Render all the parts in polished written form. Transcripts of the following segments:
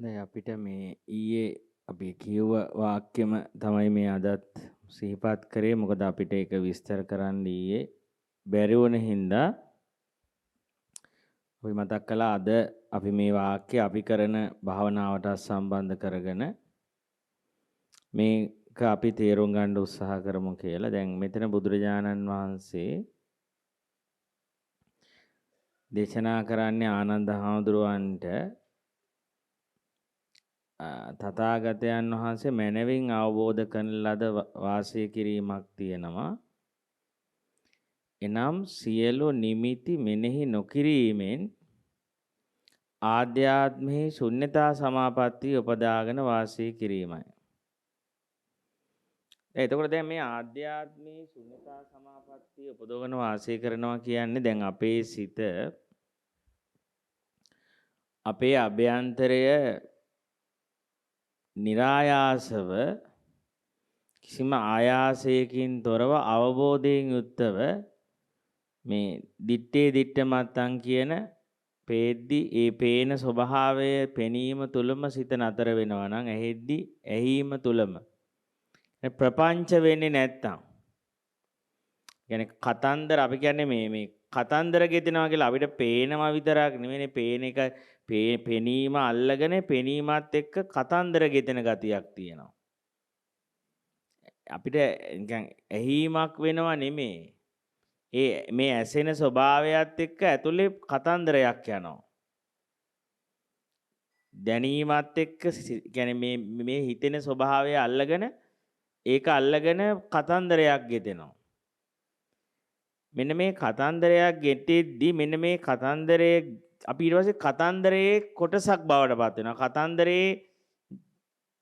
දැන් අපිට මේ ඊයේ අපි කියුව වාක්‍යෙම තමයි මේ අදත් සිහිපත් කරේ. මොකද අපිට ඒක විස්තර කරන්න ඊයේ බැරි වුණ හින්දා අපි මතක් කළා අද අපි මේ වාක්‍ය අපි කරන භාවනාවට සම්බන්ධ කරගෙන මේක අපි තේරුම් ගන්න උත්සාහ කරමු කියලා. දැන් මෙතන බුදුරජාණන් වහන්සේ දේශනා කරන්නේ ආනන්ද හාමුදුරුවන්ට තථාගතයන් වහන්සේ මනවින් අවබෝධ කරන ලද වාසය කිරීමක් තියෙනවා. එනම් සියලු නිමිති මෙනෙහි නොකිරීමෙන් ආධ්‍යාත්මෙහි ශුන්‍යතා සමාපත්තිය උපදාගෙන වාසය කිරීමයි. එතකොට දැන් මේ ආධ්‍යාත්මී ශුන්‍යතා සමාපත්තිය උපදවගෙන වාසය කරනවා කියන්නේ දැන් අපේ සිත අපේ අභ්‍යන්තරය નિરાයාසව කිසිම ආයාසයකින් තොරව අවබෝධයෙන් යුක්තව මේ දිත්තේ දිට්ඨ මත්තං කියන පේද්දි ඒ පේන ස්වභාවය පෙනීම තුලම සිත නතර වෙනවා නම් ඇහෙද්දි ඇහිීම තුලම ප්‍රපංච වෙන්නේ නැත්තම් කියන්නේ කතන්දර අපි කියන්නේ මේ කතන්දර ගෙතනවා කියලා අපිට පේනවා විතරක් නෙමෙයි පේන එක පෙනීම අල්ලගෙන පෙනීමත් එක්ක කතන්දර ගෙතෙන ගතියක් තියෙනවා. අපිට නිකන් ඇහිීමක් වෙනවා නෙමෙයි. මේ ඇසෙන ස්වභාවයත් එක්ක ඇතුලේ කතන්දරයක් යනවා. දැනීමත් එක්ක කියන්නේ මේ හිතෙන ස්වභාවය අල්ලගෙන ඒක අල්ලගෙන කතන්දරයක් ගෙතෙනවා. මෙන්න මේ කතන්දරයක් ගෙතෙද්දි මෙන්න මේ කතන්දරයේ අපි ඊට පස්සේ කතන්දරයේ කොටසක් බවට පත් වෙනවා. කතන්දරේ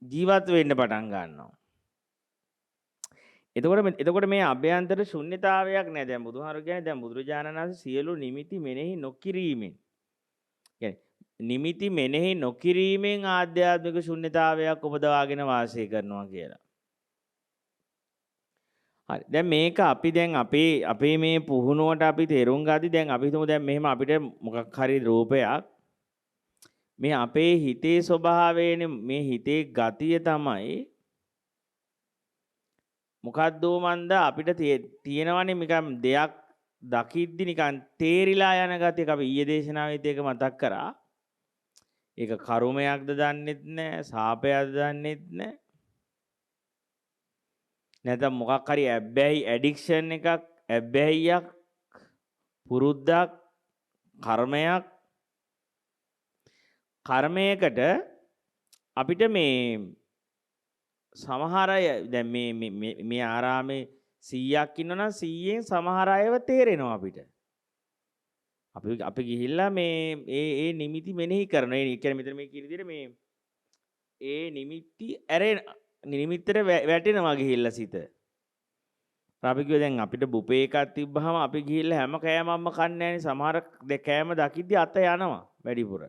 ජීවත් වෙන්න පටන් ගන්නවා. එතකොට මේ අභ්‍යන්තර ශුන්්‍යතාවයක් නෑ. දැන් බුදුහාරු කියන්නේ දැන් බුදුරජාණන් වහන්සේ සියලු නිමිති මෙනෙහි නොකිරීමෙන්. කියන්නේ නිමිති මෙනෙහි නොකිරීමෙන් ආධ්‍යාත්මික ශුන්්‍යතාවයක් උපදවාගෙන වාසය කරනවා කියලා. හරි. දැන් මේක අපි දැන් අපේ මේ පුහුණුවට අපි තේරුම් ගද්දි දැන් අපි හිතමු දැන් මෙහෙම අපිට මොකක් හරි රූපයක් මේ අපේ හිතේ ස්වභාවයනේ මේ හිතේ ගතිය තමයි මොකද්ද මන්ද අපිට තියෙනවනේ නිකන් දෙයක් දකිද්දි නිකන් තේරිලා යන ගතියක් අපි ඊයේ දේශනාවෙත් ඒක මතක් කරා. ඒක කර්මයක්ද දන්නෙත් නැහැ, සාපයක්ද දන්නෙත් නැහැ. නැත්නම් මොකක් හරි ඇබ්බැහි ඇඩික්ෂන් එකක්, ඇබ්බැහියක්, පුරුද්දක්, කර්මයක්. කර්මයකට අපිට මේ සමහර අය දැන් මේ ආරාමේ 100ක් ඉන්නවනම් 100න් සමහර අයව තේරෙනවා අපිට. අපි ගිහිල්ලා මේ නිමිති මෙනෙහි කරනවා. ඒ කියන්නේ මෙතන මේ කියන විදිහට මේ ඒ නිමිති ඇරෙන නිමිත්තට වැටෙනවා ගිහිල්ලා සිත. අපි කිව්වා දැන් අපිට බුපේ එකක් තිබ්බහම අපි ගිහිල්ලා හැම කෑමක්ම කන්නේ නැහැනේ. සමහර කෑම දකිද්දි අත යනවා වැඩිපුර.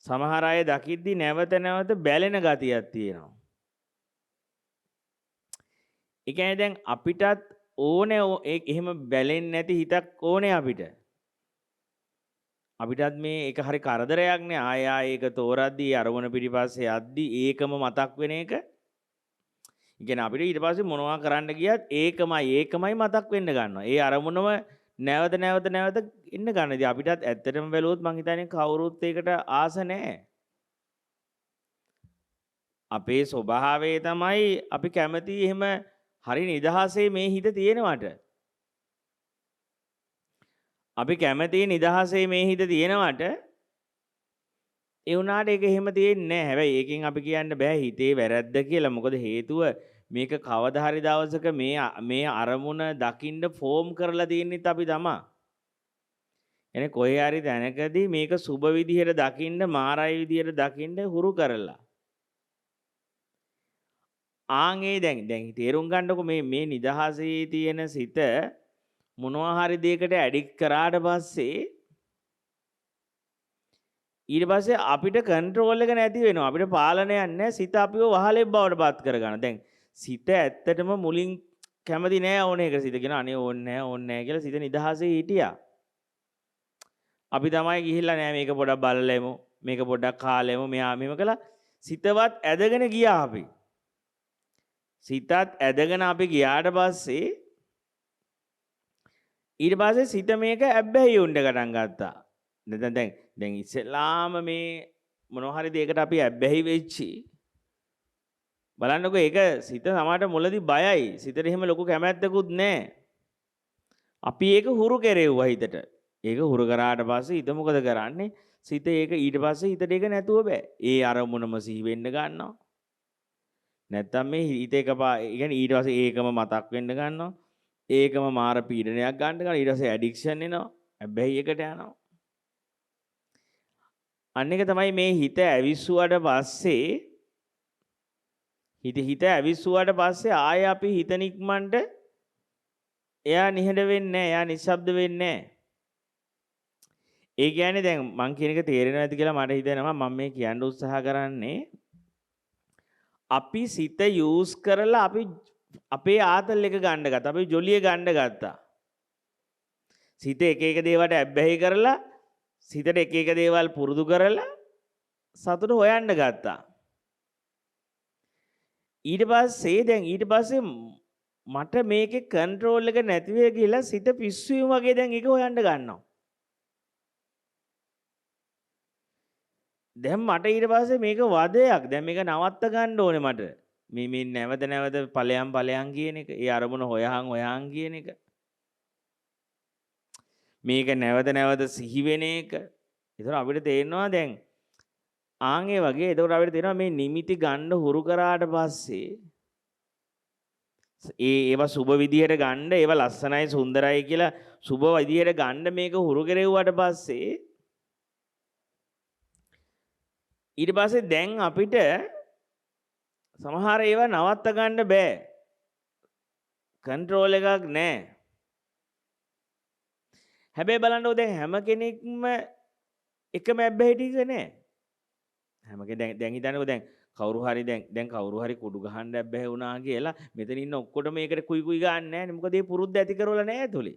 සමහර අය දකිද්දි නැවත නැවත බැලෙන ගතියක් තියෙනවා. ඒ කියන්නේ දැන් අපිටත් ඕනේ එහෙම බැලෙන්නේ නැති හිතක් ඕනේ අපිට. අපිටත් මේ එක හරි කරදරයක් නේ ආය ඒක තෝරද්දී අරමුණ පිටිපස්සේ යද්දී ඒකම මතක් වෙන එක. ඒ කියන්නේ අපිට ඊට පස්සේ මොනවා කරන්න ගියත් ඒකමයි මතක් වෙන්න ගන්නවා. ඒ අරමුණම නැවත ඉන්න ගන්න. ඉතින් අපිටත් ඇත්තටම බැලුවොත් මං හිතන්නේ කවුරුත් ඒකට ආස නැහැ. අපේ ස්වභාවය තමයි අපි කැමති එහෙම හරි නිදහසේ මේ හිත තියෙනවට. අපි කැමති නිදහසේ මේ හිත තියෙනවට ඒ වුණාට ඒක එහෙම තියෙන්නේ නැහැ. හැබැයි ඒකෙන් අපි කියන්න බෑ හිතේ වැරද්ද කියලා. මොකද හේතුව මේක කවදා හරි දවසක මේ අරමුණ දකින්න ෆෝම් කරලා තියෙන්නත් අපි තමයි. එනේ කොහේ හරි දැනකදී මේක සුබ විදිහට දකින්න මාරයි විදිහට දකින්න හුරු කරලා. ආන්ගේ දැන් තේරුම් ගන්නකො මේ නිදහසේ තියෙන සිත මොනවා හරි දෙයකට ඇඩික්ට් කරාට පස්සේ ඊට පස්සේ අපිට කන්ට්‍රෝල් එක නැති වෙනවා. අපිට පාලනයක් නැහැ. සිත අපිව වහලෙක් බවට පත් කරගන්න. දැන් සිත ඇත්තටම මුලින් කැමති නෑ ඕන එක. සිත කියන අනේ ඕන්නේ නැහැ කියලා සිත නිදහසේ හිටියා. අපි තමයි ගිහිල්ලා නෑ මේක පොඩක් බලලෙමු. මේක පොඩ්ඩක් කාලෙම මෙහා මෙහෙම කළා. සිතවත් ඇදගෙන ගියා අපි. සිතත් ඇදගෙන අපි ගියාට පස්සේ ඊට පස්සේ සිත මේක ඇබ්බැහි වුණ්ඩ ගටන් ගත්තා. දැන් ඉස්සෙල්ලාම මේ මොනවා හරි දෙයකට අපි ඇබ්බැහි වෙච්චි. බලන්නකෝ ඒක සිත සමහරට මුලදී බයයි. සිතට එහෙම ලොකු කැමැත්තකුත් නැහැ. අපි ඒක හුරු කෙරෙව්වා හිතට. ඒක හුරු කරාට පස්සේ හිත මොකද කරන්නේ? සිත ඒක ඊට පස්සේ හිතට ඒක නැතුව බෑ. ඒ අරමුණම සිහි වෙන්න ගන්නවා. නැත්තම් මේ හිත එකපා කියන්නේ ඊට පස්සේ ඒකම මතක් වෙන්න ගන්නවා. ඒකම මාර පීඩනයක් ගන්න ගන්න ඊට පස්සේ ඇඩික්ෂන් එනවා. හැබැයි එකට යනවා. අන්න එක තමයි මේ හිත ඇවිස්සුවාට පස්සේ හිත ඇවිස්සුවාට පස්සේ ආය අපි හිත නික්මන්ට එයා නිහඬ වෙන්නේ නැහැ. එයා නිශ්ශබ්ද වෙන්නේ නැහැ. ඒ කියන්නේ දැන් මං කියන එක තේරෙනවද නැති කියලා මට හිතෙනවා. මම මේ කියන්න උත්සාහ කරන්නේ අපි සිත යූස් කරලා අපි අපේ ආතල් එක ගන්න ගත්තා. අපි ජොලිය ගන්න ගත්තා. සිත එක එක දේවල්ට ඇබ්බැහි කරලා සිතට එක එක දේවල් පුරුදු කරලා සතුට හොයන්න ගත්තා. ඊට පස්සේ මට මේකේ කන්ට්‍රෝල් එක නැති වෙයි කියලා සිත පිස්සුවීම වගේ දැන් ඒක හොයන්න ගන්නවා. දැන් මට ඊට පස්සේ මේක වදයක්. දැන් මේක නවත්ත ගන්න ඕනේ මට. මේ නැවත ඵලයන් කියන එක. ඒ අරමුණ හොයහන් කියන එක. මේක නැවත සිහි වෙන එක. ඒතර අපිට තේරෙනවා දැන් ආන්ගේ වගේ එතකොට අපිට තේරෙනවා මේ නිමිති ගන්න හුරු කරාට පස්සේ ඒවා සුබ විදියට ගන්න ඒවා ලස්සනයි සුන්දරයි කියලා සුබ විදියට ගන්න මේක හුරු කෙරෙව්වට පස්සේ ඊට පස්සේ දැන් අපිට සමහර ඒවා නවත්ත ගන්න බෑ. කන්ට්‍රෝල් එකක් නැහැ. හැබැයි බලන්නකො දැන් හැම කෙනෙක්ම එකම ඇබ්බැහි ටික නැහැ. දැන් හිතන්නකො දැන් කවුරු හරි කුඩු ගහන්න ඇබ්බැහි වුණා කියලා මෙතන ඉන්න ඔක්කොටම මේකට කුයි ගන්න නැහැ. මොකද ඒ පුරුද්ද ඇති කරවල නැහැ ඇතුලේ.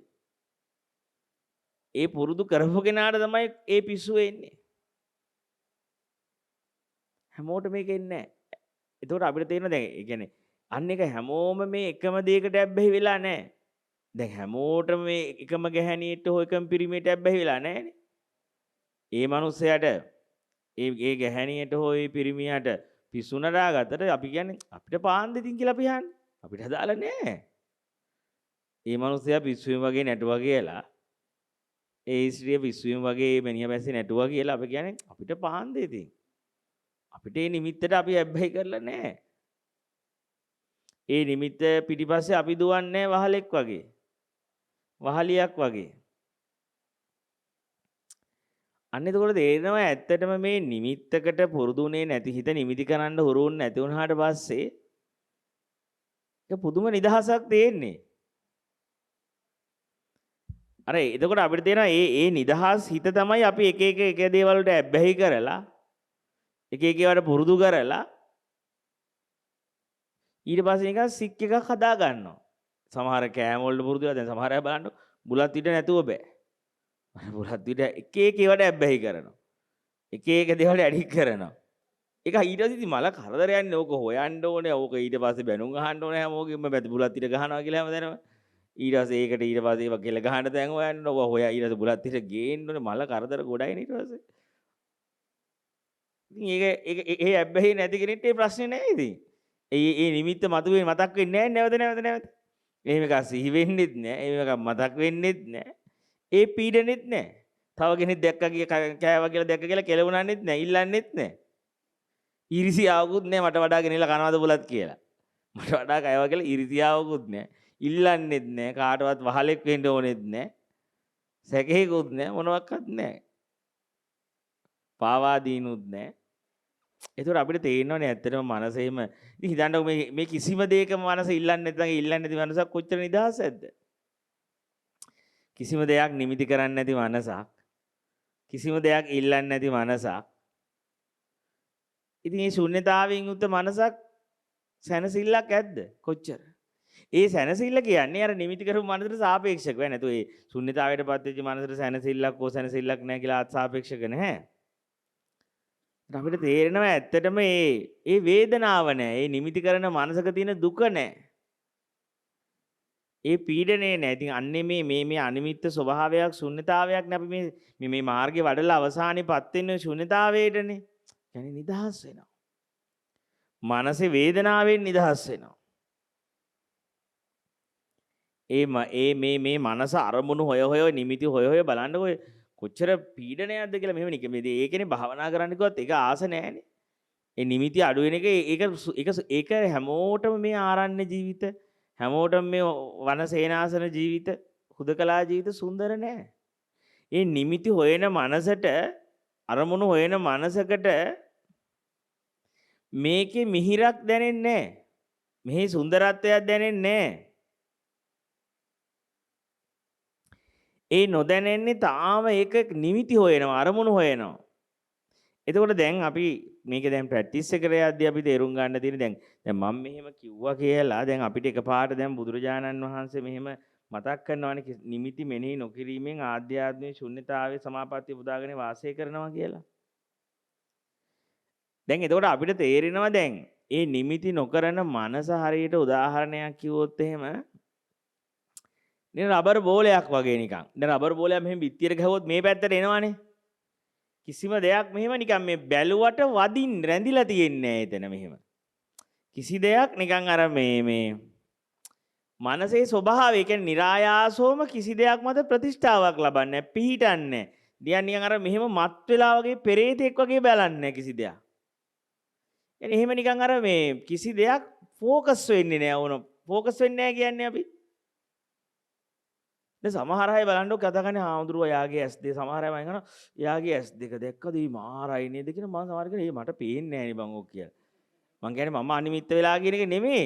ඒ පුරුදු කරපු කෙනාට තමයි ඒ පිස්සුව එන්නේ. හැමෝට මේක එන්නේ නැහැ. ඒතකොට අපිට තේරෙනවා දැන් ඒ කියන්නේ අන්න එක හැමෝම මේ එකම දෙයකට ඇබ්බැහි වෙලා නැහැ. දැන් හැමෝටම මේ එකම ගැහණියට හෝ එකම පිරිමියට ඇබ්බැහි වෙලා නැහැනේ. ඒ මනුස්සයාට ඒ ගැහණියට හෝ ඒ පිරිමියට පිස්සු නඩාගත්තට අපි කියන්නේ අපිට පාන් දෙතින් කියලා අපි හන්නේ. අපිට හදාලා නැහැ. ඒ මනුස්සයා පිස්සුවෙන් වගේ නැටුවා කියලා ඒ ස්ත්‍රිය පිස්සුවෙන් වගේ මෙනියා බැස්සේ නැටුවා කියලා අපි කියන්නේ අපිට පාන් දෙතින්. අපිට ඒ නිමිත්තට අපි ඇබ්බැහි කරලා නැහැ. ඒ නිමිත්ත පිටිපස්සේ අපි දුවන්නේ වහලෙක් වගේ. වහලියක් වගේ. අන්න එතකොට තේරෙනවා ඇත්තටම මේ නිමිත්තකට පුරුදුුනේ නැති හිත නිමිති කරන්න හුරුුන්නේ නැති වුණාට පස්සේ ඒක පුදුම නිදහසක් තියෙන්නේ. අර එතකොට අපිට තේරෙනවා ඒ නිදහස් හිත තමයි අපි එක දේවල් වලට ඇබ්බැහි කරලා එක ඒවාට පුරුදු කරලා ඊට පස්සේ නිකන් සික් එකක් හදා ගන්නවා. සමහර කෑම වලට පුරුදු වෙලා දැන් සමහර අය බලන්න බුලත් පිට නැතුව බෑ. බුලත් පිට එක ඒවාට ඇබ්බැහි කරනවා. එක දේවල් ඇඩික් කරනවා. ඒක ඊට පස්සේ ඉතින් මල කරදරයන්නේ ඕක හොයන්න ඕනේ. ඕක ඊට පස්සේ බැනුම් අහන්න ඕනේ හැමෝගෙම බුලත් පිට ගහනවා කියලා හැමදේම. ඊට පස්සේ ඒකට ඊට පස්සේ ඒවා කෙල ගහන්න දැන් හොයන්න ඕක හොයා ඊට පස්සේ බුලත් පිට ගේන්න ඕනේ. මල කරදර ගොඩයිනේ ඊට පස්සේ. ඉතින් ඒ ඇබ්බැහි නැති කෙනෙක්ට ඒ ප්‍රශ්නේ නැහැ ඉතින්. ඒ නිමිත්ත මතුවේ මතක් වෙන්නේ නැහැ නැවත. එහෙම එකක් සිහි වෙන්නෙත් නැහැ. එහෙම එකක් මතක් වෙන්නෙත් නැහැ. ඒ පීඩනෙත් නැහැ. තව කෙනෙක් දැක්කා කෑවා කියලා දැක්ක කියලා කෙලවුණන්නෙත් නැහැ. ඉල්ලන්නෙත් නැහැ. ඊර්ෂියාවකුත් නැහැ මට වඩා ගෙනilla කනවාද බුලත් කියලා. මට වඩා කෑවා කියලා ඊර්ෂියාවකුත් නැහැ. ඉල්ලන්නෙත් නැහැ. කාටවත් වහලෙක් වෙන්න ඕනෙත් නැහැ. සැකේකුත් නැහැ. මොනවත් නැහැ. පාවා දීනුත් නැහැ. ඒතකොට අපිට තේරෙනවනේ ඇත්තටම මනසෙම ඉතින් හිතන්නකො මේ කිසිම දෙයක මනස ඉල්ලන්නේ නැත්නම් ඉල්ලන්නේ නැති මනසක් කොච්චර නිදහසක්ද? කිසිම දෙයක් නිමිති කරන්නේ නැති මනසක්. කිසිම දෙයක් ඉල්ලන්නේ නැති මනසක්. ඉතින් මේ ශුන්‍යතාවයෙන් යුක්ත මනසක් සැනසෙල්ලක් ඇද්ද? කොච්චර? ඒ සැනසෙල්ල කියන්නේ අර නිමිති කරපු මනසට සාපේක්ෂක වෙයි නැතු ඒ ශුන්‍යතාවයටපත් වෙච්ච මනසට සැනසෙල්ලක් හෝ සැනසෙල්ලක් නැහැ කියලා සාපේක්ෂක නැහැ. අපිට තේරෙනවා ඇත්තටම ඒ වේදනාව නෑ. ඒ නිමිති කරන මනසක තියෙන දුක නෑ. ඒ පීඩනේ නෑ. ඉතින් අන්නේ මේ අනිමිත්ත ස්වභාවයක් ශුන්්‍යතාවයක් නේ අපි මේ මාර්ගේ වඩලා අවසානයේපත් වෙන්නේ ශුන්්‍යතාවයටනේ. يعني නිදහස් වෙනවා. මනසේ වේදනාවෙන් නිදහස් වෙනවා. මේ මනස අරමුණු හොය නිමිති හොය බලන්නකො කොච්චර පීඩනයක්ද කියලා මෙහෙම නික මේ ඒකනේ භාවනා කරන්න කිව්වත් ඒක ආස නෑනේ. ඒ නිමිති අඩු වෙන එක ඒක හැමෝටම මේ ආරණ්‍ය ජීවිත හැමෝටම මේ වනසේනාසන ජීවිත හුදකලා ජීවිත සුන්දර නෑ. ඒ නිමිති හොයන මනසට අරමුණු හොයන මනසකට මේකේ මිහිරක් දැනෙන්නේ නෑ. මෙහි සුන්දරත්වයක් දැනෙන්නේ නෑ. ඒ නොදැනෙන්නේ තාම ඒක නිමිති හොයනවා අරමුණු හොයනවා. එතකොට දැන් අපි මේක දැන් ප්‍රැක්ටිස් එකට යද්දී අපි තේරුම් ගන්න තියෙන දැන් මම මෙහෙම කිව්වා කියලා දැන් අපිට එකපාරට දැන් බුදුරජාණන් වහන්සේ මෙහෙම මතක් කරනවානේ නිමිති මෙනෙහි නොකිරීමෙන් ආධ්‍යාත්මික ශුන්්‍යතාවයේ සමාපත්තිය පුදාගෙන වාසය කරනවා කියලා. දැන් එතකොට අපිට තේරෙනවා දැන් ඒ නිමිති නොකරන මනස හරියට උදාහරණයක් කිව්වොත් එහෙම දැන් රබර් බෝලයක් වගේ නිකන්. දැන් රබර් බෝලයක් මෙහෙම බිත්තියට ගහුවොත් මේ පැත්තට එනවනේ. කිසිම දෙයක් මෙහෙම නිකන් මේ බැලුවට වදින් රැඳිලා තියෙන්නේ නැහැ එතන මෙහෙම. කිසි දෙයක් නිකන් අර මේ මනසේ ස්වභාවය කියන්නේ નિરાයාසෝම කිසි දෙයක් මත ප්‍රතිෂ්ඨාවක් ලබන්නේ නැහැ, පිහිටන්නේ නැහැ. දියන් නිකන් අර මෙහෙම මත් වෙලා වගේ පෙරේතෙක් වගේ බලන්නේ නැහැ කිසි දෙයක්. يعني එහෙම නිකන් අර මේ කිසි දෙයක් ફોકસ වෙන්නේ නැහැ වුණ. ફોકસ වෙන්නේ නැහැ කියන්නේ අපි දැන් සමහර අය බලන්නකො කතා කරන්නේ හාමුදුරුවෝ යාගේ S2 සමහර අය මම කියනවා යාගේ S2 දැක්කද මේ මාරයි නේද කියලා මම සමහර කෙනෙක් මට පේන්නේ නැහැ නේ බං ඔක් කියලා. මම කියන්නේ මම අනිමිත්ත වෙලා කියන එක නෙමෙයි.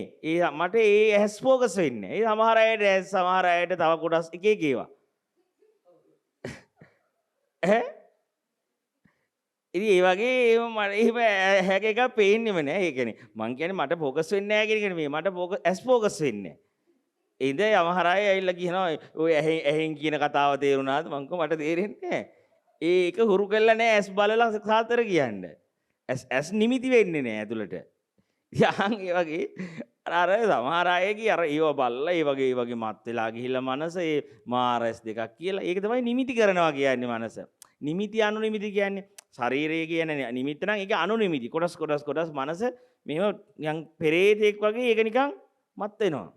මට ඇස් ફોકસ වෙන්නේ. ඒ සමහර අයට ඇස් සමහර අයට තව කොටස් එක එක ඒවා. ඈ ඉතින් ඒ වගේ මට එහෙම හැක එක පේන්නෙම නෑ. ඒ කියන්නේ මං කියන්නේ මට ફોકસ වෙන්නේ නැහැ කියන එක නෙමෙයි. මට ඇස් ફોકસ වෙන්නේ. ඉඳ යමහර අය ඇවිල්ලා කියනවා ඔය ඇහෙන් කියන කතාව තේරුණාද මං කිව්වා මට තේරෙන්නේ නැහැ. ඒක හුරු කළා නෑ ඇස් බලලා සාතර කියන්නේ. ඇස් නිමිති වෙන්නේ නෑ ඇතුළට. යහන් ඒ වගේ අර සමහර අයගේ අර ඒව බලලා ඒ වගේ මත් වෙලා ගිහිල්ලා මනස ඒ මාර ඇස් දෙකක් කියලා. ඒක තමයි නිමිති කරනවා කියන්නේ මනස. නිමිති අනුනිමිති කියන්නේ ශරීරය කියන නිමිත්ත නම් ඒක අනුනිමිති. කොටස් මනස මෙහෙම නිකන් පෙරේතෙක් වගේ ඒක නිකන් මත් වෙනවා.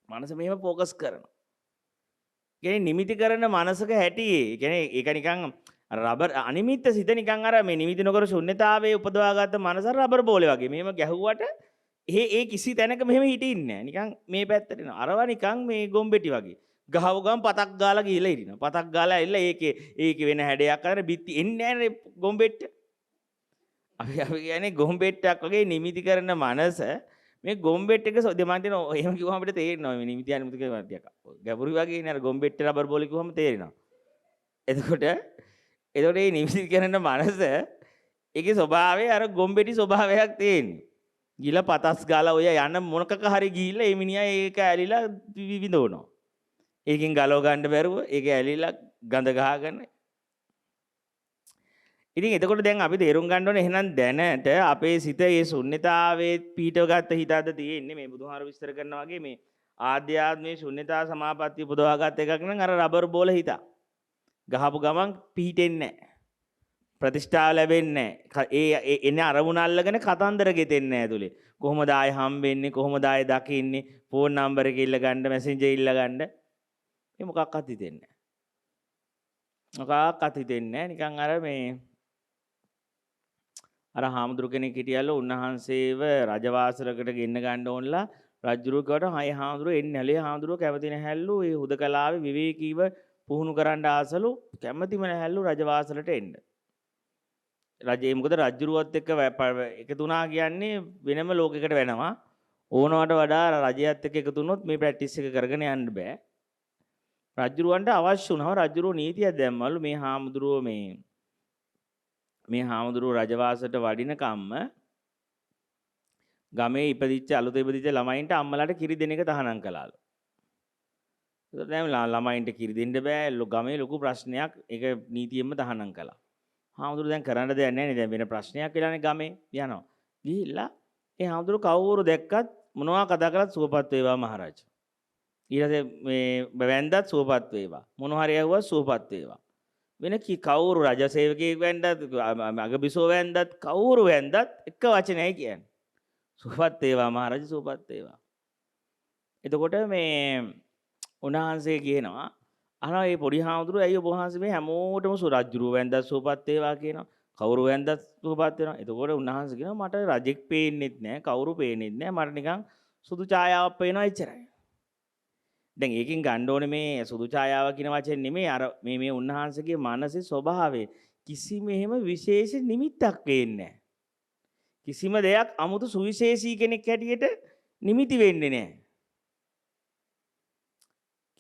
මනස මෙහෙම ફોકસ කරනවා. කියන්නේ නිමිති කරන මනසක හැටි. කියන්නේ ඒක නිකන් රබර් අනිමිත්ත සිත නිකන් අර මේ නිමිති නොකර ශුන්්‍යතාවයේ උපදවාගත්ත මනස රබර් බෝලේ වගේ. මෙහෙම ගැහුවට ඒ කිසි තැනක මෙහෙම හිටින්නේ නැහැ. නිකන් මේ පැත්තට එනවා. අරවා නිකන් මේ ගොම්බෙටි වගේ. ගහව ගම පතක් ගාලා ගිහලා ඉරිනවා. පතක් ගාලා ඇවිල්ලා ඒකේ වෙන හැඩයක් අරගෙන බිත්ති එන්නේ නැහැ නේ ගොම්බෙට්ට. අපි කියන්නේ ගොම්බෙට්ටක් වගේ නිමිති කරන මනස මේ ගොම්බෙට් එක දෙමන් දෙන එහෙම කිව්වම අපිට තේරෙනවා මේ නිමිති අනිමිති කියලා ටිකක් ගැඹුරු වගේ නේ අර ගොම්බෙට් රබර් බෝලේ කිව්වම තේරෙනවා. එතකොට මේ නිමිති කරන මනස ඒකේ ස්වභාවය අර ගොම්බෙටි ස්වභාවයක් තියෙන්නේ. ගිල පතස් ගාලා ඔය යන මොනකක හරි ගිහිල්ලා මේ මිනිහා ඒක ඇලිලා විඳවනවා. ඒකෙන් ගලව ගන්න බැරුව ඒක ඇලිලා ගඳ ගහගෙන. ඉතින් එතකොට දැන් අපි තේරුම් ගන්න ඕනේ එහෙනම් දැනට අපේ සිත ඒ ශුන්්‍යතාවයේ පීඨවගත්ත හිතද තියෙන්නේ මේ බුදුහාර විස්තර කරනා වගේ මේ ආධ්‍යාත්මයේ ශුන්්‍යතා සමාපත්තිය පුදවාගත් එකක් නම් අර රබර් බෝල හිත. ගහපු ගමන් පීඨෙන්නේ නැහැ. ප්‍රතිෂ්ඨාව ලැබෙන්නේ නැහැ. ඒ එන්නේ අරමුණ අල්ලගෙන කතන්දර ගෙතෙන්නේ නැහැ ඇතුලේ. කොහොමද ආයෙ හම්බෙන්නේ කොහොමද ආයෙ දකින්නේ ෆෝන් නම්බර් එක ඉල්ල ගන්න මැසෙන්ජර් ඉල්ල ගන්න. මේ මොකක්වත් හිතෙන්නේ නැහැ. මොකක්වත් හිතෙන්නේ නැහැ. නිකන් අර මේ අර හාමුදුරු කෙනෙක් හිටියලු උන්වහන්සේව රජවාසලකට ගෙන්න ගන්න ඕනලා රජුරු කිව්වට හයි හාමුදුරු එන්නේ නැලේ හාමුදුරුව කැමති නැහැලු ඒ හුදකලාවේ විවේකීව පුහුණු කරන්න ආසලු කැමතිම නැහැලු රජවාසලට එන්න. රජේ මොකද රජුරුවත් එක්ක එකතු වුණා කියන්නේ වෙනම ලෝකයකට වෙනවා. ඕනවට වඩා රජයත් එක්ක එකතු වුණොත් මේ ප්‍රැක්ටිස් එක කරගෙන යන්න බෑ. රජුරුවන්ට අවශ්‍ය වුණා රජුරුව නීතියක් දැම්මලු මේ හාමුදුරුව මේ හාමුදුරුව රජවාසයට වඩින කම්ම ගමේ ඉපදිච්ච අලුත ඉපදිච්ච ළමයින්ට අම්මලාට කිරි දෙන එක තහනම් කළාලු. ඒක දැන් ළමයින්ට කිරි දෙන්න බෑ ගමේ ලොකු ප්‍රශ්නයක් ඒක නීතියෙන්ම තහනම් කළා. හාමුදුරු දැන් කරන්න දෙයක් නැහැ නේ. දැන් වෙන ප්‍රශ්නයක් වෙලානේ ගමේ යනවා. ගිහිල්ලා ඒ හාමුදුරු කවුරු දැක්කත් මොනවා කතා කරත් සුවපත් වේවා මහරජා. ඊළඟට මේ වැන්දත් සුවපත් වේවා. මොන හරි ඇහුවා සුවපත් වේවා. වෙන කවුරු රජ සේවකයෙක් වැන්දත් අගබිසෝ වැන්දත් කවුරු වැන්දත් එක වචනයයි කියන්නේ. සුවපත් වේවා මහරජා සුවපත් වේවා. එතකොට මේ උන්වහන්සේ කියනවා අහනවා මේ පොඩි හාමුදුරුවෝ ඇයි ඔබ වහන්සේ මේ හැමෝටම රජුරුව වැන්දත් සුවපත් වේවා කියනවා. කවුරු වැන්දත් සුවපත් වෙනවා. එතකොට උන්වහන්සේ කියනවා මට රජෙක් පේන්නෙත් නැහැ කවුරු පේන්නෙත් නැහැ මට නිකන් සුදු ඡායාවක් පේනවා එච්චරයි. දැන් ඒකෙන් ගන්න ඕනේ මේ සුදු ඡායාව කියන වචනේ නෙමෙයි අර මේ උන්වහන්සේගේ මනසේ ස්වභාවය කිසිම එහෙම විශේෂ නිමිත්තක් වෙන්නේ නැහැ. කිසිම දෙයක් 아무තු සුවිශේෂී කෙනෙක් හැටියට නිමිති වෙන්නේ නැහැ.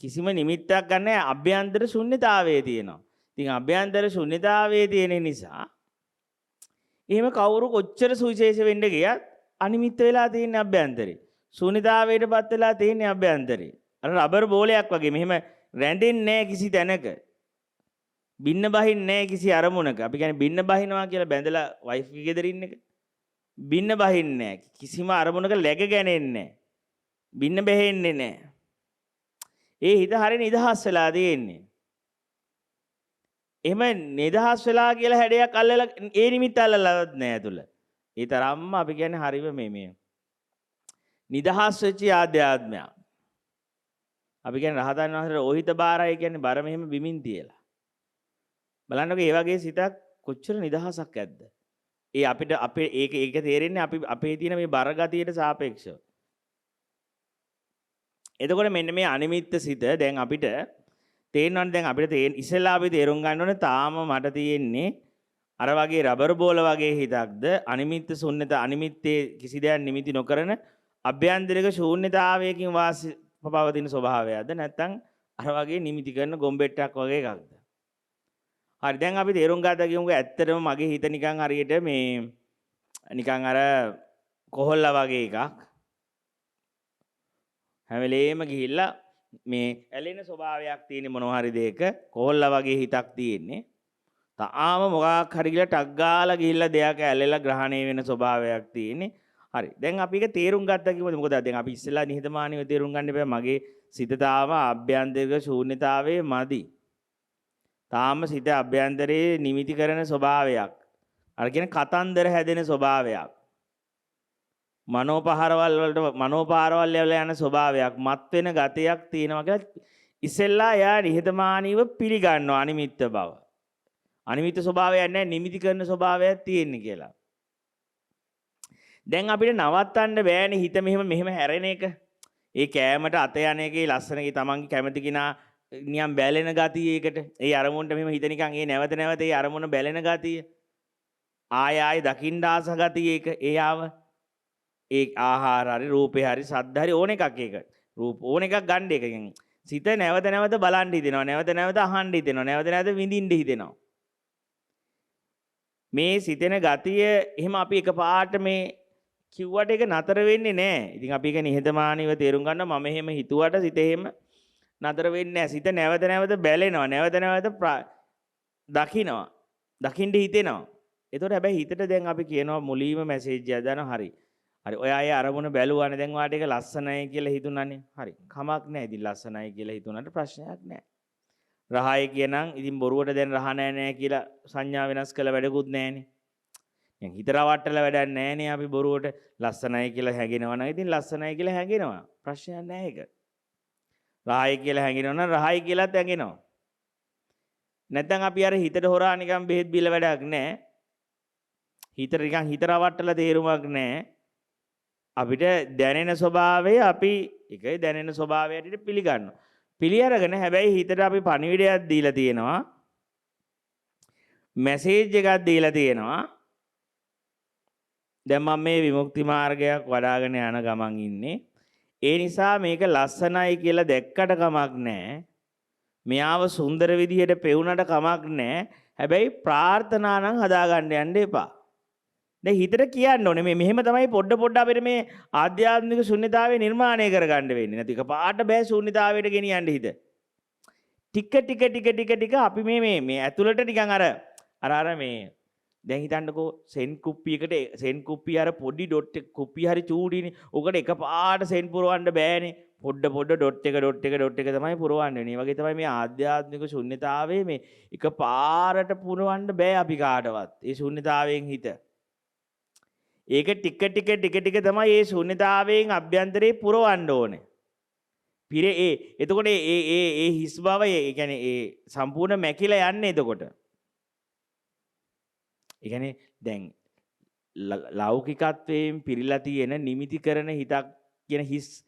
කිසිම නිමිත්තක් ගන්න අභ්‍යන්තර ශුන්්‍යතාවයේ තියෙනවා. ඉතින් අභ්‍යන්තර ශුන්්‍යතාවයේ තියෙන නිසා එහෙම කවුරු කොච්චර සුවිශේෂ වෙන්න ගියත් අනිමිත්ත වෙලා තියෙන අභ්‍යන්තරේ. ශුන්්‍යතාවයටපත් වෙලා තියෙන අභ්‍යන්තරේ. අර රබර් බෝලයක් වගේ මෙහෙම රැඳෙන්නේ නැහැ කිසි තැනක. බින්න බහින්නේ නැහැ කිසි අරමුණක. අපි කියන්නේ බින්න බහිනවා කියලා බැඳලා වයිෆ් ගේ ගෙදර ඉන්න එක. බින්න බහින්නේ නැහැ. කිසිම අරමුණක läග ගන්නේ නැහැ. බින්න බෙහෙන්නේ නැහැ. ඒ හිත හරිය නිදහස් වෙලා තියෙන්නේ. එහෙම නිදහස් වෙලා කියලා හැඩයක් අල්ලලා ඒ නිමිත්ත අල්ලලවත් නැහැ ඇතුළ. ඒ තරම්ම අපි කියන්නේ හරියම මේ නිදහස් වෙච්ච ආධ්‍යාත්මයක්. අපි කියන්නේ රහතන් වහන්සේට ඕහිත බාරයි කියන්නේ බර මෙහෙම බිමින් තියලා. බලන්නකෝ මේ වගේ සිතක් කොච්චර නිදහසක් ඇද්ද? ඒ අපිට අපේ ඒක තේරෙන්නේ අපි අපේ තියෙන මේ බර ගතියට සාපේක්ෂව. එතකොට මෙන්න මේ අනිමිත්ත සිත දැන් අපිට තේරෙනවනේ දැන් අපිට ඉස්සෙල්ලා අපි තේරුම් ගන්න ඕනේ තාම මට තියෙන්නේ අර වගේ රබර් බෝල වගේ හිතක්ද අනිමිත්ත ශුන්්‍යත අනිමිත්තේ කිසි දෙයක් නිමිති නොකරන අභ්‍යන්තරික ශූන්‍යතාවයකින් වාසි පවතින ස්වභාවයක්ද නැත්නම් අර වගේ නිමිති කරන ගොම්බෙට්ටක් වගේ එකක්ද? හරි දැන් අපි තේරුම් ගත්තා කියමුකෝ ඇත්තටම මගේ හිත නිකන් හරියට මේ නිකන් අර කොහොල්ලා වගේ එකක්. හැම වෙලේම ගිහිල්ලා මේ ඇලෙන ස්වභාවයක් තියෙන මොනවා හරි දෙයක කොහොල්ලා වගේ හිතක් තියෙන්නේ. තාම මොකක් හරි කියලා ටක් ගාලා ගිහිල්ලා දෙයක් ඇලෙලා ග්‍රහණය වෙන ස්වභාවයක් තියෙන්නේ. හරි. දැන් අපි ඒක තේරුම් ගත්තා කිව්වද? මොකද දැන් අපි ඉස්සෙල්ලා නිහතමානීව තේරුම් ගන්න බෑ මගේ සිත තාම අභ්‍යන්තරික ශූන්‍යතාවයේ මදි. තාම සිත අභ්‍යන්තරයේ නිමිති කරන ස්වභාවයක්. අර කියන කතන්දර හැදෙන ස්වභාවයක්. මනෝපාරවල් වල යන ස්වභාවයක් මත් වෙන ගතියක් තියෙනවා කියලා ඉස්සෙල්ලා එයා නිහතමානීව පිළිගන්නවා අනිමිත්ත බව. අනිමිත්ත ස්වභාවයක් නැහැ නිමිති කරන ස්වභාවයක් තියෙන්නේ කියලා. දැන් අපිට නවත්තන්න බෑනේ හිත මෙහෙම හැරෙන එක. ඒ කෑමට අත යන එකේ ලස්සනගේ තමන්ගේ කැමති කෙනා නියම් බැලෙන ගතිය ඒකට. ඒ අරමුණට මෙහෙම හිත නිකන් ඒ නැවත ඒ අරමුණ බැලෙන ගතිය. ආය දකින්න ආස ගතිය ඒක. එයාව ඒ ආහාර හරි රූපේ හරි සද්ද හරි ඕන එකක් ඒක. රූප ඕන එකක් ගන්න එකකින්. සිත නැවත බලන් හිතෙනවා. නැවත අහන්න හිතෙනවා. නැවත විඳින්න හිතෙනවා. මේ සිතෙන ගතිය එහෙම අපි එකපාරට මේ කිව්වට ඒක නතර වෙන්නේ නැහැ. ඉතින් අපි ඒක නිහතමානීව තේරුම් ගන්නවා. මම එහෙම හිතුවට සිත එහෙම නතර වෙන්නේ නැහැ. සිත නැවත බැලෙනවා. නැවත දකිනවා. දකින්න හිතෙනවා. ඒතකොට හැබැයි හිතට දැන් අපි කියනවා මුලීම මැසේජ් එක දානවා හරි. හරි ඔයා ඒ අරමුණ බැලුවානේ දැන් ඔයාට ඒක ලස්සනයි කියලා හිතුණානේ. හරි. කමක් නැහැ. ඉතින් ලස්සනයි කියලා හිතුණාට ප්‍රශ්නයක් නැහැ. රහයි කියනනම් ඉතින් බොරුවට දැන් රහ නැහැ කියලා සංඥා වෙනස් කළ වැඩකුත් නැහැනේ. දැන් හිත රවට්ටලා වැඩක් නැහැනේ අපි බොරුවට ලස්සනයි කියලා හැගෙනවා නම් ඉතින් ලස්සනයි කියලා හැගෙනවා. ප්‍රශ්නයක් නැහැ ඒක. රහයි කියලා හැගෙනවා නම් රහයි කියලාත් හැගෙනවා. නැත්නම් අපි අර හිතට හොරා නිකන් බෙහෙත් බිල වැඩක් නැහැ. හිත නිකන් හිත රවට්ටලා තේරුමක් නැහැ. අපිට දැනෙන ස්වභාවය අපි එකයි දැනෙන ස්වභාවයට පිළිගන්නවා. පිළි අරගෙන හැබැයි හිතට අපි පණිවිඩයක් දීලා තියෙනවා. මැසේජ් එකක් දීලා තියෙනවා. දැන් මම මේ විමුක්ති මාර්ගයක් වඩ아가න යන ගමන් ඉන්නේ. ඒ නිසා මේක ලස්සනයි කියලා දැක්කට කමක් නැහැ. මෙයාව සුන්දර විදිහට පෙවුනට කමක් නැහැ. හැබැයි ප්‍රාර්ථනා නම් හදාගන්න යන්න එපා. දැන් හිතට කියන්න ඕනේ මෙහෙම තමයි පොඩ අපිට මේ ආධ්‍යාත්මික ශුන්‍යතාවය නිර්මාණය කරගන්න වෙන්නේ. නැති එකපාරට බෑ ශුන්‍යතාවයට ගෙනියන්න හිත. ටික අපි මේ ඇතුළට නිකන් අර මේ දැන් හිතන්නකෝ සෙන් කුප්පියකට සෙන් කුප්පිය අර පොඩි ඩොට් එක කුප්පිය හරි චූටිනේ. ඔකට එකපාරට සෙන් පුරවන්න බෑනේ. පොඩ ඩොට් එක තමයි පුරවන්න වෙන්නේ. ඒ වගේ තමයි මේ ආධ්‍යාත්මික ශුන්්‍යතාවයේ මේ එකපාරට පුරවන්න බෑ අපි කාටවත්. ඒ ශුන්්‍යතාවයෙන් හිත. ඒක ටික තමයි මේ ශුන්්‍යතාවයෙන් අභ්‍යන්තරේ පුරවන්න ඕනේ. එතකොට ඒ හිස් බව ඒ කියන්නේ ඒ සම්පූර්ණ මැකිලා යන්නේ එතකොට. ඒ කියන්නේ දැන් ලෞකිකත්වයෙන් පිරීලා තියෙන නිමිති කරන හිතක් කියන හිස්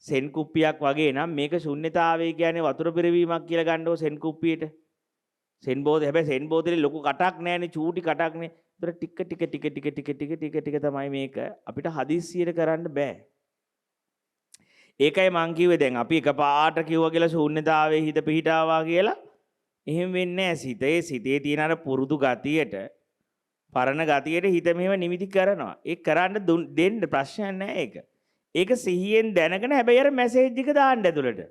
සෙන් කුප්පියක් වගේ නම් මේක ශුන්්‍යතාවය කියන්නේ වතුර පිරවීමක් කියලා ගන්නෝ සෙන් කුප්පියට. සෙන් බෝතේ හැබැයි සෙන් බෝතලේ ලොකු කටක් නැහැනේ චූටි කටක්නේ. ඒතර ටික තමයි මේක අපිට හදිස්සියට කරන්න බෑ. ඒකයි මං කිව්වේ දැන් අපි එකපාරට කිව්වා කියලා ශූන්‍යතාවයේ හිත පිහිටාවා කියලා එහෙම වෙන්නේ නැහැ. සිතේ තියෙන අර පුරුදු ගතියට පරණ ගතියට හිත මෙහෙම නිමිති කරනවා. ඒක කරන්න දෙන්න ප්‍රශ්නයක් නැහැ ඒක. ඒක සිහියෙන් දැනගෙන හැබැයි අර මැසේජ් එක දාන්න ඇතුළට.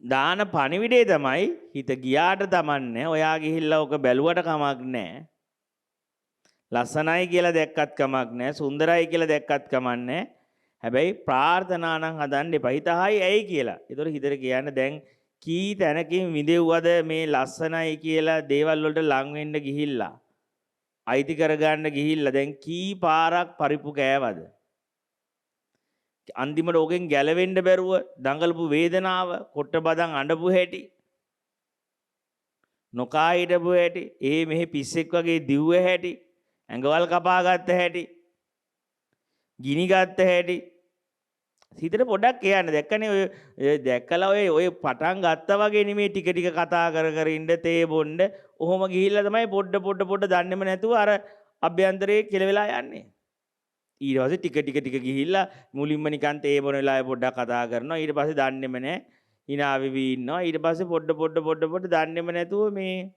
දාන පණිවිඩය තමයි හිත ගියාට තමන්නේ. ඔයා ගිහිල්ලා ඔක බැලුවට කමක් නැහැ. ලස්සනයි කියලා දැක්කත් කමක් නැහැ. සුන්දරයි කියලා දැක්කත් කමක් නැහැ. හැබැයි ප්‍රාර්ථනා නම් හදන්න එපා. හිතහයි ඇයි කියලා. ඒතකොට හිතට කියන්න දැන් කී තැනකින් විදෙව්වද මේ ලස්සනයි කියලා දේවල් වලට ලං වෙන්න ගිහිල්ලා. අයිති කරගන්න ගිහිල්ලා දැන් කී පාරක් පරිප්පු කෑවද? අන්තිමට ඕකෙන් ගැලවෙන්න බැරුව දඟලපු වේදනාව, කොට බදන් අඬපු හැටි, නොකා හිටපු හැටි, මෙහි පිස්සෙක් වගේ දිව්ව හැටි, ඇඟවල් කපා ගත්ත හැටි, ගිනි ගත්ත හැටි හිතට පොඩක් කියන්න. දැක්කනේ ඔය දැක්කලා ඔය පටන් ගත්තා වගේ නෙමෙයි ටික කතා කර ඉන්න තේ බොන්න. ඔහොම ගිහිල්ලා තමයි පොඩ දන්නේම නැතුව අර අභ්‍යන්තරයේ කෙලවෙලා යන්නේ. ඊට පස්සේ ටික ගිහිල්ලා මුලින්ම නිකන් තේ බොන වෙලාවේ පොඩ්ඩක් කතා කරනවා. ඊට පස්සේ දන්නේම නැහැ. hina වෙවි ඉන්නවා. ඊට පස්සේ පොඩ දන්නේම නැතුව මේ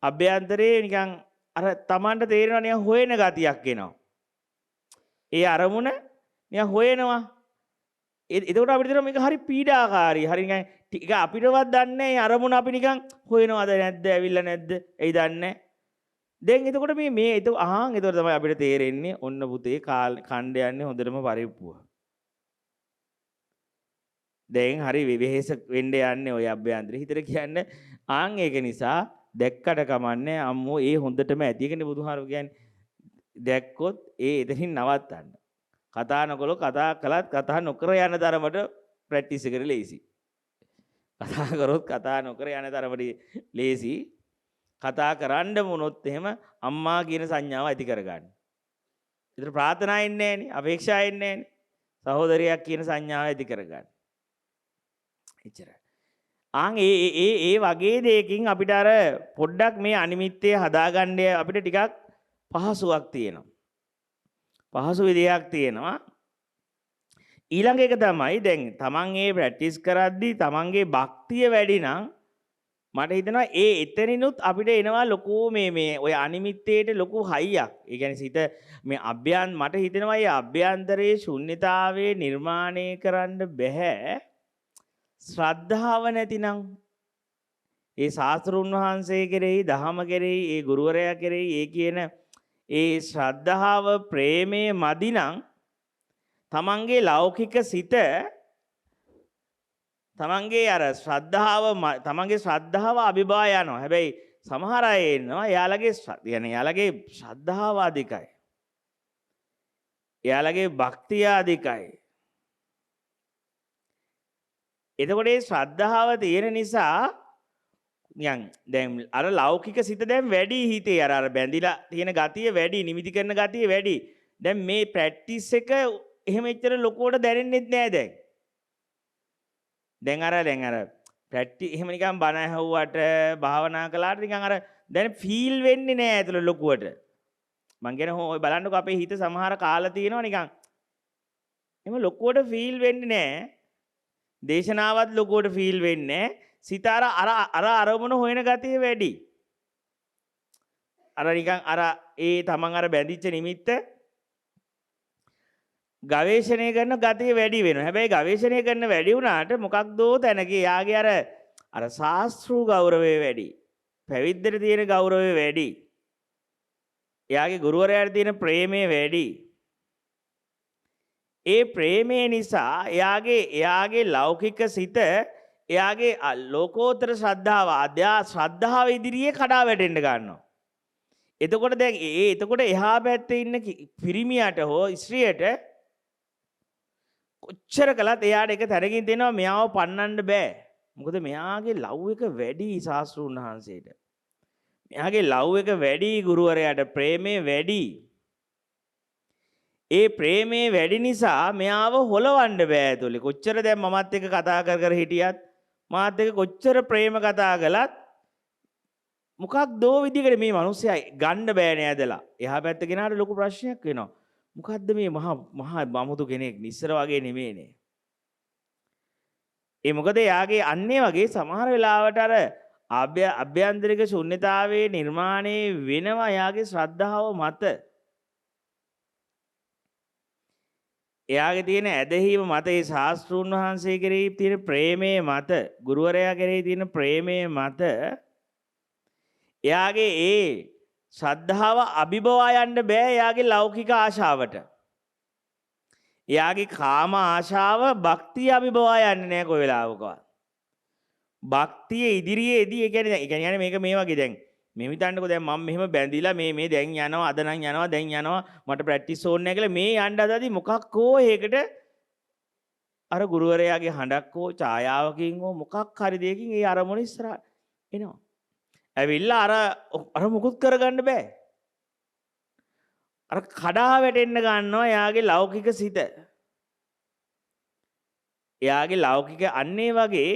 අභ්‍යන්තරයේ නිකන් අර Tamanට තේරෙනවා නිකන් හොයන ගතියක් එනවා. ඒ අරමුණ නිකන් හොයනවා. එතකොට අපිට තේරෙනවා මේක හරි පීඩාකාරී. හරි නිකන් ටික අපිටවත් දන්නේ නැහැ. අරමුණ අපි නිකන් හොයනවද නැද්ද? ඇවිල්ලා නැද්ද? එයි දන්නේ. දැන් එතකොට එතකොට තමයි අපිට තේරෙන්නේ ඔන්න පුතේ කණ්ඩ යන්නේ හොඳටම පරිප්පුව. දැන් හරි වෙහෙස වෙන්න යන්නේ ඔය අභ්‍යන්තරේ. හිතට කියන්නේ ඒක නිසා දැක්කට කමන්නේ අම්මෝ හොඳටම ඇති එකනේ බුදුහාරෝ කියන්නේ. දැක්කොත් එතනින් නවත්තන්න. කතා නොකළොත් කතා කළත් කතා නොකර යන තරමට ප්‍රැක්ටිස් එකට ලේසි. කතා කරොත් කතා නොකර යන තරමට ලේසි. කතා කරන්න වුණොත් එහෙම අම්මා කියන සංඥාව ඇති කරගන්න. ඒතර ප්‍රාර්ථනා එන්නේ නැහනේ, අපේක්ෂා එන්නේ නැහනේ. සහෝදරයක් කියන සංඥාව ඇති කරගන්න. එච්චරයි. ඒ වගේ දෙයකින් අපිට අර පොඩ්ඩක් මේ අනිමිත්තේ හදාගන්න අපිට ටිකක් පහසුවක් තියෙනවා. පහසු විදියක් තියෙනවා. ඊළඟ එක තමයි දැන් තමන් ප්‍රැක්ටිස් කරද්දී තමන්ගේ භක්තිය වැඩි නම් මට හිතෙනවා එතනිනුත් අපිට එනවා ලොකු මේ ඔය අනිමිත්තේට ලොකු හයියක්. ඒ කියන්නේ සිත මේ මට හිතෙනවා මේ අභ්‍යන්තරයේ ශුන්්‍යතාවයේ නිර්මාණය කරන්න බෑ ශ්‍රද්ධාව නැතිනම්. ඒ ශාස්ත්‍රුන් වහන්සේ කෙරෙහි, දහම කෙරෙහි, ඒ ගුරුවරයා කෙරෙහි කියන ශ්‍රද්ධාව ප්‍රේමයේ මදිනම් තමන්ගේ ලෞකික සිත තමන්ගේ ශ්‍රද්ධාව අභිභා යනවා. හැබැයි සමහර අය ඉන්නවා එයාලගේ ශ්‍රද්ධාව අධිකයි. එයාලගේ භක්තිය අධිකයි. එතකොට මේ ශ්‍රද්ධාව තියෙන නිසා දැන් අර ලෞකික සිත දැන් වැඩි හිතේ අර බැඳිලා තියෙන ගතිය වැඩි, නිමිති කරන ගතිය වැඩි. දැන් මේ ප්‍රැක්ටිස් එක එහෙම එච්චර ලොකුවට දැනෙන්නේ නැහැ දැන්. දැන් අර ප්‍රැක්ටිස් එහෙම නිකන් බණ ඇහුවට භාවනා කළාට නිකන් අර දැන් ෆීල් වෙන්නේ නැහැ ඇතුළ ලොකුවට. මං කියන්නේ ඔය බලන්නකෝ අපේ හිත සමහර කාලා තියෙනවා නිකන් එහෙම ලොකුවට ෆීල් වෙන්නේ නැහැ. දේශනාවත් ලොකුවට ෆීල් වෙන්නේ නැහැ. සිත අර අරමුණ හොයන ගතිය වැඩි. අර නිකන් තමන් බැඳිච්ච නිමිත්ත ගවේෂණය කරන ගතිය වැඩි වෙනවා. හැබැයි ගවේෂණය කරන වැඩි වුණාට මොකක්දෝ තැනක යාගේ අර ශාස්ත්‍රීය ගෞරවය වැඩි. පැවිද්දට තියෙන ගෞරවය වැඩි. එයාගේ ගුරුවරයාට තියෙන ප්‍රේමය වැඩි. ඒ ප්‍රේමය නිසා එයාගේ ලෞකික සිත එයාගේ ලෝකෝත්තර ශ්‍රද්ධාව ශ්‍රද්ධාව ඉදිරියේ කඩා වැටෙන්න ගන්නවා. එතකොට එහා පැත්තේ ඉන්න පිරිමියට හෝ ස්ත්‍රියට කොච්චර කළත් එයාට එක තැනකින් දෙනවා මෙයාව පන්නන්න බෑ. මොකද මෙයාගේ ලව් එක වැඩි ශාස්ත්‍රූන් වහන්සේට. මෙයාගේ ලව් එක වැඩි ගුරුවරයාට ප්‍රේමේ වැඩි. ඒ ප්‍රේමේ වැඩි නිසා මෙයාව හොලවන්න බෑ ඇතුලේ. කොච්චර දැන් මමත් එක්ක කතා කර හිටියත් මාත් එක්ක කොච්චර ප්‍රේම කතා කළත් මොකක්දෝ විදිහකට මේ මිනිස්සයා ගන්න බෑනේ ඇදලා. එහා පැත්ත කෙනාට ලොකු ප්‍රශ්නයක් වෙනවා. මොකද්ද මේ මහා බමුතු කෙනෙක් නිස්සර වගේ නෙමෙයිනේ. ඒ මොකද යාගේ අන්නේ වගේ සමහර වෙලාවට අර අභ්‍යන්තරික ශුන්්‍යතාවයේ නිර්මාණය වෙනවා යාගේ ශ්‍රද්ධාව මත. එයාගේ තියෙන ඇදහිීම මත ඒ ශාස්ත්‍රූන් වහන්සේ කෙරෙහි තියෙන ප්‍රේමයේ මත ගුරුවරයා කෙරෙහි තියෙන ප්‍රේමයේ මත එයාගේ ඒ ශ්‍රද්ධාව අභිබවා යන්න බෑ එයාගේ ලෞකික ආශාවට. එයාගේ කාම ආශාව භක්තිය අභිබවා යන්නේ නැහැ කොයි වෙලාවකවත්. භක්තිය ඉදිරියේදී ඒ කියන්නේ මේක මේ වගේ දැන් මේ හිතන්නකෝ දැන් මම මෙහෙම බැඳිලා මේ දැන් යනවා අද නම් යනවා දැන් යනවා මට ප්‍රැක්ටිස් ඕනේ නැහැ කියලා මේ යන්න හදදී මොකක් හෝ ඒකට අර ගුරුවරයාගේ හඬක් හෝ ඡායාවකින් හෝ මොකක් හරි දෙයකින් ඒ අරමුණ ඉස්සරහට එනවා. ඇවිල්ලා අර මුකුත් කරගන්න බෑ. අර කඩා වැටෙන්න ගන්නවා එයාගේ ලෞකික සිත. එයාගේ ලෞකික අන්නේ වගේ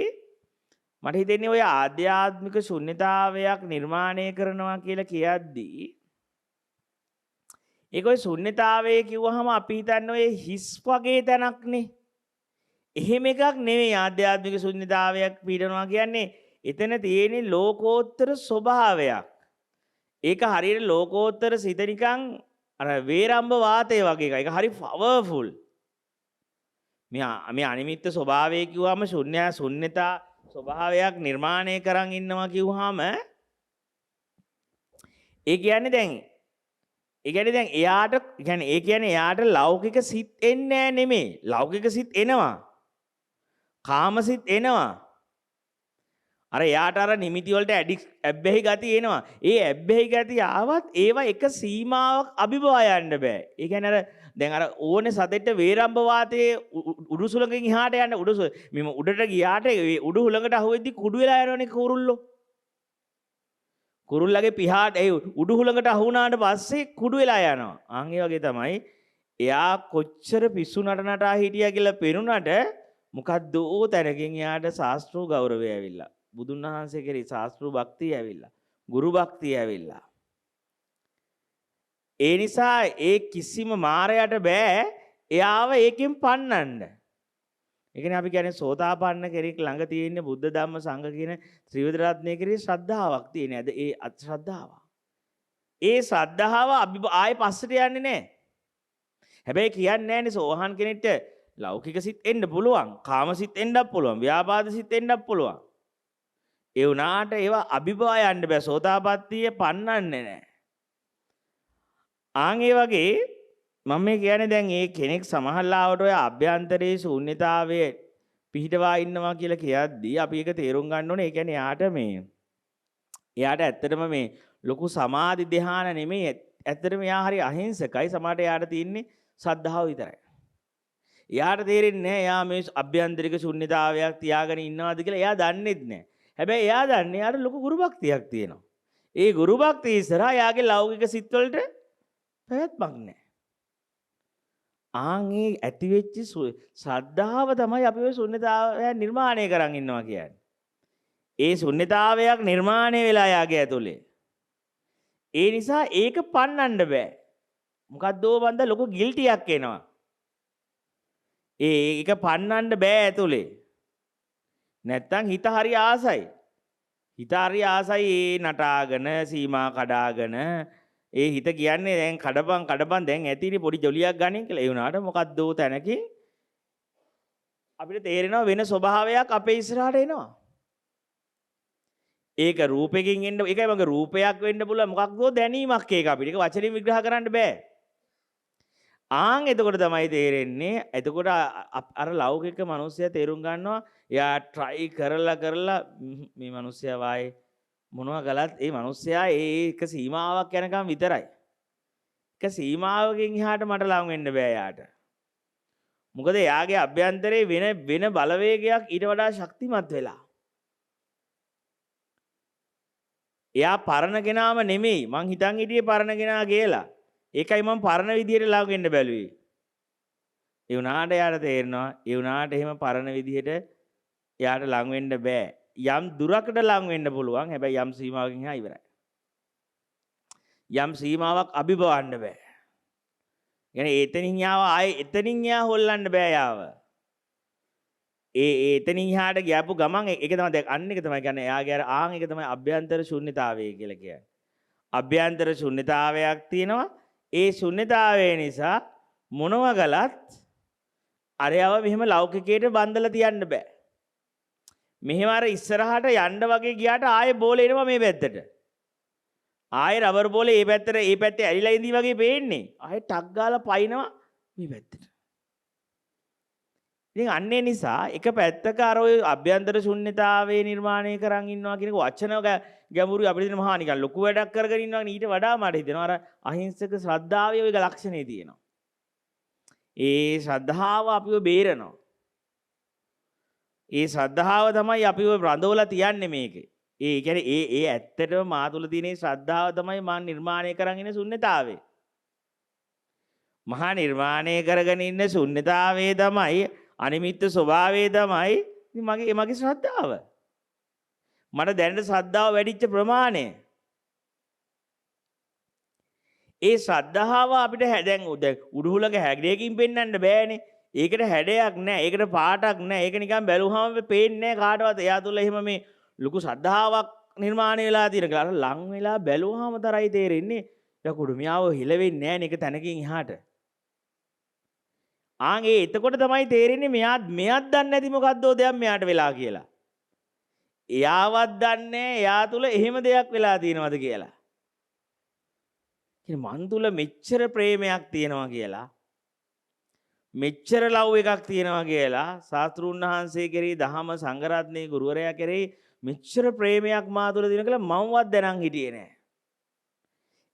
මට හිතෙන්නේ ඔය ආධ්‍යාත්මික ශුන්්‍යතාවයක් නිර්මාණය කරනවා කියලා කියද්දී ඒක ඔය ශුන්්‍යතාවය කිව්වහම අපි හිතන්නේ ඔය හිස් වගේ තැනක්නේ. එහෙම එකක් නෙවෙයි ආධ්‍යාත්මික ශුන්්‍යතාවයක් පීඩනවා කියන්නේ. එතන තියෙන්නේ ලෝකෝත්තර ස්වභාවයක්. ඒක හරියට ලෝකෝත්තර සිත නිකන් අර වේරම්බ වාතය වගේ එකක්. ඒක හරි පවර්ෆුල්. මේ අනිමිත්ත ස්වභාවය කිව්වම ශුන්‍යතා ස්වභාවයක් නිර්මාණය කරන් ඉන්නවා කිව්වහම ඒ කියන්නේ දැන් එයාට ලෞකික සිත් එන්නේ නැහැ නෙමෙයි. ලෞකික සිත් එනවා. කාම සිත් එනවා. අර යාට අර නිමිති වලට ඇබ්බැහි ගති එනවා. ඒ ඇබ්බැහි ගති ආවත් ඒවා එක සීමාවක් අභිබවා යන්න බෑ. ඒ කියන්නේ අර දැන් අර ඕනේ සතෙට වේරම්බ වාතයේ උඩු සුළඟෙන් එහාට යන්න මෙම උඩට ගියාට උඩු හුළඟට අහුවෙද්දි කුඩු වෙලා යනවනේ කුරුල්ලෝ. කුරුල්ලගේ පිහාට උඩු හුළඟට අහු වුණාට පස්සේ කුඩු වෙලා යනවා. ආන් ඒ වගේ තමයි එයා කොච්චර පිස්සු නටනටා හිටියා කියලා පෙනුනට මොකද්ද ඕ තැනකින් එයාට ශාස්ත්‍රෝ ගෞරවය ඇවිල්ලා. බුදුන් වහන්සේ කෙරෙහි ශාස්ත්‍රීය භක්තිය ඇවිල්ලා ගුරු භක්තිය ඇවිල්ලා. ඒ නිසා ඒ කිසිම මායයට බෑ එයාව ඒකෙන් පන්නන්න. ඒ කියන්නේ අපි කියන්නේ සෝතාපන්න කෙනෙක් ළඟ තියෙන බුද්ධ ධම්ම සංඝ කියන ත්‍රිවිධ රත්නය කෙරෙහි ශ්‍රද්ධාවක් තියෙන. අද ඒ අශ්‍රද්ධාව. ඒ ශ්‍රද්ධාව ආයේ පස්සට යන්නේ නැහැ. හැබැයි කියන්නේ නැහැනේ සෝහන් කෙනෙක්ට ලෞකික සිත් එන්න පුළුවන්, කාම සිත් එන්නත් පුළුවන්, ව්‍යාපාද සිත් එන්නත් පුළුවන්. ඒ වුණාට ඒවා අභිබවා යන්න බෑ. සෝතාපට්ටිය පන්නන්නේ නැහැ. ආන් ඒ වගේ මම මේ කියන්නේ දැන් මේ කෙනෙක් සමහරලාවට ඔය අභ්‍යන්තරයේ ශූන්‍යතාවයේ පිහිටවා ඉන්නවා කියලා කියද්දී අපි ඒක තේරුම් ගන්න ඕනේ. ඒ කියන්නේ එයාට ඇත්තටම මේ ලොකු සමාධි ධ්‍යාන නෙමෙයි. ඇත්තටම එයා හරි අහිංසකයි. සමහරට එයාට තියෙන්නේ ශ්‍රද්ධාව විතරයි. එයාට තේරෙන්නේ නැහැ එයා මේ අභ්‍යන්තරික ශූන්‍යතාවයක් තියාගෙන ඉන්නවාද කියලා එයා දන්නේත් නැහැ. හැබැයි එයා දන්නේ යාට ලොකු ගුරු භක්තියක් තියෙනවා. ඒ ගුරු භක්තිය ඉස්සරහා යාගේ ලෞකික සිත් වලට පැවැත්මක් නැහැ. ආන්ගේ ඇති වෙච්ච ශ්‍රද්ධාව තමයි අපි ඔය ශුන්‍යතාවය නිර්මාණය කරන් ඉන්නවා කියන්නේ. ඒ ශුන්‍යතාවයක් නිර්මාණය වෙලා යාගේ ඇතුලේ. ඒ නිසා ඒක පන්නන්න බෑ. මොකද්දෝ බන්ද ලොකු ගිල්ටියක් එනවා. ඒක පන්නන්න බෑ ඇතුලේ. නැත්තම් හිත හරි ආසයි. හිත හරි ආසයි ඒ නටාගෙන සීමා කඩාගෙන ඒ හිත කියන්නේ දැන් කඩපන් දැන් ඇතිනේ පොඩි ජොලියක් ගන්න කියලා. ඒ වුණාට මොකද්දෝ තැනකින් අපිට තේරෙනවා වෙන ස්වභාවයක් අපේ ඉස්සරහට එනවා. ඒක රූපයකින් එන්න ඒකයි මගේ රූපයක් වෙන්න පුළුවන් මොකක්දෝ දැනීමක් ඒක අපිට. ඒක වචනින් විග්‍රහ කරන්න බෑ. එතකොට තමයි තේරෙන්නේ. එතකොට අර ලෞකික මිනිස්සයා තේරුම් ගන්නවා එයා try කරලා මේ මිනිස්සයා වායේ මොනවා කළත් ඒ මිනිස්සයා ඒක සීමාවක් යනකම් විතරයි. ඒක සීමාවකින් එහාට මට ලං වෙන්න බෑ යාට. මොකද එයාගේ අභ්‍යන්තරේ වෙන බලවේගයක් ඊට වඩා ශක්තිමත් වෙලා. එයා පරණ කෙනාම නෙමෙයි. මං හිතන් හිටියේ පරණ කෙනා කියලා. ඒකයි මම පරණ විදියට ලඟ වෙන්න බැලුවේ. ඒ වුණාට යාට තේරෙනවා ඒ වුණාට එහෙම පරණ විදියට යාට ලඟ වෙන්න බෑ. යම් දුරකට ලඟ වෙන්න පුළුවන්. හැබැයි යම් සීමාවකින් එහා ඉවරයි. යම් සීමාවක් අභිබවන්න බෑ. يعني එතනින් යාව ආයේ එතනින් යා හොල්ලන්න බෑ යාව. එතනින් එහාට ගියපු ගමන් ඒක තමයි දැන් අන්න එක තමයි කියන්නේ එයාගේ අර ඒක තමයි අභ්‍යන්තර ශුන්්‍යතාවය කියලා කියන්නේ. අභ්‍යන්තර ශුන්්‍යතාවයක් තියෙනවා. ඒ ශුන්්‍යතාවය නිසා මොනවා ගලත් අරයව මෙහෙම ලෞකිකයට බන්දලා තියන්න බෑ. මෙහෙම අර ඉස්සරහට යන්න වගේ ගියාට ආයේ බෝල එනවා මේ පැත්තට. ආයේ රබර් බෝලේ මේ පැත්තේ ඇලිලා ඉඳී වගේ පේන්නේ. ආයේ ටක් ගාලා පයින්නවා මේ පැත්තට. ඉතින් අන්නේ නිසා එක පැත්තක අර ඔය අභ්‍යන්තර ශුන්්‍යතාවයේ නිර්මාණය කරන් ඉන්නවා කියන වචන ගැඹුරු අපිට දෙන මහා නිකන් ලොකු වැඩක් කරගෙන ඉන්නවා ඊට වඩා මට හිතෙනවා අර අහිංසක ශ්‍රද්ධාවේ ඔය ලක්ෂණේ තියෙනවා. ඒ ශ්‍රද්ධාව අපිව බේරනවා. ඒ ශ්‍රද්ධාව තමයි අපිව රඳවලා තියන්නේ මේකේ. ඒ කියන්නේ ඒ ඇත්තටම මා තුල තියෙන ශ්‍රද්ධාව තමයි මා නිර්මාණය කරන් ඉන්න ශුන්්‍යතාවේ. මහා නිර්මාණය කරගෙන ඉන්න ශුන්්‍යතාවේ තමයි අනිමිත්ත ස්වභාවය තමයි මගේ ශ්‍රද්ධාව. මට දැනට ශ්‍රද්ධාව වැඩිච්ච ප්‍රමාණය. ඒ ශ්‍රද්ධාව අපිට දැන් උඩුහුලක හැඩයකින් පෙන්වන්න බෑනේ. ඒකට හැඩයක් නැහැ. ඒකට පාටක් නැහැ. ඒක නිකන් බැලුවම පේන්නේ නැහැ කාටවත්. එයා තුල එහෙම මේ ලොකු ශ්‍රද්ධාවක් නිර්මාණය වෙලා තියෙන කියලා. අර ලං වෙලා බැලුවම තරයි තේරෙන්නේ. යකුඩු මියාව හිලෙන්නේ නැහැ නේ. ඒක තැනකින් එහාට. එතකොට තමයි තේරෙන්නේ මෙයාත් දන්නේ නැති මොකද්දෝ දෙයක් මෙයාට වෙලා කියලා. එයාවත් දන්නේ එයා තුල එහෙම දෙයක් වෙලා තියෙනවද කියලා. මන් තුල මෙච්චර ප්‍රේමයක් තියෙනවා කියලා. මෙච්චර ලව් එකක් තියෙනවා කියලා ශාස්ත්‍රුන් වහන්සේ කෙරෙහි දහම සංඝරත්නයේ ගුරුවරයා කෙරෙහි මෙච්චර ප්‍රේමයක් මා තුල තියෙනවා කියලා මමවත් දැනන් හිටියේ නෑ.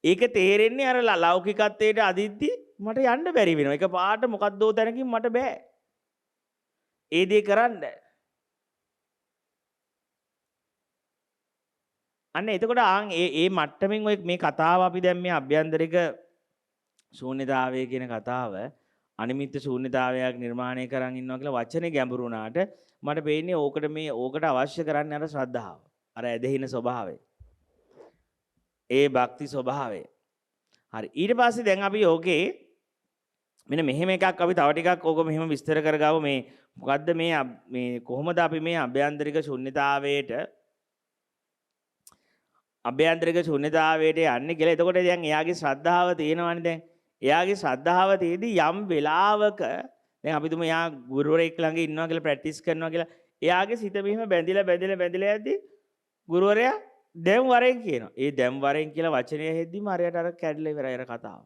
ඒක තේරෙන්නේ අර ලෞකිකත්වයට අදිද්දි මට යන්න බැරි වෙනවා. එක පාට මොකද්දෝ තැනකින් මට බෑ. ඒ දේ කරන්න. අන්න එතකොට ඒ මට්ටමින් ඔය මේ කතාව අපි දැන් මේ අභ්‍යන්තරික ශූන්‍යතාවය කියන කතාව අනිමිත්ත ශූන්‍යතාවයක් නිර්මාණය කරන් ඉන්නවා කියලා වචනේ ගැඹුරු වුණාට මට පේන්නේ ඕකට අවශ්‍ය කරන්නේ අර ශ්‍රද්ධාව. අර ඇදහින ස්වභාවය. ඒ භක්ති ස්වභාවය. හරි. ඊට පස්සේ දැන් අපි ඕකේ මෙන්න මෙහෙම එකක් අපි තව ටිකක් ඕක මෙහෙම විස්තර කරගමු මේ මොකද්ද මේ කොහොමද අපි මේ අභ්‍යන්තරික ශුන්්‍යතාවයට යන්නේ කියලා. එතකොට දැන් එයාගේ ශ්‍රද්ධාව තියෙනවනේ දැන්. එයාගේ ශ්‍රද්ධාව තියදී යම් වෙලාවක දැන් අපි තුමු එයා ගුරුවරයෙක් ළඟ ඉන්නවා කියලා ප්‍රැක්ටිස් කරනවා කියලා. එයාගේ සිත මෙහෙම බැඳිලා යද්දී ගුරුවරයා දැන් වරෙන් කියනවා. ඒ දැන් වරෙන් කියලා වචනය හෙද්දිම අරයට අර කැඩලා ඉවරයි අර කතාව.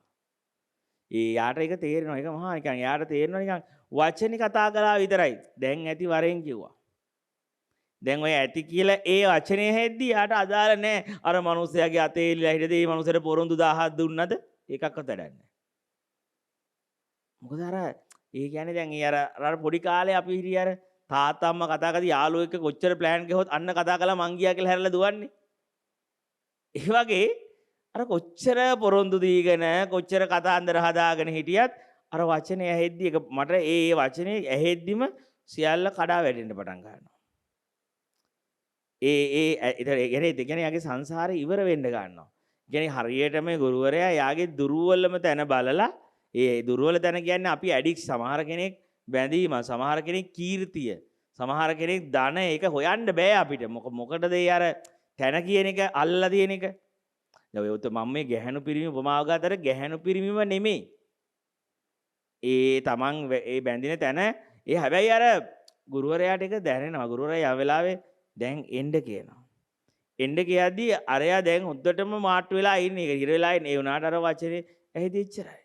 යාට ඒක තේරෙනවා. ඒක මහා නිකන් යාට තේරෙනවා නිකන් වචනේ කතා කළා විතරයි. දැන් ඇති වරෙන් කිව්වා. දැන් ඔය ඇති කියලා ඒ වචනේ හෙද්දි යාට අදාළ නැහැ. අර මිනිස්සයාගේ අතේ ඉල්ලලා හිටදී මේ මිනිස්සට පොරොන්දු 1000ක් දුන්නද? ඒකක්වත් වැඩක් නැහැ. මොකද අර ඒ කියන්නේ දැන් ඒ අර පොඩි කාලේ අපි හිටිය අර තාත්තා අම්මා කතා කරලා යාළුවෙක් එක්ක කොච්චර ප්ලෑන් ගහුවොත් අන්න කතා කළා මං ගියා කියලා හැරලා දුවන්නේ. ඒ වගේ අර කොච්චර පොරොන්දු දීගෙන කොච්චර කතාන්දර හදාගෙන හිටියත් අර වචනේ ඇහෙද්දි ඒක මට ඒ වචනේ ඇහෙද්දිම සියල්ල කඩා වැටෙන්න පටන් ගන්නවා. ඒ කියන්නේ යාගේ සංසාරේ ඉවර වෙන්න ගන්නවා. කියන්නේ හරියට මේ ගුරුවරයා යාගේ දුර්වලම තැන බලලා ඒ දුර්වල තැන කියන්නේ අපි ඇඩික්ට් සමහර කෙනෙක් බැඳීම සමහර කෙනෙක් කීර්තිය සමහර කෙනෙක් ධන ඒක හොයන්න බෑ අපිට. මොකටද ඒ අර තැන කියන එක අල්ලලා තියෙන එක. මම මේ ගැහැණු පිරිමි උපමාව ගත්තට ගැහැණු පිරිමිම නෙමෙයි. තමන් ඒ බැඳින තැන හැබැයි අර ගුරුවරයාට ඒක දැනෙනවා. ගුරුවරයා යා වෙලාවේ දැන් එන්න කියනවා. එන්න කියද්දී අරයා දැන් හොද්දටම මාට්ටු වෙලා ඉන්නේ. ඒක හිර වෙලා ඉන්නේ. ඒ වුණාට අර වචනේ ඇහිදි ඉච්චරයි.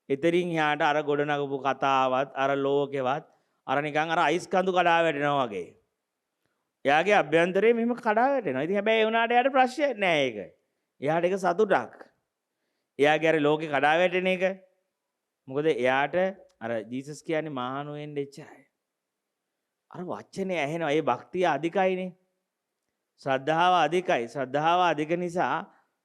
එතරින් එහාට අර ගොඩ නගපු කතාවත් අර ලෝකෙවත් අර නිකන් අර අයිස් කඳු කඩා වැටෙනවා වගේ. එයාගේ අභ්‍යන්තරේ මෙහෙම කඩා වැටෙනවා. ඉතින් හැබැයි ඒ වුණාට එයාට ප්‍රශ්නයක් නෑ ඒක. එයාට ඒක සතුටක්. එයාගේ අර ලෝකේ කඩා වැටෙන එක. මොකද එයාට අර ජීසස් කියන්නේ මහානු වෙන්න එච්චරයි. අර වචනේ ඇහෙනවා. ඒ භක්තිය අධිකයිනේ. ශ්‍රද්ධාව අධිකයි. ශ්‍රද්ධාව අධික නිසා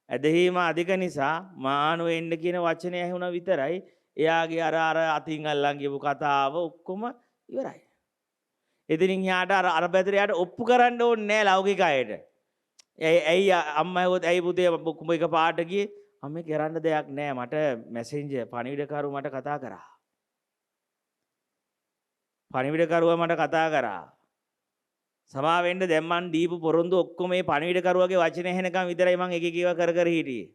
ඇදහිීම අධික නිසා මහානු වෙන්න කියන වචනේ ඇහුණා විතරයි. එයාගේ අර අතින් අල්ලන් ගියපු කතාව ඔක්කොම ඉවරයි. එදිනින් යාට අර පැතරයට ඔප්පු කරන්න ඕනේ නෑ ලෞකික අයට. ඇයි අම්මා හොත් ඇයි පුතේ කුඹ එක පාට ගියේ? අම්මේ කරන්න දෙයක් නෑ මට මැසෙන්ජර් පණිවිඩකරු මට කතා කරා. පණිවිඩකරුවා මට කතා කරා. සමා වෙන්න දැන් මන් දීපු පොරොන්දු ඔක්කොම මේ පණිවිඩකරුවාගේ වචනේ ඇහෙනකම් විතරයි මං එක එකව කර කර හිටියේ.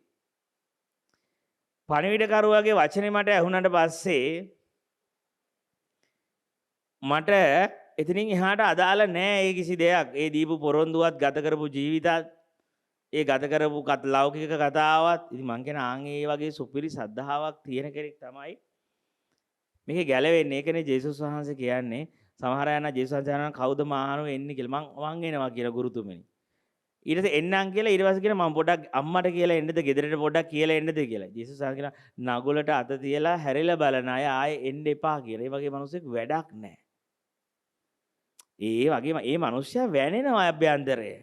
පණිවිඩකරුවාගේ වචනේ මට ඇහුණාට පස්සේ මට එතනින් එහාට අදාළ නෑ ඒ කිසි දෙයක්. ඒ දීපු පොරොන්දුවත් ගත කරපු ජීවිතත් ඒ ගත කරපු ලෞකික කතාවත් ඉතින් මං කියන ආන් ඒ වගේ සුපිරි සද්ධාාවක් තියෙන කෙනෙක් තමයි මේකේ ගැලවෙන්නේ. ඒකනේ ජේසුස් වහන්සේ කියන්නේ සමහර අය යන ජේසුස් වහන්සේ යන කවුද මහානෝ එන්නේ කියලා. මං එනවා කියලා ගුරුතුමනි. ඊට පස්සේ එන්නම් කියලා ඊට පස්සේ කියන මම පොඩ්ඩක් අම්මට කියලා එන්නද ගෙදරට පොඩ්ඩක් කියලා එන්නද කියලා. ජේසුස් වහන්සේ කියන නගුලට අත තියලා හැරිලා බලන අය ආයේ එන්න එපා කියලා. ඒ වගේ මිනිස්සෙක් වැඩක් නැහැ. ඒ වගේම ඒ මිනිස්සයා වැනෙනවා අභ්‍යන්තරය.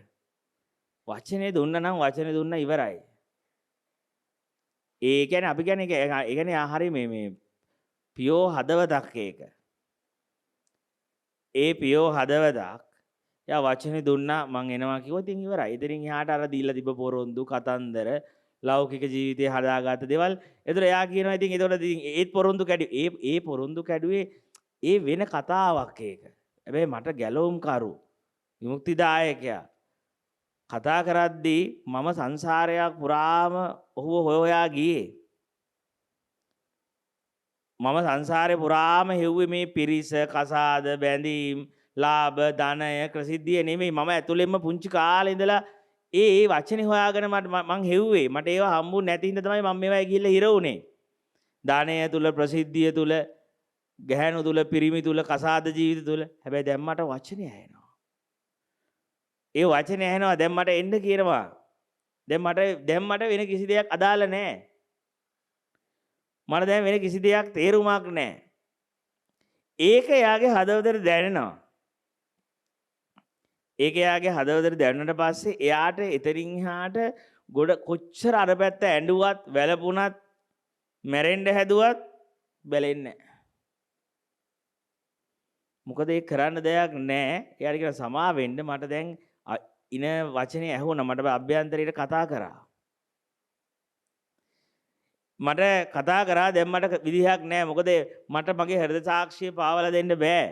වචනේ දුන්නා නම් වචනේ දුන්නා ඉවරයි. ඒ කියන්නේ අපි කියන්නේ ඒ කියන්නේ හරි මේ පියෝ හදවතක් ඒක. ඒ පියෝ හදවතක්. යා වචනේ දුන්නා මං එනවා කිව්වොත් ඉතින් ඉවරයි. ඉතින් එහාට අර දීලා තිබ්බ පොරොන්දු කතන්දර ලෞකික ජීවිතේ හදාගත්ත දේවල්. ඒතර එයා කියනවා ඉතින් ඒතකොට ඉතින් ඒත් පොරොන්දු කැඩුවේ. ඒ පොරොන්දු කැඩුවේ ඒ වෙන කතාවක් ඒක. හැබැයි මට ගැලවුම් කරු විමුක්තිදායකයා කතා කරද්දී මම සංසාරයක් පුරාම ඔහුව හොයා ගියේ. මම සංසාරේ පුරාම හෙව්වේ මේ පිරිස, කසාද, බැඳීම්, ලාභ, ධනය, ප්‍රසිද්ධිය නෙමෙයි. මම ඇතුළෙන්ම පුංචි කාලේ ඉඳලා ඒ වචනේ හොයාගෙන මං හෙව්වේ. මට ඒවා හම්බුනේ නැති හින්දා තමයි මම මේවා ගිහිල්ලා හිර වුනේ. ධනය තුල, ප්‍රසිද්ධිය තුල, ගැහැණු තුල, පිරිමි තුල, කසාද ජීවිත තුල. හැබැයි දැන් මට වචනේ ඇහෙනවා. ඒ වචනේ ඇහෙනවා දැන් මට එන්න කියනවා. දැන් මට වෙන කිසි දෙයක් අදාළ නැහැ. මට දැන් වෙන කිසි දෙයක් තේරුමක් නැහැ. ඒක යාගේ හදවතට දැනෙනවා. ඒක යාගේ හදවතට දැනුණාට පස්සේ එයාට එතරින් එහාට ගොඩ කොච්චර අර පැත්ත ඇඬුවත්, වැළපුණත්, මැරෙන්න හැදුවත් බැලෙන්නේ නැහැ. මොකද ඒක කරන්න දෙයක් නැහැ. එයාට කියන සමා වෙන්න මට දැන් ඉන වචනේ ඇහුණා. මට අභ්‍යන්තරයට කතා කරා. මට කතා කරා දැන් මට විදිහක් නැහැ. මොකද මට මගේ හෘද සාක්ෂිය පාවලා දෙන්න බෑ.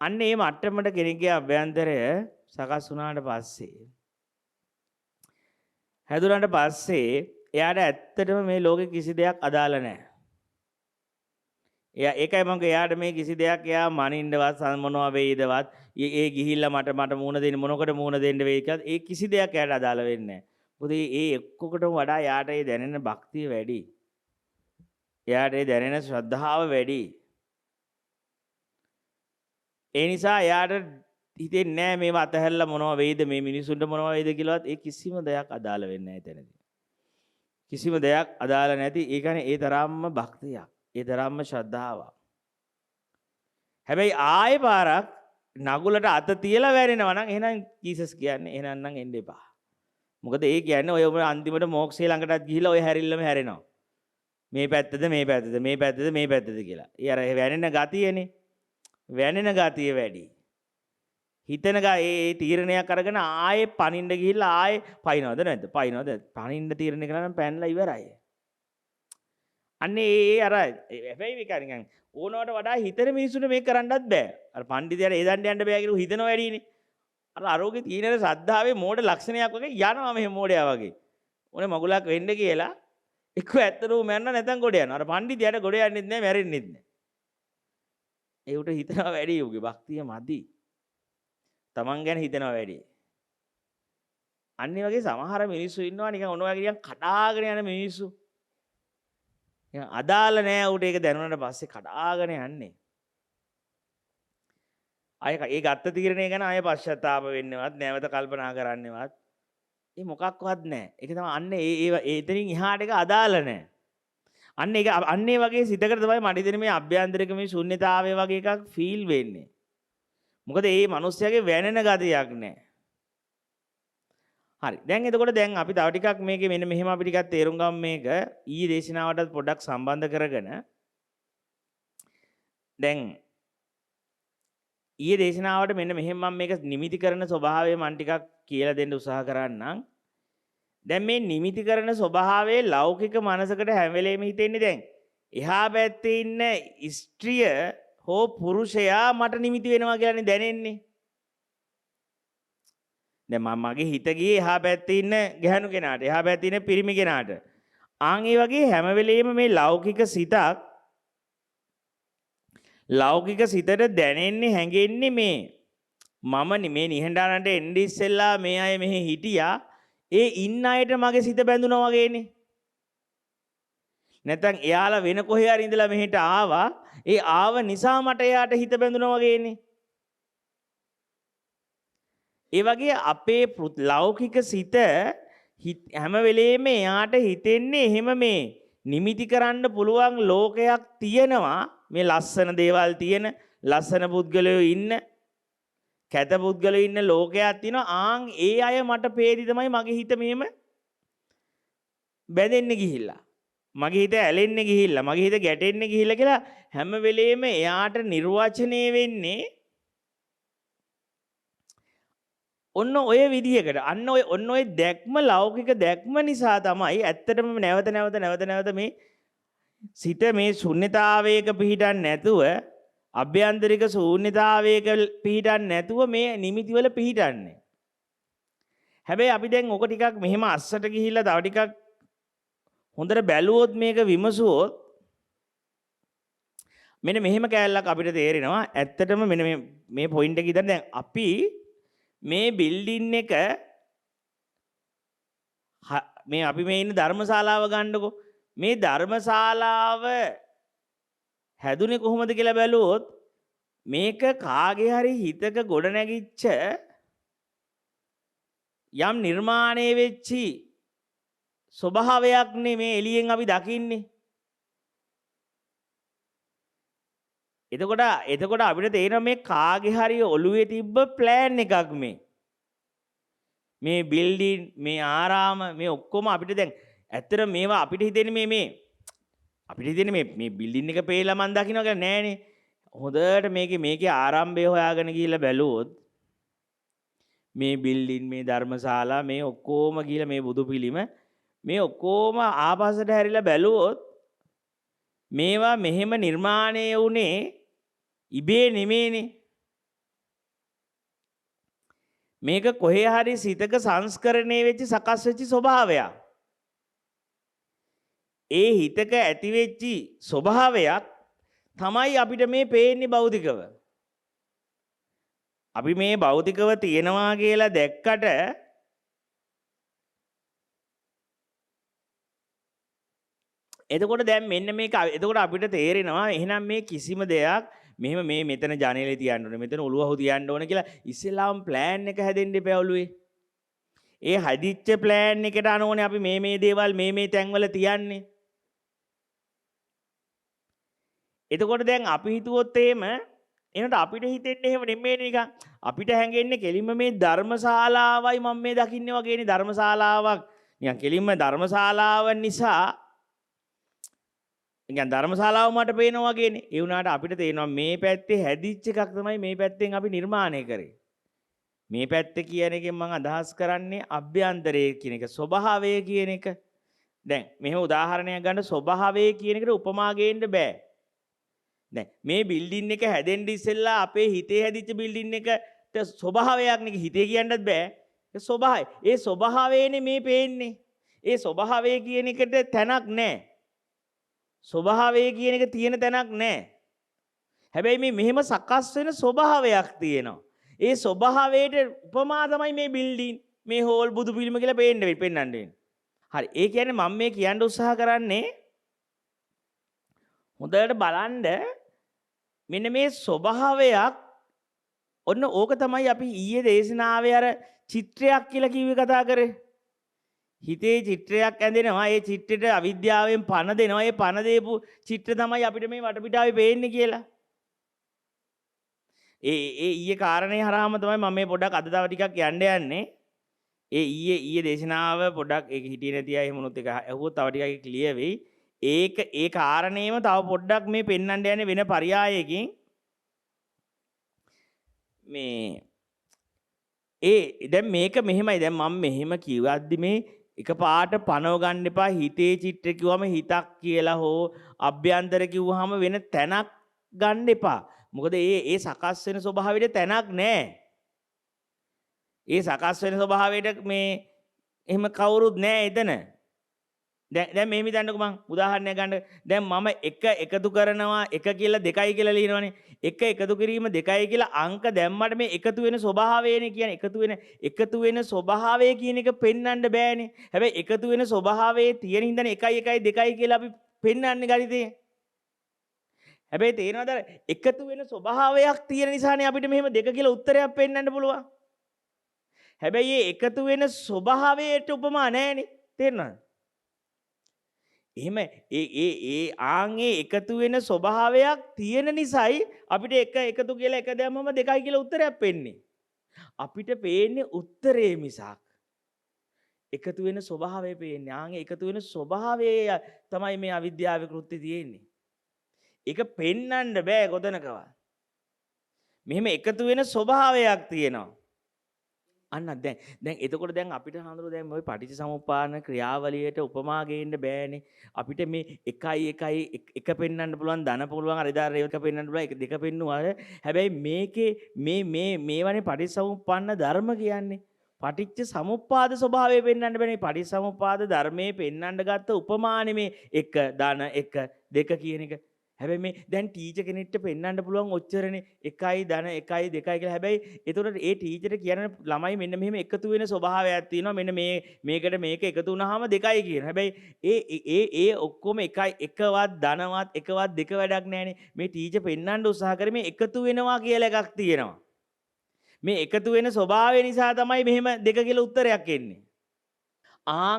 අන්න ඒ මට්ටමට කෙනෙක්ගේ අභ්‍යන්තරය සකස් වුණාට පස්සේ හැදුනට පස්සේ එයාට ඇත්තටම මේ ලෝකේ කිසි දෙයක් අදාළ නැහැ. ඒකයි මම එයාට මේ කිසි දෙයක් එයා මනින්නවත් මොනවා වෙයිදවත් ඒ ගිහිල්ලා මට මූණ දෙන්න මොනකට මූණ දෙන්න වෙයි කියලා ඒ කිසි දෙයක් එයාට අදාළ වෙන්නේ නැහැ. මොකද ඒ එක්කකටම වඩා එයාට ඒ දැනෙන භක්තිය වැඩි. එයාට ඒ දැනෙන ශ්‍රද්ධාව වැඩි. ඒ නිසා එයාට හිතෙන්නේ නැහැ මේව අතහැරලා මොනවා වෙයිද මේ මිනිසුන්ට මොනවා වෙයිද කියලාවත් ඒ කිසිම දෙයක් අදාළ වෙන්නේ නැහැ එතනදී. කිසිම දෙයක් අදාළ නැති ඒ කියන්නේ ඒ තරම්ම භක්තියක්. ඒ තරම්ම ශ්‍රද්ධාවක්. හැබැයි ආයේ පාරක් නගුලට අත තියලා වැරෙනවා නම් එහෙනම් ජීසස් කියන්නේ එහෙනම් නම් එන්න එපා. මොකද ඒ කියන්නේ ඔය අන්තිමට මෝක්ෂය ළඟටත් ගිහිලා ඔය හැරිල්ලම හැරෙනවා. මේ පැත්තද මේ පැත්තද මේ පැත්තද මේ පැත්තද කියලා. ඒ අර වැනෙන ගතියනේ. වැනෙන ගතිය වැඩි. හිතන ඒ තීරණයක් අරගෙන ආයේ පනින්න ගිහිල්ලා ආයේ පයින්නවද නැද්ද? පයින්නවද? පනින්න තීරණය කළා නම් පැනලා ඉවරයි. අන්නේ ඒ අර හැබැයි මේක නිකන් ඕනවට වඩා හිතන මිනිස්සුන්ට මේක කරන්නත් බෑ. අර පඬිතුයාට ඒ දණ්ඩ යන්න බෑ කියලා හිතනවා වැඩිනේ. අර අරෝගේ තියෙන ශ්‍රද්ධාවේ මෝඩ ලක්ෂණයක් වගේ යනවා මෙහෙම මෝඩයා වගේ. ඕනේ මගුලක් වෙන්න කියලා එක්ක ඇත්තටම මැරෙන්න නැත්නම් ගොඩ යනවා. අර පඬිතුයාට ගොඩ යන්නෙත් නෑ මැරෙන්නෙත් නෑ. ඒ උට හිතනවා වැඩි උගේ භක්තිය මදි. තමන් ගැන හිතනවා වැඩි. අන්න ඒ වගේ සමහර මිනිස්සු ඉන්නවා නිකන් ඔන්න ඔය නිකන් කඩාගෙන යන මිනිස්සු. නිකන් අදාළ නෑ උට ඒක දැනුණාට පස්සේ කඩාගෙන යන්නේ. අය ඒ ගත්ත තීරණය ගැන අය පශ්චාත්තාප වෙන්නවත් නැවත කල්පනා කරන්නවත් ඒ මොකක්වත් නැහැ. ඒක තමයි අන්න ඒ එතනින් එහාට එක අදාළ නැහැ. අන්න ඒක අන්න ඒ වගේ සිතකට තමයි මනිදින මේ අභ්‍යන්තරික මේ ශුන්්‍යතාවය වගේ එකක් ෆීල් වෙන්නේ. මොකද මේ මිනිස්යාගේ වැනෙන ගතියක් නැහැ. හරි. දැන් එතකොට දැන් අපි තව ටිකක් මේකේ මෙන්න මෙහෙම අපි ටිකක් තේරුම් ගමු මේක ඊයේ දේශනාවටත් පොඩ්ඩක් සම්බන්ධ කරගෙන. දැන් ඊයේ දේශනාවට මෙන්න මෙහෙම මම මේක නිමිති කරන ස්වභාවය මම ටිකක් කියලා දෙන්න උත්සාහ කරන්නම්. දැන් මේ නිමිති කරන ස්වභාවයේ ලෞකික මනසකට හැම වෙලෙම හිතෙන්නේ දැන් එහා පැත්තේ ඉන්න ස්ත්‍රිය හෝ පුරුෂයා මට නිමිති වෙනවා කියලානේ දැනෙන්නේ. දැන් මගේ හිත ගියේ එහා පැත්තේ ඉන්න ගැහණු කෙනාට, එහා පැත්තේ ඉන්න පිරිමි කෙනාට. ආන් ඒ වගේ හැම වෙලෙම මේ ලෞකික සිතක් ලෞකික සිතට දැනෙන්නේ හැඟෙන්නේ මේ මම මේ නිහඬානට එන්නේ ඉස්සෙල්ලා මේ අය මෙහි හිටියා ඒ ඉන්න අයට මගේ සිත බැඳුනා වගේනේ. නැත්නම් එයාලා වෙන කොහේ හරි ඉඳලා මෙහෙට ආවා ඒ ආව නිසා මට එයාට හිත බැඳුනා වගේනේ. ඒ වගේ අපේ ලෞකික සිත හැම වෙලේම එයාට හිතෙන්නේ එහෙම මේ නිමිති කරන්න පුළුවන් ලෝකයක් තියෙනවා. මේ ලස්සන දේවල් තියෙන ලස්සන පුද්ගලයෝ ඉන්න කැත පුද්ගලයෝ ඉන්න ලෝකයක් තියෙනවා. ආන් ඒ අය මට පේදි තමයි මගේ හිත මෙහෙම බැඳෙන්න ගිහිල්ලා. මගේ හිත ඇලෙන්න ගිහිල්ලා. මගේ හිත ගැටෙන්න ගිහිල්ලා කියලා හැම වෙලේම එයාට නිර්වචනය වෙන්නේ ඔන්න ඔය විදිහකට. ඔන්න ඔය දැක්ම ලෞකික දැක්ම නිසා තමයි ඇත්තටම නැවත මේ සිත මේ ශුන්්‍යතාවයක පිහිටන් නැතුව අභ්‍යන්තරික ශූන්‍යතාවයක පිහිටන් නැතුව මේ නිමිති වල පිහිටන්නේ. හැබැයි අපි දැන් ඔක ටිකක් මෙහෙම අස්සට ගිහිල්ලා තව ටිකක් හොඳට බැලුවොත් මේක විමසුවොත් මෙන්න මෙහෙම කෑල්ලක් අපිට තේරෙනවා. ඇත්තටම මෙන්න මේ පොයින්ට් එක ඉතින් දැන් අපි මේ බිල්ඩින් එක මේ අපි මේ ඉන්න ධර්මශාලාව ගන්නකො. මේ ධර්මශාලාව හැදුනේ කොහොමද කියලා බැලුවොත් මේක කාගේ හරි හිතක ගොඩ නැගිච්ච යම් නිර්මාණය වෙච්චි ස්වභාවයක් නේ මේ එළියෙන් අපි දකින්නේ. එතකොට අපිට තේරෙනවා මේ කාගේ හරි ඔළුවේ තිබ්බ ප්ලෑන් එකක් මේ බිල්ඩින් මේ ආරාම මේ ඔක්කොම අපිට දැන් ඇත්තට මේවා අපිට හිතෙන්නේ මේ අපිට හිතෙන්නේ මේ බිල්ඩින් එක පේලා මන් දකින්න කියලා නෑනේ. හොඳට මේකේ ආරම්භය හොයාගෙන ගිහිල්ලා බැලුවොත් මේ බිල්ඩින් මේ ධර්මශාලා මේ ඔක්කොම ගිහිල්ලා මේ බුදු පිළිම මේ ඔක්කොම ආපස්සට හැරිලා බැලුවොත් මේවා මෙහෙම නිර්මාණය වුණේ ඉබේ නෙමෙයිනේ. මේක කොහේ හරි සිතක සංස්කරණය වෙච්ච සකස් වෙච්ච ස්වභාවයක්. ඒ හිතක ඇති වෙච්චි ස්වභාවයක් තමයි අපිට මේ පේන්නේ භෞතිකව. අපි මේ භෞතිකව තියෙනවා කියලා දැක්කට එතකොට දැන් මෙන්න මේක එතකොට අපිට තේරෙනවා එහෙනම් මේ කිසිම දෙයක් මෙහෙම මේ මෙතන ජනේලේ තියන්න ඕනේ මෙතන ඔළුව හො තියන්න ඕනේ කියලා ඉස්සෙල්ලාම ප්ලෑන් එක හැදෙන්න එපා ඔළුවේ. ඒ හදිච්ච ප්ලෑන් එකට අනුවනේ අපි මේ දේවල් මේ තැන්වල තියන්නේ. එතකොට දැන් අපි හිතුවොත් එහෙනම් අපිට හිතෙන්නේ එහෙම නෙමෙයි නිකන් අපිට හැංගෙන්නේ කෙලින්ම මේ ධර්මශාලාවයි මම මේ දකින්නේ වගේනේ ධර්මශාලාවක් නිකන් කෙලින්ම ධර්මශාලාව නිසා නිකන් ධර්මශාලාව මට පේනවා වගේනේ. ඒ වුණාට අපිට තේරෙනවා මේ පැත්තේ හැදිච්ච එකක් තමයි මේ පැත්තෙන් අපි නිර්මාණය කරේ. මේ පැත්ත කියන එකෙන් මම අදහස් කරන්නේ අභ්‍යන්තරයේ කියන එක ස්වභාවය කියන එක. දැන් මෙහෙම උදාහරණයක් ගන්න ස්වභාවය කියන එකට උපමා ගේන්න බෑ. දැන් මේ බිල්ඩින් එක හැදෙන්න ඉස්සෙල්ලා අපේ හිතේ හැදිච්ච බිල්ඩින් එකට ස්වභාවයක් නේ හිතේ කියන්නත් බෑ. ඒ ස්වභාවය. ඒ ස්වභාවයනේ මේ පේන්නේ. ඒ ස්වභාවය කියන එකට තැනක් නැහැ. ස්වභාවය කියන එක තියෙන තැනක් නැහැ. හැබැයි මේ මෙහෙම සකස් වෙන ස්වභාවයක් තියෙනවා. ඒ ස්වභාවයට උපමා තමයි මේ බිල්ඩින් මේ හෝල් බුදු පිළිම කියලා පෙන්නන්නේ. හරි. ඒ කියන්නේ මම මේ කියන්න උත්සාහ කරන්නේ හොඳට බලන්න මෙන්න මේ ස්වභාවයක් ඔන්න ඕක තමයි අපි ඊයේ දේශනාවේ අර චිත්‍රයක් කියලා කිව්වේ කතා කරේ. හිතේ චිත්‍රයක් ඇඳෙනවා. ඒ චිත්‍රෙට අවිද්‍යාවෙන් පණ දෙනවා. ඒ පණ දීපු චිත්‍ර තමයි අපිට මේ වටපිටාවේ පේන්නේ කියලා. ඒ ඊයේ කාරණේ හරහාම තමයි මම මේ පොඩ්ඩක් අද තව ටිකක් යන්න යන්නේ. ඒ ඊයේ දේශනාව පොඩ්ඩක් ඒක හිටියේ නැති අය එහෙමනොත් ඒක ඇහුවොත් තව ටිකක් ක්ලියර් වෙයි. ඒ කාරණේම තව පොඩ්ඩක් මේ පෙන්වන්න යන්නේ වෙන පරයයකින්. මේ දැන් මේක මෙහෙමයි. දැන් මම මෙහෙම කිව්වද්දි මේ එකපාරට පනව ගන්න එපා. හිතේ චිත්‍ර කිව්වම හිතක් කියලා හෝ අභ්‍යන්තර කිව්වහම වෙන තැනක් ගන්න එපා. මොකද ඒ සකස් වෙන ස්වභාවයට තැනක් නැහැ. ඒ සකස් වෙන ස්වභාවයට මේ එහෙම කවුරුත් නැහැ එතන. දැන් මේ හිතන්නකෝ මං උදාහරණයක් ගන්න. දැන් මම එක එකතු කරනවා එක කියලා දෙකයි කියලා ලියනවනේ. එක එකතු කිරීම දෙකයි කියලා අංක දැම්මට මේ එකතු වෙන ස්වභාවයනේ කියන්නේ. එකතු වෙන ස්වභාවය කියන එක පෙන්වන්න බෑනේ. හැබැයි එකතු වෙන ස්වභාවයේ තියෙන හින්දානේ 1 1 2 කියලා අපි පෙන්වන්නේ ගණිතේ. හැබැයි තේරෙනවද එකතු වෙන ස්වභාවයක් තියෙන නිසානේ අපිට මෙහෙම දෙක කියලා උත්තරයක් පෙන්වන්න පුළුවන්. හැබැයි මේ එකතු වෙන ස්වභාවයට උපමා නැහැනේ. තේරෙනවද? එහෙම ආන්ගේ එකතු වෙන ස්වභාවයක් තියෙන නිසායි අපිට එක එකතු කියලා එක දැම්මම දෙකයි කියලා උත්තරයක් පෙන්නේ. අපිට පේන්නේ උත්තරේ මිසක් එකතු වෙන ස්වභාවය පේන්නේ. ආන්ගේ එකතු වෙන ස්වභාවය තමයි මේ අවිද්‍යාවේ කෘත්‍ය තියෙන්නේ. ඒක පෙන්වන්න බෑ කොතනකවත්. මෙහෙම එකතු වෙන ස්වභාවයක් තියෙනවා. අන්න දැන් එතකොට දැන් අපිට හඳුරු දැන් ওই පටිච්චසමුප්පාදන ක්‍රියාවලියට උපමා ගේන්න බෑනේ. අපිට මේ 1 1 එක පෙන්වන්න පුළුවන් ධන පුළුවන් අර ඉදාර එක පෙන්වන්න පුළුවන් එක දෙක පෙන්නුවා. හැබැයි මේකේ මේවනේ පටිච්චසමුප්පන්න ධර්ම කියන්නේ. පටිච්ච සමුප්පාද ස්වභාවය පෙන්වන්න බෑනේ. පටිච්චසමුප්පාද ධර්මයේ පෙන්වන්න ගත්ත උපමානේ මේ 1 ධන 1 2 කියන එක. හැබැයි මේ දැන් ටීචර් කෙනෙක්ට පෙන්වන්න පුළුවන් ඔච්චරනේ 1 ධන 1 2 කියලා. හැබැයි එතකොට ඒ ටීචර් කියන්නේ ළමයි මෙන්න මෙහෙම එකතු වෙන ස්වභාවයක් තියෙනවා. මෙන්න මේකට මේක එකතු වුණාම 2යි කියන. හැබැයි ඒ ඔක්කොම එකවත් ධනවත් එකවත් දෙක වැඩක් නැහැනේ. මේ ටීචර් පෙන්වන්න උත්සාහ කරේ මේ එකතු වෙනවා කියලා එකක් තියෙනවා. මේ එකතු වෙන ස්වභාවය නිසා තමයි මෙහෙම දෙක කියලා උත්තරයක් එන්නේ.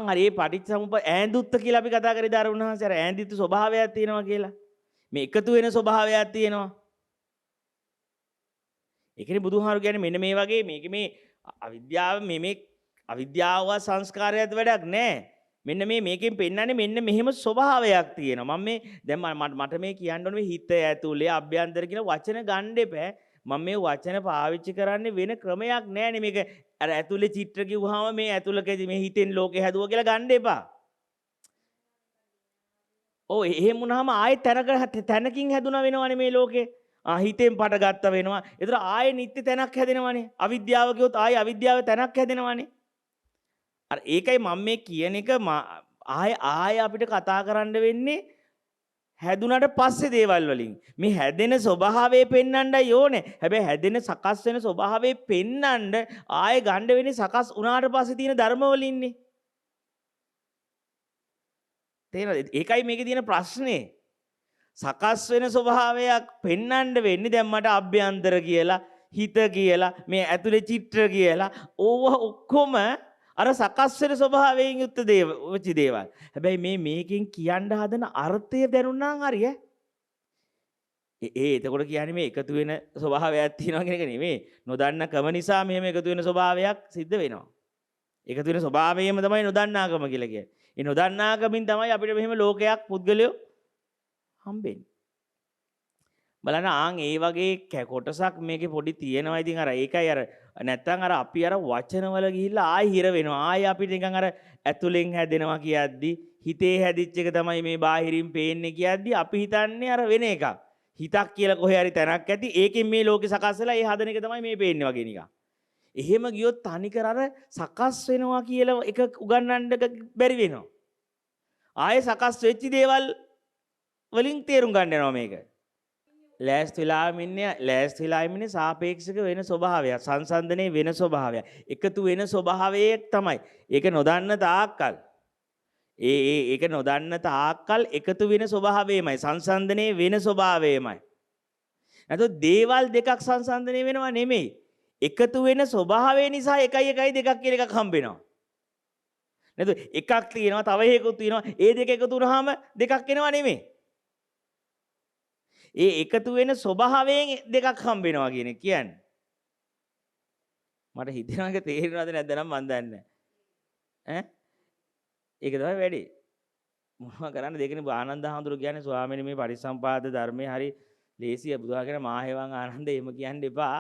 හරි මේ පටිච්චසමුප්පාද ඈඳුත්ත කියලා අපි කතා කරේ දරුණහන්සේ. අර ඈඳිතු ස්වභාවයක් තියෙනවා කියලා. මේ එකතු වෙන ස්වභාවයක් තියෙනවා. ඒකනේ බුදුහාරු කියන්නේ මෙන්න මේ වගේ මේ අවිද්‍යාව මේ අවිද්‍යාව සංස්කාරයත් වැඩක් නැහැ. මෙන්න මේකෙන් පෙන්නන්නේ මෙන්න මෙහෙම ස්වභාවයක් තියෙනවා. මම මේ දැන් මට මේ කියන්න ඕනේ හිත ඇතුලේ අභ්‍යන්තර කියන වචන ගන්න එපා. මම මේ වචන පාවිච්චි කරන්නේ වෙන ක්‍රමයක් නැහැනේ. මේක අර ඇතුලේ චිත්‍ර කිව්වහම මේ ඇතුලකදී මේ හිතෙන් ලෝකේ හැදුවා කියලා ගන්න එපා. එහෙම වුණාම ආයෙත් තැනකින් හැදුනා වෙනවනේ මේ ලෝකේ. හිතෙන් පට ගත්ත වෙනවා. ඒතර ආයෙ නිත්‍ය තැනක් හැදෙනවනේ. අවිද්‍යාව කියොත් ආයෙ අවිද්‍යාව තැනක් හැදෙනවනේ. අර ඒකයි මම මේ කියන එක ආයෙ අපිට කතා කරන්න වෙන්නේ හැදුනට පස්සේ දේවල් වලින්. මේ හැදෙන ස්වභාවය පෙන්වන්නයි ඕනේ. හැබැයි හැදෙන සකස් වෙන ස්වභාවය පෙන්වන්න ආයෙ ගන්න වෙන්නේ සකස් වුණාට පස්සේ තියෙන ධර්ම වලින්නේ. ඒකයි මේකේ තියෙන ප්‍රශ්නේ. සකස් වෙන ස්වභාවයක් පෙන්වන්න වෙන්නේ දැන් මට අභ්‍යන්තර කියලා හිත කියලා මේ ඇතුලේ චිත්‍ර කියලා ඕව ඔක්කොම අර සකස් වෙන ස්වභාවයෙන් යුක්ත දේවල්. හැබැයි මේකෙන් කියන්න හදන අර්ථය දැනුණාන් හරිය. එතකොට කියන්නේ මේ එකතු වෙන ස්වභාවයක් තියෙනවා කියන එක නෙමෙයි. නොදන්න කම නිසා මෙහෙම එකතු වෙන ස්වභාවයක් සිද්ධ වෙනවා. එකතු වෙන ස්වභාවයම තමයි නොදන්නාකම කියලා කියන්නේ. ඒ නොදන්නාකමින් තමයි අපිට මෙහෙම ලෝකයක් පුද්ගලයෝ හම්බෙන්නේ. බලන්න ඒ වගේ කොටසක් මේකේ පොඩි තියෙනවා. ඉතින් අර ඒකයි අර නැත්තම් අර අපි අර වචනවල ගිහිල්ලා ආයි හිර වෙනවා. ආයි අපිට නිකන් අර ඇතුලෙන් හැදෙනවා කියද්දි හිතේ හැදිච්ච එක තමයි මේ බාහිරින් පේන්නේ කියද්දි අපි හිතන්නේ අර වෙන එකක්. හිතක් කියලා කොහේ හරි තැනක් ඇති. ඒකෙන් මේ ලෝකේ සකස් වෙලා ඒ හදන එක තමයි මේ පේන්නේ වගේ නිකන්. එහෙම ගියොත් තනිකර අර සකස් වෙනවා කියලා එක උගන්වන්න බැරි වෙනවා. ආයේ සකස් වෙච්ච දේවල් වලින් තේරුම් ගන්න යනවා මේක. ලෑස්තිලාම ඉන්නේ සාපේක්ෂක වෙන ස්වභාවයක්. සංසන්දනයේ වෙන ස්වභාවයක්. එකතු වෙන ස්වභාවයක් තමයි. ඒක නොදන්න තාක්කල් ඒක නොදන්න තාක්කල් එකතු වෙන ස්වභාවයමයි. සංසන්දනයේ වෙන ස්වභාවයමයි. නැත්නම් දේවල් දෙකක් සංසන්දනය වෙනවා නෙමෙයි. එකතු වෙන ස්වභාවය නිසා 1 1 2 කියලා එකක් හම්බ වෙනවා. නේද? එකක් තියෙනවා තව එකකුත් තියෙනවා. ඒ දෙක එකතු වුනහම දෙකක් එනවා නෙමෙයි. ඒ එකතු වෙන ස්වභාවයෙන් දෙකක් හම්බ වෙනවා කියන එක කියන්නේ. මට හිතෙනවා තේරෙනවද නැද්ද නම් මන් දන්නේ නැහැ. ඒක තමයි වැඩි. මොනවා කරන්න දෙකනේ ආනන්ද හාමුදුරුවෝ කියන්නේ ස්වාමීනි මේ පරිසම්පාද ධර්මයේ හරි ලේසිය බුදුහාගෙන මාහේවන් ආනන්ද එහෙම කියන්න එපා.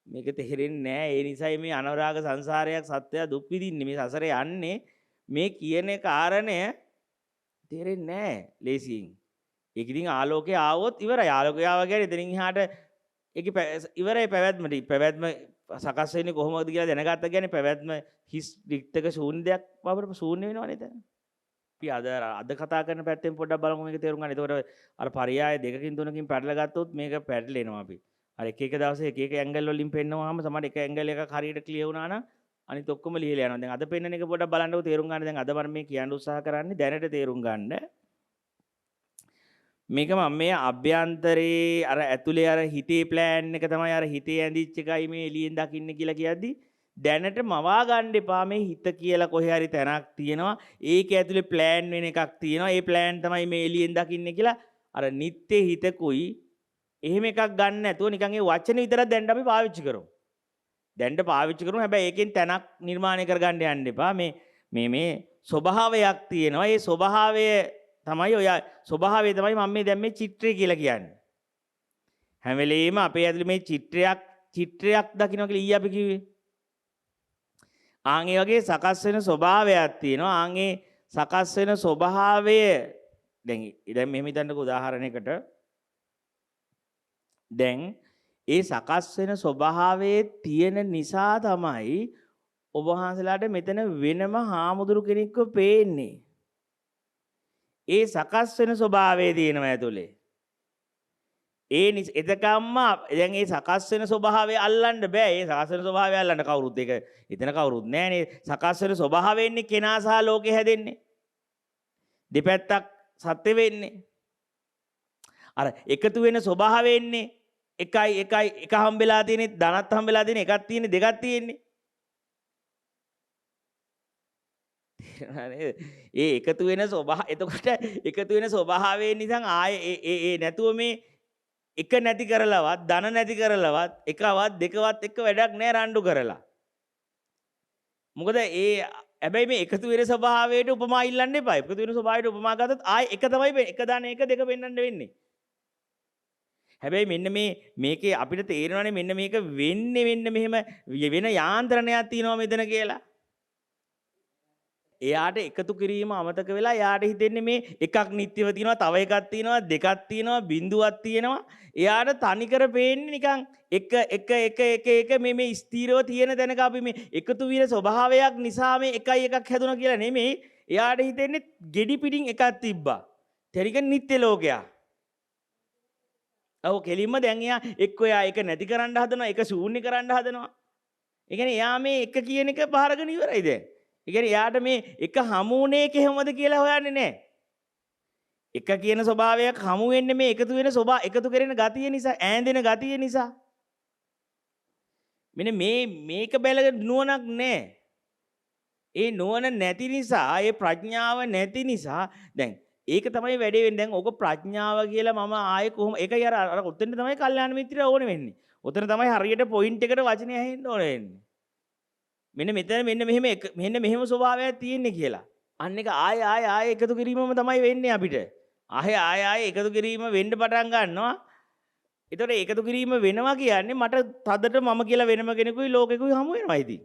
මේක තේරෙන්නේ නැහැ. ඒ නිසායි මේ අනවරාග සංසාරයක් සත්‍යය දුක් විඳින්නේ. මේ සසරේ යන්නේ මේ කියන කාරණය තේරෙන්නේ නැහැ ලේසියෙන්. ඒක ඉතින් ආලෝකය ආවොත් ඉවරයි. ආලෝකය ආවා කියන්නේ එතනින් එහාට ඒක ඉවරයි පැවැත්මට. පැවැත්ම සකස් වෙන්නේ කොහොමද කියලා දැනගත්ත කියන්නේ පැවැත්ම හිස් රික්තක ශූන්‍ය දෙයක් බවට ශූන්‍ය වෙනවනේ එතන. අපි අද කතා කරන පැත්තෙන් පොඩ්ඩක් බලමු මේක තේරුම් ගන්න. එතකොට අර පරයය දෙකකින් තුනකින් පැටලලා ගත්තොත් මේක පැටලෙනවා අපි. අර එක දවසේ එක ඇන්ගල් වලින් පෙන්නවහම සමහර එක ඇන්ගල් එකක් හරියට ක්ලියර් වුණා නම් අනිත් ඔක්කොම ලියලා යනවා. දැන් අද පෙන්නන එක පොඩ්ඩක් බලන්නකෝ තේරුම් ගන්න. දැන් අද මම මේ කියන්න උත්සාහ කරන්නේ දැනට තේරුම් ගන්න. මේක මම මේ අභ්‍යන්තරේ අර ඇතුලේ අර හිතේ ප්ලෑන් එක තමයි අර හිතේ ඇඳිච්ච එකයි මේ එළියෙන් දකින්න කියලා කියද්දි දැනට මවා ගන්න එපා. මේ හිත කියලා කොහේ හරි තැනක් තියෙනවා. ඒක ඇතුලේ ප්ලෑන් වෙන එකක් තියෙනවා. ඒ ප්ලෑන් තමයි මේ එළියෙන් දකින්නේ කියලා අර නිත්‍ය හිතකුයි එහෙම එකක් ගන්න නැතුව නිකන් ඒ වචන විතරක් දැන් අපි පාවිච්චි කරමු. දැන්ට පාවිච්චි කරමු. හැබැයි ඒකෙන් තැනක් නිර්මාණය කරගන්න යන්න එපා. මේ ස්වභාවයක් තියෙනවා. ඒ ස්වභාවය තමයි ඔය ස්වභාවය තමයි මම මේ දැන් මේ චිත්‍රය කියලා කියන්නේ. හැම වෙලෙම අපේ ඇතුලේ මේ චිත්‍රයක් දකින්න කියලා ඊයේ අපි කිව්වේ. ආන් ඒ වගේ සකස් වෙන ස්වභාවයක් තියෙනවා. ආන් ඒ සකස් වෙන ස්වභාවය දැන් මෙහෙම හිතන්නකෝ උදාහරණයකට. දැන් ඒ සකස් වෙන ස්වභාවයේ තියෙන නිසා තමයි ඔබ වහන්සේලාට මෙතන වෙනම හාමුදුරු කෙනෙක්ව පේන්නේ. ඒ සකස් වෙන ස්වභාවයේ තියෙනවා ඇතුලේ. එතකම්ම දැන් ඒ සකස් වෙන ස්වභාවය අල්ලන්න බෑ. ඒ සකස් වෙන ස්වභාවය අල්ලන්න කවුරුත් ඒක එතන කවුරුත් නෑනේ. සකස් වෙන ස්වභාවයෙන්නේ කෙනා සහ ලෝකේ හැදෙන්නේ. දෙපැත්තක් සත්‍ය වෙන්නේ. අර එකතු වෙන ස්වභාවයෙන්නේ එකයි එක හම්බෙලා තියෙන්නේ ධනත් හම්බෙලා තියෙන්නේ එකක් තියෙන්නේ දෙකක් තියෙන්නේ. ඒ එකතු වෙන එතකොට එකතු වෙන ස්වභාවයෙන් නිසා ආයේ ඒ නැතුව මේ එක නැති කරලවත් ධන නැති කරලවත් එකවත් දෙකවත් එක්ක වැඩක් නෑ රණ්ඩු කරලා. මොකද හැබැයි මේ එකතු වෙන ස්වභාවයට උපමා ඉල්ලන්න එපා. එකතු වෙන ස්වභාවයට උපමා ගත්තොත් ආයේ එක තමයි එක ධන එක දෙක වෙන්නන්න වෙන්නේ. හැබැයි මෙන්න මේකේ අපිට තේරෙනවානේ මෙන්න මේක වෙන්නේ මෙහෙම වෙන යාන්ත්‍රණයක් තියෙනවා මෙතන කියලා. එයාට එකතු කිරීම අමතක වෙලා එයාට හිතෙන්නේ මේ එකක් නිත්‍යව තියෙනවා තව එකක් තියෙනවා දෙකක් තියෙනවා බිඳුවක් තියෙනවා. එයාට තනිකර පේන්නේ නිකන් එක මේ ස්ථීරව තියෙන තැනක අපි මේ එකතු වෙන ස්වභාවයක් නිසා මේ එකයි එකක් හැදුණා කියලා නෙමෙයි. එයාට හිතෙන්නේ ගෙඩි පිටින් එකක් තිබ්බා. තේරික නිත්‍ය ලෝකයක්. ඔව් කෙලින්ම දැන් එයා එයා එක නැති කරන්න හදනවා එක ශූන්‍ය කරන්න හදනවා. ඒ කියන්නේ එයා මේ එක කියන එක බාරගෙන ඉවරයි දැන්. ඒ කියන්නේ එයාට මේ එක හමුුනේ කෙහෙමද කියලා හොයන්නේ නැහැ. එක කියන ස්වභාවයක් හමු වෙන්නේ මේ එකතු වෙන එකතු කරන ගතිය නිසා ඈඳෙන ගතිය නිසා. මෙන්න මේක බැලගෙන නුවණක් නැහැ. ඒ නුවණ නැති නිසා ඒ ප්‍රඥාව නැති නිසා දැන් ඒක තමයි වැඩේ වෙන්නේ. දැන් ඕක ප්‍රඥාව කියලා මම ආයේ කොහොම ඒකයි අර උතෙන් තමයි කල්යාණ මිත්‍රය ඕනේ වෙන්නේ. උතන තමයි හරියට පොයින්ට් එකට වචනේ ඇහෙන්න ඕනේ වෙන්නේ. මෙන්න මෙතන මෙන්න මෙහෙම ස්වභාවයක් තියෙන්නේ කියලා. අන්න එක ආය එකතු කිරීමම තමයි වෙන්නේ අපිට. ආය එකතු කිරීම වෙන්න පටන් ගන්නවා. ඒතකොට එකතු කිරීම වෙනවා කියන්නේ මට තදට මම කියලා වෙනම කෙනෙකුයි ලෝකෙකුයි හමු වෙනවා ඉතින්.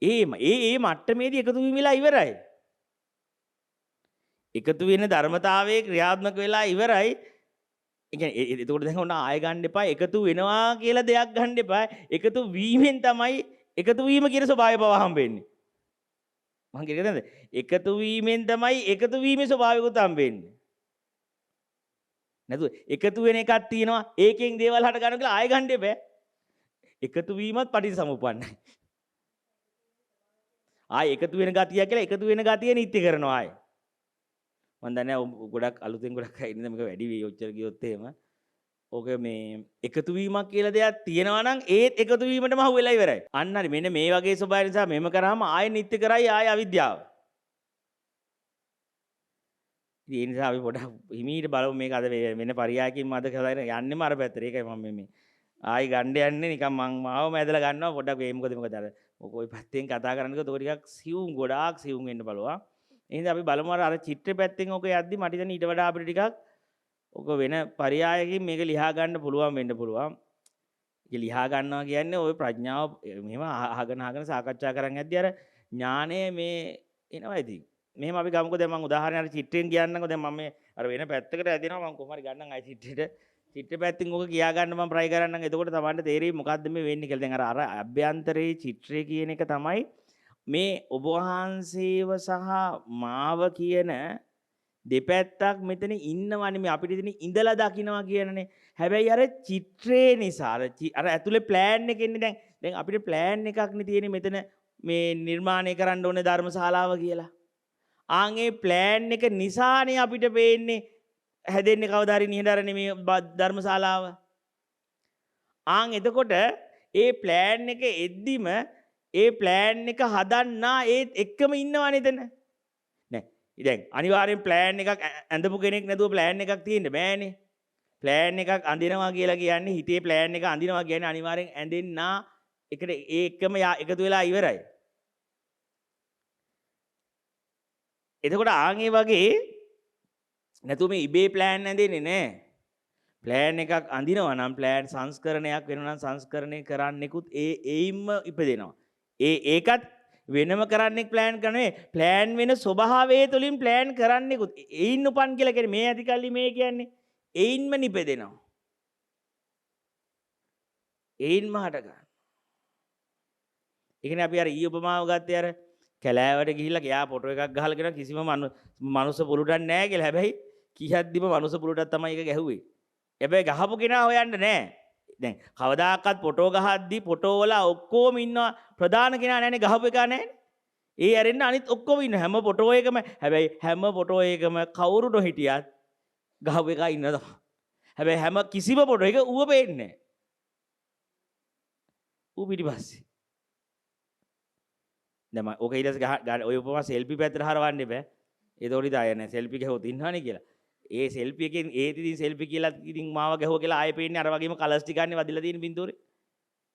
ඒ මට්ටමේදී එකතු වීමලා ඉවරයි. එකතු වෙන ධර්මතාවයේ ක්‍රියාත්මක වෙලා ඉවරයි. ඒ කියන්නේ එතකොට දැන් ඔන්න ආය ගන්න එපා. එකතු වෙනවා කියලා දෙයක් ගන්න එපා. එකතු වීමෙන් තමයි එකතු වීම කියන ස්වභාවය පවා හම්බෙන්නේ. මම කියන්නේ නේද? එකතු වීමෙන් තමයි එකතු වීමේ ස්වභාවයකුත් හම්බෙන්නේ. නැතු එකතු වෙන එකක් තියෙනවා. ඒකෙන් දේවල් හට ගන්න කියලා ආයෙ ගන්න එපා. එකතු වීමත් පටිච්චසමුප්පන්නයි. ආයෙ එකතු වෙන ගතිය කියලා එකතු වෙන ගතිය නිත්‍ය කරනවා ආයෙ. මම දන්නේ ගොඩක් අලුතෙන් ගොඩක් අය ඉන්නේ මේක වැඩි වෙයි ඔච්චර ගියොත් එහෙම. ඕක මේ එකතු වීමක් කියලා දෙයක් තියෙනවා නම් ඒත් එකතු වීමටම අහු වෙලා ඉවරයි. අන්න හරි මෙන්න මේ වගේ ස්වභාවය නිසා මෙහෙම කරාම ආයෙ නිත්‍ය කරයි ආයෙ අවිද්‍යාව. ඉතින් ඒ නිසා අපි පොඩක් හිමීට බලමු මේක අද වෙන පරියායකින් මද කතාගෙන යන්නෙම අර පැත්තට. ඒකයි මම මේ ආයි ගන්න යන්නේ නිකන් මං මාවම ඇදලා ගන්නවා පොඩක් මේ මොකද අර ඔය පැත්තෙන් කතා කරනකොට ඔක ටිකක් සියුම් ගොඩාක් සියුම් වෙන්න බලවා. ඒ හින්දා අපි බලමු අර චිත්‍ර පැත්තෙන් ඔක යද්දි මට ඉතින් ඊට වඩා අපිට ටිකක් ඔක වෙන පරියායකින් මේක ලියා ගන්න පුළුවන් වෙන්න පුළුවන්. ඒක ලියා ගන්නවා කියන්නේ ওই ප්‍රඥාව මෙහෙම අහගෙන සාකච්ඡා කරන් යද්දි අර ඥානය මේ එනවා ඉතින්. මෙහෙම අපි ගමුකෝ දැන් මම උදාහරණයක් චිත්‍රයෙන් කියන්නකෝ දැන් මම මේ අර වෙන පැත්තකට ඇදෙනවා මම කොහොම හරි ගන්නම් අය චිත්‍ර පැත්තෙන් ඔක කියා ගන්න මම try කරන්නම් එතකොට තමන්ට තේරෙයි මොකද්ද මේ වෙන්නේ කියලා. දැන් අර අභ්‍යන්තරයේ චිත්‍රය කියන එක තමයි මේ ඔබ වහන්සේව සහ මාව කියන දෙපැත්තක් මෙතන ඉන්නවනේ මේ අපිට ඉතින් ඉඳලා දකින්නවා කියනනේ. හැබැයි අර චිත්‍රේ නිසා අර ඇතුලේ ප්ලෑන් එක ඉන්නේ දැන් අපිට ප්ලෑන් එකක් නේ තියෙන්නේ මෙතන මේ නිර්මාණය කරන්න ඕනේ ධර්මශාලාව කියලා. ආන්ගේ ප්ලෑන් එක නිසානේ අපිට පේන්නේ හැදෙන්නේ කවදා හරි නිහඬරනේ මේ ධර්මශාලාව. ආන් එතකොට ඒ ප්ලෑන් එක එද්දිම ඒ ප්ලෑන් එක හදන්නා ඒත් එක්කම ඉන්නවනේ එතන. නෑ. දැන් අනිවාර්යෙන් ප්ලෑන් එකක් ඇඳපු කෙනෙක් නැතුව ප්ලෑන් එකක් තියෙන්න බෑනේ. ප්ලෑන් එකක් අඳිනවා කියලා කියන්නේ හිතේ ප්ලෑන් එක අඳිනවා කියන්නේ අනිවාර්යෙන් ඇඳෙන්නා එකට ඒ එක්කම එකතු වෙලා ඉවරයි. එතකොට ආන්ගේ වගේ නැතුව මේ ඉබේ ප්ලෑන් ඇඳෙන්නේ නැහැ. ප්ලෑන් එකක් අඳිනවා නම් ප්ලෑන් සංස්කරණයක් වෙනවා නම් සංස්කරණය කරන්නෙකුත් ඒයින්ම ඉපදෙනවා. ඒකත් වෙනම කරන්නෙක් ප්ලෑන් කරන්නේ ප්ලෑන් වෙන ස්වභාවය තුළින් ප්ලෑන් කරන්නෙකුත් ඒයින් උපන් කියලා කියන්නේ මේ ඇතිකල්ලි මේ කියන්නේ ඒයින්ම නිපදෙනවා. ඒයින්ම හට ගන්න. ඒ කියන්නේ අපි අර ඊ උපමාව ගත්තේ අර කැලෑවට ගිහිල්ලා ගියා ෆොටෝ එකක් ගහලා කියන කිසිම මනුස්ස පුරුටක් නැහැ කියලා. හැබැයි කිහද්දිම මනුස්ස පුරුටක් තමයි ඒක ගැහුවේ. හැබැයි ගහපු කෙනා හොයන්න නැහැ. දැන් කවදාකවත් ෆොටෝ ගහද්දි ෆොටෝ වල ඔක්කොම ඉන්නවා ප්‍රධාන කෙනා නැහැනේ ගහපු එක නැහැනේ. ඒ ඇරෙන්න අනිත් ඔක්කොම ඉන්න හැම ෆොටෝ එකම හැබැයි හැම ෆොටෝ එකම කවුරු නොහිටියත් ගහපු එකා ඉන්නවා. හැබැයි හැම කිසිම ෆොටෝ එක ඌව පේන්නේ නැහැ. ඌ පිටිපස්සේ දැන් මම ඔක ඊට පස්සේ ඔය උපමා සෙල්ෆි පැත්තට හරවන්න එපා. ඒතකොට ඉතින් ආය නැහැ සෙල්ෆි ගහුවොත් ඉන්නවනේ කියලා. ඒ සෙල්ෆි එකෙන් ඒත් ඉතින් සෙල්ෆි කියලා ඉතින් මාව ගැහුවා කියලා ආයෙ පේන්නේ අර වගේම කලර්ස් ටිකන්නේ වදිලා තියෙන බින්දුවරේ.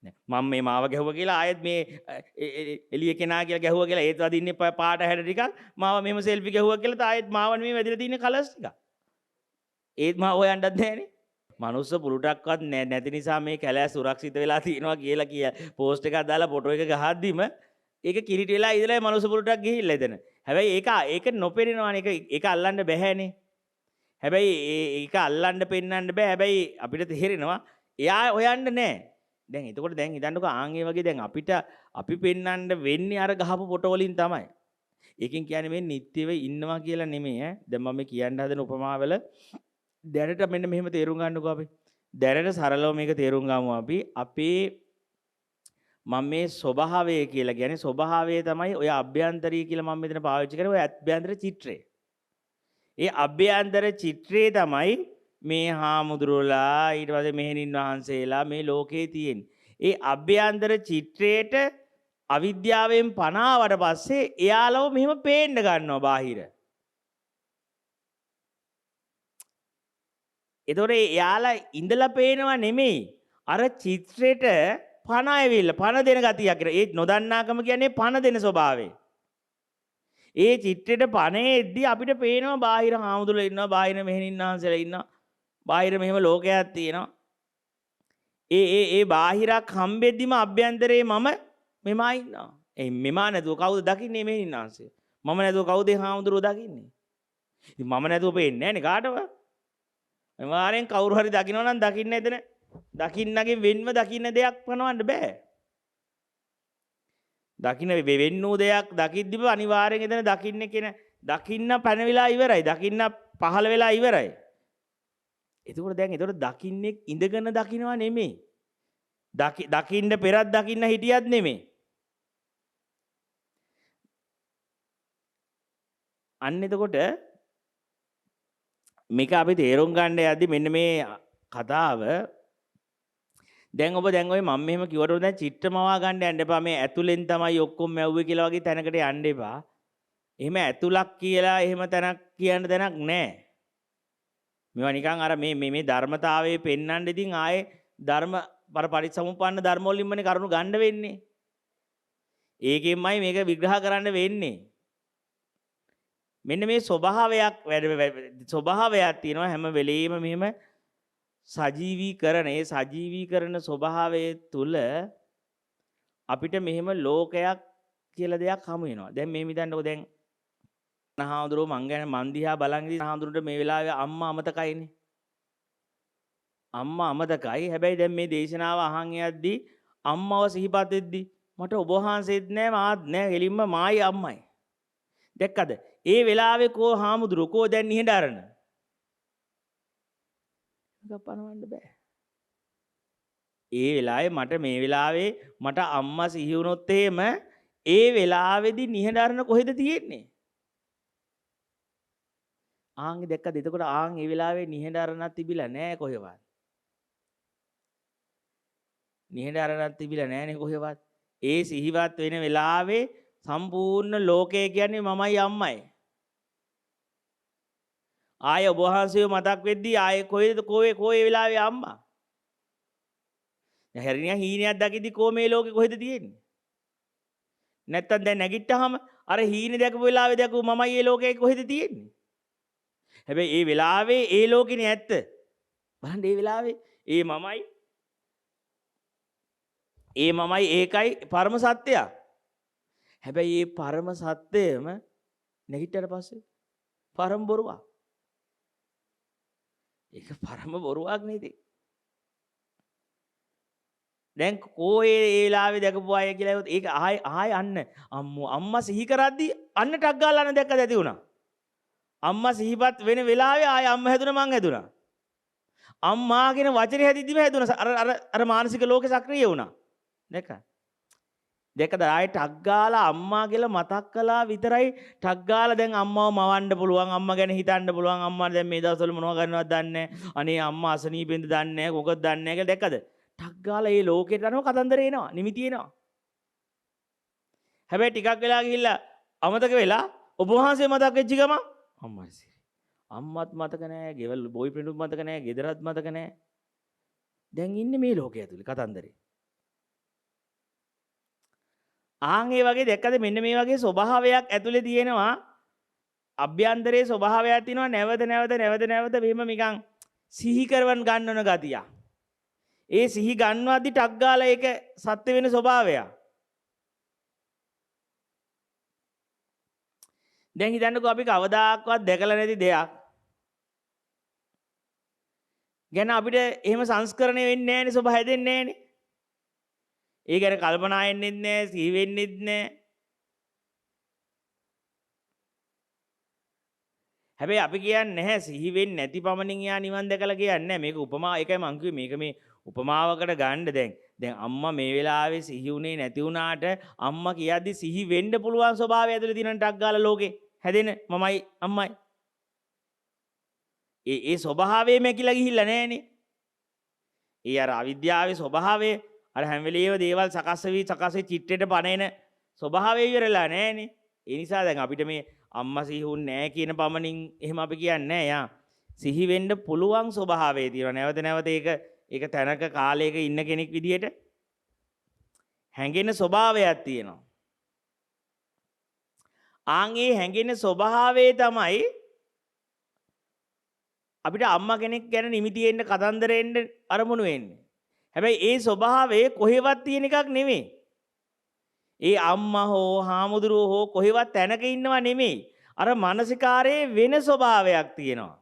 නෑ මම මේ මාව ගැහුවා කියලා ආයෙත් මේ එළිය කෙනා කියලා ගැහුවා කියලා ඒත් වදින්නේ පාට හැඩ ටිකක් මාව මෙහෙම සෙල්ෆි ගැහුවා කියලා ආයෙත් මාව මේ වැදිලා තියෙන කලර්ස් ටික. ඒත් මාව හොයන්නත් නෑනේ. මනුස්ස පුරුටක්වත් නැති නිසා මේ කැලෑ සුරක්ෂිත වෙලා තියෙනවා කියලා පෝස්ට් එකක් දාලා ෆොටෝ එක ගහද්දිම ඒක කිරිට වෙලා ඉඳලා මනුස්ස පුරුටක් ගිහිල්ලා එතන. හැබැයි ඒක නොපෙනෙනවානේ ඒක අල්ලන්න බැහැනේ. හැබැයි ඒක අල්ලන්න පෙන්වන්න බෑ. හැබැයි අපිට තේරෙනවා එයා හොයන්න නෑ. දැන් එතකොට දැන් හිතන්නකෝ ආන් ඒ වගේ දැන් අපි පෙන්වන්න වෙන්නේ අර ගහපු ෆොටෝ වලින් තමයි. ඒකෙන් කියන්නේ මේ නිත්‍යව ඉන්නවා කියලා නෙමෙයි ඈ. දැන් මම කියන්න හදන උපමාවල දැනට මෙන්න මෙහෙම තේරුම් ගන්නකෝ අපි. දැනට සරලව මේක තේරුම් ගමු අපි. අපේ මම මේ ස්වභාවය කියලා කියන්නේ ස්වභාවය තමයි ඔය අභ්‍යන්තරය කියලා මම මෙතන පාවිච්චි කරේ ඔය අභ්‍යන්තර චිත්‍රය. ඒ අභ්‍යන්තර චිත්‍රයේ තමයි මේ හාමුදුරුවලා ඊට පස්සේ මෙහෙණින් වහන්සේලා මේ ලෝකේ තියෙන්නේ. ඒ අභ්‍යන්තර චිත්‍රයට අවිද්‍යාවෙන් පනාවට පස්සේ එයාලව මෙහෙම පේන්න ගන්නවා බාහිර. ඒතොර එයාලා ඉඳලා පේනවා නෙමෙයි අර චිත්‍රයට පණ ඇවිල්ලා පණ දෙන ගතියක් කියලා. ඒ නොදන්නාකම කියන්නේ පණ දෙන ස්වභාවය. ඒ චිත්‍රයට පණේද්දි අපිට පේනවා බාහිර හාමුදුරුවෝ ඉන්නවා, බාහිර මෙහෙණින් වහන්සේලා ඉන්නවා, බාහිර මෙහෙම ලෝකයක් තියෙනවා. ඒ බාහිරක් හම්බෙද්දිම අභ්‍යන්තරේ මම මෙමා ඉන්නවා. ඒ මෙමා නැතුව කවුද දකින්නේ මෙහෙණින් වහන්සේ? මම නැතුව කවුද හාමුදුරුවෝ දකින්නේ? ඉතින් මම නැතුව පේන්නේ නැහැ නේ කාටවත්. අනිවාර්යෙන් කවුරු හරි දකිනවා නම් දකින්න එතන දකින්නගේ වෙන්ව දකින්න දෙයක් පනවන්න බෑ. දකින්න වෙන්න වූ දෙයක් දකිද්දිම අනිවාර්යෙන් එතන දකින්න කියන දකින්න පැනවිලා ඉවරයි. දකින්න පහළ වෙලා ඉවරයි. එතකොට දැන් එතකොට දකින්නේ ඉඳගෙන දකින්නවා නෙමෙයි. දකින්න පෙරත් දකින්න හිටියත් නෙමෙයි. අන්න එතකොට මේක අපි තේරුම් ගන්න යද්දි මෙන්න මේ කතාව දැන් ඔය මම මෙහෙම කිව්වට දැන් චිත්‍රමවා ගන්න යන්න එපා. මේ ඇතුලෙන් තමයි ඔක්කොම මැව්වේ කියලා වගේ තැනකට යන්න එපා. එහෙම ඇතුලක් කියලා එහෙම තැනක් කියන්න තැනක් නැහැ. මේවා නිකන් අර මේ ධර්මතාවයේ පෙන්වන්න ඉතින් ආයේ ධර්ම පරිසම්පන්න ධර්ම වලින්මනේ කරුණු ගන්න වෙන්නේ. ඒකෙන්මයි මේක විග්‍රහ කරන්න වෙන්නේ. මෙන්න මේ ස්වභාවයක් තියෙනවා හැම වෙලෙම මෙහෙම සජීවීකරණ ස්වභාවය තුල අපිට මෙහෙම ලෝකයක් කියලා දෙයක් හමු වෙනවා. දැන් මේ මිදන්නකො දැන් නහාඳුරෝ මං ගැන මන් දිහා බලන් ඉඳි නහාඳුරට මේ වෙලාවේ අම්මා අමතකයිනේ. අම්මා අමතකයි. හැබැයි දැන් මේ දේශනාව අහන් යද්දි අම්මව සිහිපත් වෙද්දි මට ඔබ වහන්සේත් නෑ මාත් නෑ හෙලින්ම මායි අම්මයි. දැක්කද? ඒ වෙලාවේ කෝ හාමුදුරුවෝ කෝ දැන් නිහඬ අරන. ගපනවන්න බෑ. ඒ වෙලාවේ මේ වෙලාවේ මට අම්මා සිහි වුණොත් එහෙම ඒ වෙලාවේදී නිහඬ අරන කොහෙද තියෙන්නේ? ආන් දැක්කද? එතකොට ආන් ඒ වෙලාවේ නිහඬ අරනක් තිබිලා නෑ කොහෙවත්. නිහඬ අරනක් තිබිලා නෑනේ කොහෙවත්. ඒ සිහිවත් වෙන වෙලාවේ සම්පූර්ණ ලෝකය කියන්නේ මමයි අම්මයි. ආය ඔබ වහන්සේව මතක් වෙද්දී ආයේ කොහේ වෙලාවේ අම්මා. දැන් හැරිනියා හීනයක් දකිද්දි මේ ලෝකේ කොහෙද තියෙන්නේ? නැත්තම් දැන් නැගිට්ටාම අර හීනේ දැකපු වෙලාවේ දැකපු මමයි ඒ ලෝකේ කොහෙද තියෙන්නේ? හැබැයි ඒ වෙලාවේ ඒ ලෝකෙනේ ඇත්ත. බලන්න ඒ වෙලාවේ ඒ මමයි ඒකයි පරම සත්‍යය. හැබැයි මේ පරම සත්‍යයම නැගිට්ටට පස්සේ පරම බොරුවක්. ඒක පරම බොරුවක් නේද? දැන් ඒ වෙලාවේ දැකපු අය කියලා ඒක ආය අන්න අම්මා සිහි කරද්දී අන්න ටක් ගාලා අන්න දැක්කද ඇති වුණා. අම්මා සිහිපත් වෙන වෙලාවේ ආය අම්මා හැදුනා මං හැදුනා. අම්මා කියන වචනේ හැදිද්දිම හැදුනා. අර මානසික ලෝකේ සක්‍රිය වුණා. දැක්කද ආයේ ටක් ගාලා අම්මා කියලා මතක් කළා විතරයි ටක් ගාලා දැන් අම්මව මවන්න පුළුවන්. අම්මා ගැන හිතන්න පුළුවන්. අම්මා දැන් මේ දවස්වල මොනව කරනවද දන්නේ නැහැ. අනේ අම්මා අසනීපෙන්ද දන්නේ නැහැ. මොකද දන්නේ නැහැ කියලා දැක්කද? ටක් ගාලා මේ ලෝකෙට අනුව කතන්දර එනවා. නිමිති එනවා. හැබැයි ටිකක් වෙලා ගිහිල්ලා අමතක වෙලා ඔබ වහන්සේ මතක් වෙච්ච ගම අම්මත් මතක නැහැ. ගෙවල් බොයි ෆ්‍රෙන්ඩුත් මතක නැහැ. ගෙදරත් මතක නැහැ. දැන් ඉන්නේ මේ ලෝකයේ ඇතුලේ කතන්දරේ. ආන් ඒ වගේ දැක්කද මෙන්න මේ වගේ ස්වභාවයක් ඇතුලේ තියෙනවා. අභ්‍යන්තරයේ ස්වභාවයක් තියෙනවා. නැවත මෙහෙම නිකන් සිහි කරවන් ගන්නවන ගතිය. ඒ සිහි ගන්නවද්දි ටක් ගාලා ඒක සත්‍ය වෙන ස්වභාවයක්. දැන් හිතන්නකෝ අපි කවදාක්වත් දැකලා නැති දෙයක් ගැන අපිට එහෙම සංස්කරණය වෙන්නේ නැහැනේ, ස්වභාවය හැදෙන්නේ නැහැනේ. ඒ ගැන කල්පනා වෙන්නෙත් නැහැ, සිහි වෙන්නෙත් නැහැ. හැබැයි අපි කියන්නේ නැහැ සිහි වෙන්නේ නැති පමණින් යා නිවන් දැකලා කියන්නේ නැහැ. මේක උපමා එකයි මං කිව්වේ මේක මේ උපමාවකට ගන්න දැන් අම්මා මේ වෙලාවේ සිහි උනේ නැති වුණාට අම්මා කියද්දි සිහි වෙන්න පුළුවන් ස්වභාවය ඇතුලේ තියෙන ටක් ගාලා ලෝකේ හැදෙන මමයි අම්මයි. ඒ ස්වභාවය මේකිලා ගිහිල්ලා නැහනේ. ඒ අර අවිද්‍යාවේ ස්වභාවය අර හැම වෙලේම දේවල් සකස් වෙවි චිත්තෙට පණෙන ස්වභාවය ඉවරලා නැහනේ. ඒ නිසා දැන් අපිට මේ අම්මා සිහිුන්නේ නැහැ කියන පමණින් එහෙම අපි කියන්නේ නැහැ. යා සිහි වෙන්න පුළුවන් ස්වභාවය තියෙනවා. නැවත ඒක තැනක කාලයක ඉන්න කෙනෙක් විදියට හැඟෙන ස්වභාවයක් තියෙනවා. ආන් ඒ හැඟෙන ස්වභාවය තමයි අපිට අම්මා කෙනෙක් ගැන නිමිති එන්න කතන්දරෙන්න අරමුණු වෙන්නේ. හැබැයි ඒ ස්වභාවය කොහෙවත් තියෙන එකක් නෙමෙයි. ඒ අම්මා හෝ හාමුදුරුවෝ හෝ කොහෙවත් තැනක ඉන්නව නෙමෙයි. අර මානසිකාරයේ වෙන ස්වභාවයක් තියෙනවා.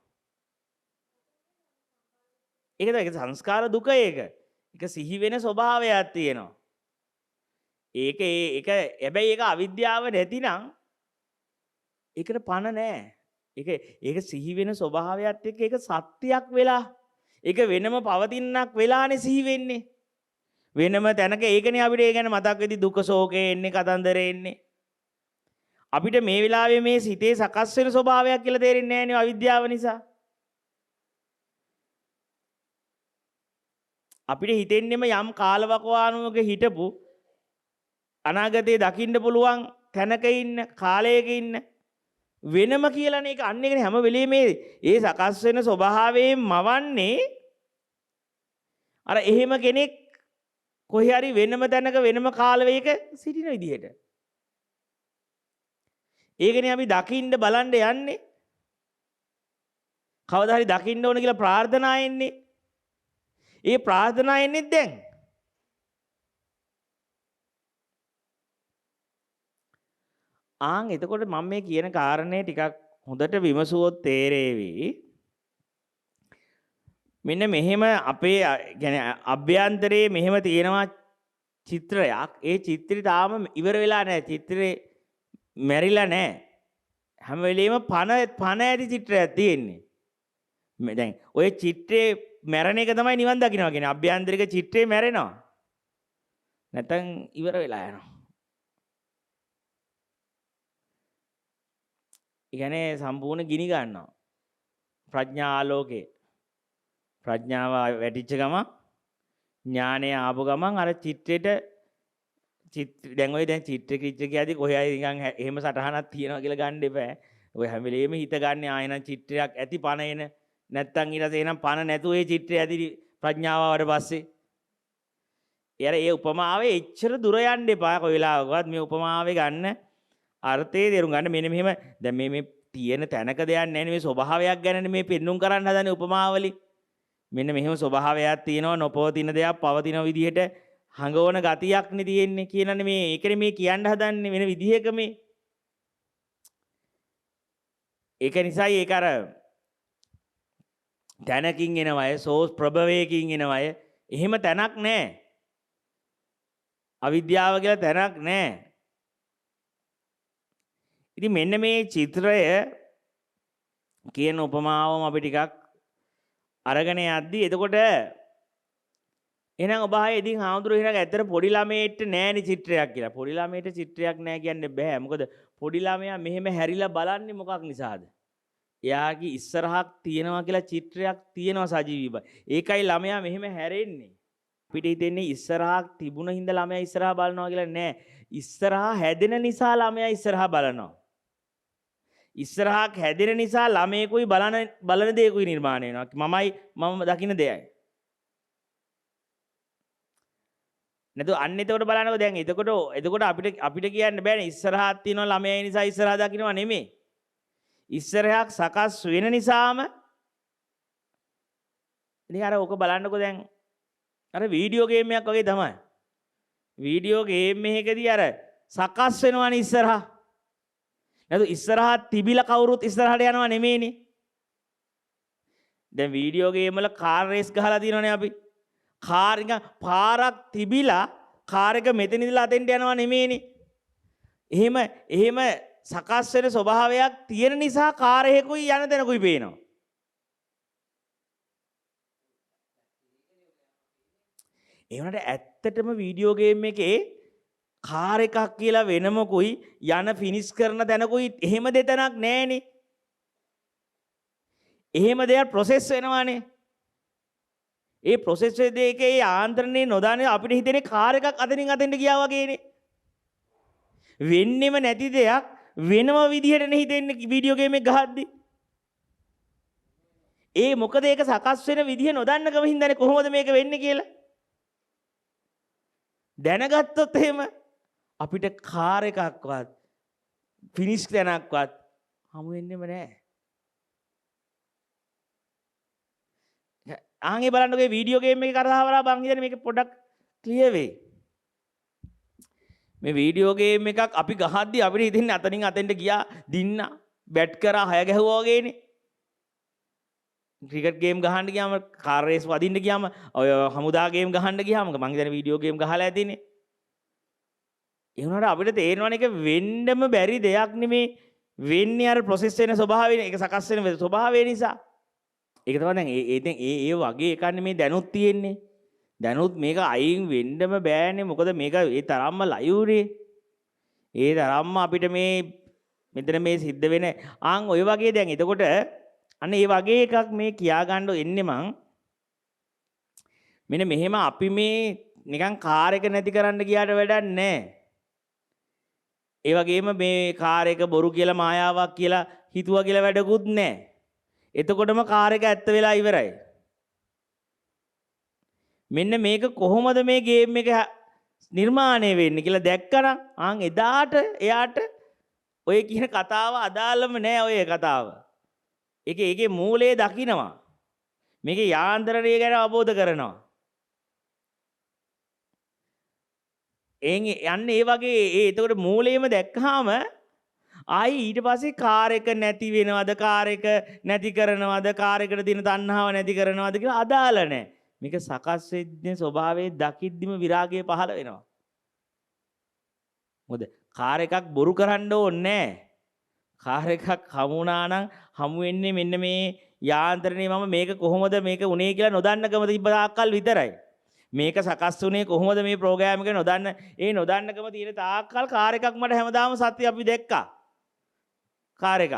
ඒක තමයි සංස්කාර දුක ඒක. ඒක සිහි වෙන ස්වභාවයක් තියෙනවා. ඒක හැබැයි ඒක අවිද්‍යාව නැතිනම් ඒකට පණ නැහැ. ඒක සිහි වෙන ස්වභාවයත් එක්ක ඒක සත්‍යයක් වෙලා ඒක වෙනම පවතිනක් වෙලානේ සිහි වෙන්නේ. වෙනම තැනක ඒකනේ අපිට ඒ ගැන මතක් වෙදි දුක ශෝකේ එන්නේ කතන්දරේ එන්නේ. අපිට මේ වෙලාවේ මේ සිතේ සකස් වෙන ස්වභාවයක් කියලා තේරෙන්නේ නැහැ නේ අවිද්‍යාව නිසා. අපිට හිතෙන්නෙම යම් කාලවකවානුවක හිටපු අනාගතේ දකින්න පුළුවන් තැනක ඉන්න කාලයක ඉන්න වෙනම කියලානේ ඒක අන්න එකනේ හැම වෙලෙම මේ සකස් වෙන ස්වභාවයෙන් මවන්නේ අර එහෙම කෙනෙක් කොහේ හරි වෙනම තැනක වෙනම කාලවයක සිටින විදිහට. ඒකනේ අපි දකින්න බලන්න යන්නේ. කවදා හරි දකින්න ඕන කියලා ප්‍රාර්ථනා එන්නේ. ඒ ප්‍රාර්ථනා එන්නේ දැන්. එතකොට මම මේ කියන කාරණේ ටිකක් හොඳට විමසුවොත් තේරෙවි. මෙන්න මෙහෙම අපේ يعني අභ්‍යන්තරයේ මෙහෙම තියෙනවා චිත්‍රයක්. ඒ චිත්‍රය තාම ඉවර වෙලා නැහැ. චිත්‍රේ මැරිලා නැහැ. හැම වෙලෙම පණ ඇති චිත්‍රයක් තියෙන්නේ. දැන් ඔය චිත්‍රේ මැරෙන එක තමයි නිවන් දකින්නවා කියන්නේ. අභ්‍යන්තරික චිත්‍රේ මැරෙනවා. නැත්නම් ඉවර වෙලා යනවා. ඉගනේ සම්පූර්ණ ගිනි ගන්නවා. ප්‍රඥා ආලෝකේ. ප්‍රඥාව වැටිච්ච ගමන් ඥානය ආපු ගමන් අර චිත්‍රෙට දැන් ඔය දැන් චිත්‍ර කියද්දි කොහේ හරි නිකන් එහෙම සටහනක් තියනවා කියලා ගන්න එපා. ඔය හැම වෙලෙම හිත ගන්න ආයෙනම් චිත්‍රයක් ඇති පණ එන නැත්තම් ඊට පස්සේ එනම් පණ නැතුව ඒ චිත්‍රය ඇති ප්‍රඥාව ආවට පස්සේ ඒ උපමාවේ එච්චර දුර යන්න එපා. කොයි වෙලාවකවත් මේ උපමාවේ ගන්න අර්ථය තේරුම් ගන්න. මෙන්න මෙහෙම දැන් මේ තියෙන තැනක දෙයක් නැහැ නේ. මේ ස්වභාවයක් ගැනනේ මේ පෙන්눔 කරන්න හදන්නේ උපමාවලින්. මෙන්න මෙහෙම ස්වභාවයක් තියෙනවා නොපවතින දෙයක් පවතින විදිහට හඟවන ගතියක් නේ තියෙන්නේ කියනනේ මේ ඒකනේ මේ කියන්න හදන්නේ වෙන විදිහක මේ. ඒක නිසායි ඒක අර තැනකින් එනවය සෝස් ප්‍රභවයකින් එනවය එහෙම තැනක් නැහැ. අවිද්‍යාව කියලා තැනක් නැහැ. ඉතින් මෙන්න මේ චිත්‍රය කියන උපමාවම අපි ටිකක් අරගෙන යද්දි එතකොට එහෙනම් ඔබ ආයේ ඉතින් හාමුදුරුවෝ එහෙනම් ඇත්තට පොඩි ළමයෙක්ට නෑනේ චිත්‍රයක් කියලා. පොඩි ළමයට චිත්‍රයක් නෑ කියන්න බෑ. මොකද පොඩි ළමයා මෙහෙම හැරිලා බලන්නේ මොකක් නිසාද? එයාගේ ඉස්සරහක් තියෙනවා කියලා චිත්‍රයක් තියෙනවා සජීවීව. ඒකයි ළමයා මෙහෙම හැරෙන්නේ. අපිට හිතෙන්නේ ඉස්සරහක් තිබුණ හින්දා ළමයා ඉස්සරහා බලනවා කියලා නෑ. ඉස්සරහා හැදෙන නිසා ළමයා ඉස්සරහා බලනවා. ඉස්සරහක් හැදෙන නිසා ළමයෙකුයි බලන දේකුයි නිර්මාණය වෙනවා. මම දකින්න දෙයයි. නැතු අන්න එතකොට බලන්නකො දැන් එතකොට අපිට කියන්න බෑනේ ඉස්සරහක් තියෙනවා ළමයා නිසා ඉස්සරහා දකින්නවා නෙමෙයි. ඉස්සරහක් සකස් වෙන නිසාම ඉතින් අර ඕක බලන්නකො දැන් අර වීඩියෝ ගේම් එකක් වගේ තමයි. වීඩියෝ ගේම් එකකදී අර සකස් වෙනවනේ ඉස්සරහා. නැතු ඉස්සරහා තිබිලා කවුරුත් ඉස්සරහට යනවා නෙමෙයිනේ. දැන් වීඩියෝ ගේම් වල කාර් රේස් ගහලා තියෙනවනේ අපි. කාර් එක පාරක් තිබිලා කාර් එක මෙතන ඉඳලා අතෙන්ට යනවා නෙමෙයිනේ. එහෙම සකස් වෙන ස්වභාවයක් තියෙන නිසා කාර් එකකුයි යන තැනකුයි පේනවා. ඒ වුණාට ඇත්තටම වීඩියෝ ගේම් එකේ කාර් එකක් කියලා වෙනමකුයි යන ෆිනිෂ් කරන තැනකුයි එහෙම දෙතනක් නැහැනේ. එහෙම දෙයක් ප්‍රොසෙස් වෙනවානේ. ඒ ප්‍රොසෙස් දෙකේ ආන්ත්‍රණය නොදානේ අපිට හිතෙන්නේ කාර් එකක් අතනින් අතෙන්ට ගියා වගේනේ. වෙන්නෙම නැති දෙයක් වෙනම විදිහටනේ හිතෙන්නේ වීඩියෝ ගේම් එක ගහද්දි. මොකද ඒක සකස් වෙන විදිහ නොදන්නකම හින්දානේ කොහොමද මේක වෙන්නේ කියලා. දැනගත්තොත් එහෙම අපිට කාර් එකක්වත් ෆිනිෂ් තැනක්වත් හමු වෙන්නෙම නැහැ. ආන්ගේ බලන්නකෝ මේ වීඩියෝ ගේම් එකේ කරහවරා බං හිතන්නේ මේක පොඩ්ඩක් ක්ලියර් වෙයි. මේ වීඩියෝ ගේම් එකක් අපි ගහද්දි අපිට හිතෙන්නේ අතනින් අතෙන්ට ගියා දින්න බැට් කරා 6 ගැහුවා වගේනේ. ක්‍රිකට් ගේම් ගහන්න ගියාම කාර් රේස් වදින්න ගියාම ඔය හමුදා ගේම් ගහන්න ගියාම මං හිතන්නේ වීඩියෝ ගේම් ගහලා ඇතිනේ. ඒ වුණාට අපිට තේරෙනවනේ ඒක වෙන්නම බැරි දෙයක් නෙමේ. වෙන්නේ අර ප්‍රොසෙස් වෙන ස්වභාවය ඒක සකස් වෙන ස්වභාවය නිසා. ඒක තමයි දැන් ඒ වගේ එකන්නේ මේ දැනුත් තියෙන්නේ. දැනුත් මේක අයින් වෙන්නම බෑනේ. මොකද මේක ඒ තරම්ම ලයිව්නේ. ඒ තරම්ම අපිට මේ මෙතන මේ සිද්ධ වෙන ඔය වගේ දැන් එතකොට අන්න ඒ වගේ එකක් මේ කියා ගන්න එන්නේ මං. මෙන්න මෙහෙම අපි මේ නිකන් කාර් එක නැති කරන්න ගියාට වැඩක් නැහැ. ඒ වගේම මේ කාර් එක බොරු කියලා මායාවක් කියලා හිතුවා කියලා වැඩකුත් නැහැ. එතකොටම කාර් එක ඇත්ත වෙලා ඉවරයි. මෙන්න මේක කොහොමද මේ ගේම් එක නිර්මාණය වෙන්නේ කියලා දැක්කනම් එදාට එයාට ඔය කියන කතාව අදාළම නෑ ඔය කතාව. ඒකේ මූලයේ දකින්නවා. මේකේ යාන්ත්‍රණය ගැන අවබෝධ කරනවා. යන්නේ ඒ වගේ එතකොට මූලයේම දැක්කහම ආයි ඊට පස්සේ කාර් එක නැති වෙනවද කාර් එක නැති කරනවද කාර් එකට තියෙන තණ්හාව නැති කරනවද කියලා අදාළ නැහැ. මේක සකස් වෙන්නේ ස්වභාවයේ දකිද්දිම විරාගය පහළ වෙනවා. මොකද කාර් එකක් බොරු කරන්න ඕනේ නැහැ. කාර් එකක් හමුණා නම් හමු වෙන්නේ මෙන්න මේ යාන්ත්‍රණේ මම මේක කොහොමද මේක උනේ කියලා නොදන්නකම තිබ්බ තාක්කල් විතරයි. මේක සකස් වුණේ කොහොමද මේ ප්‍රෝග්‍රෑම් එක නොදන්නකම තියෙන තාක්කල් කාර් එකක් මට හැමදාම සත්‍ය අපි දැක්කා. කාර් එක.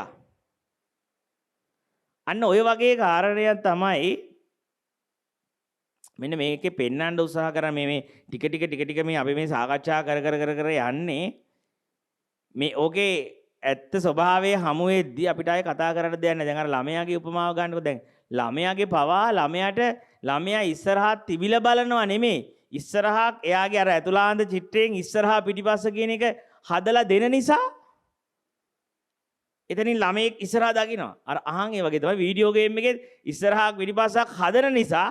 අන්න ඔය වගේ කාරණයක් තමයි මෙන්න මේකේ පෙන්වන්න උත්සාහ කරා මේ ටික මේ අපි මේ සාකච්ඡා කර යන්නේ මේ ඕකේ ඇත්ත ස්වභාවයේ හමු වෙද්දී අපිට ආයේ කතා කරන්න දෙයක් නැහැ. දැන් අර ළමයාගේ උපමාව ගන්නකො දැන් ළමයාගේ පවා ළමයා ඉස්සරහා තිබිලා බලනවා නෙමෙයි. ඉස්සරහා එයාගේ අර ඇතුළාන්ත චිත්‍රයෙන් ඉස්සරහා පිටිපස්ස කියන එක හදලා දෙන නිසා එතනින් ළමයෙක් ඉස්සරහා දකින්නවා. අර ඒ වගේ තමයි වීඩියෝ ගේම් එකේ ඉස්සරහා පිටිපස්සක් හදන නිසා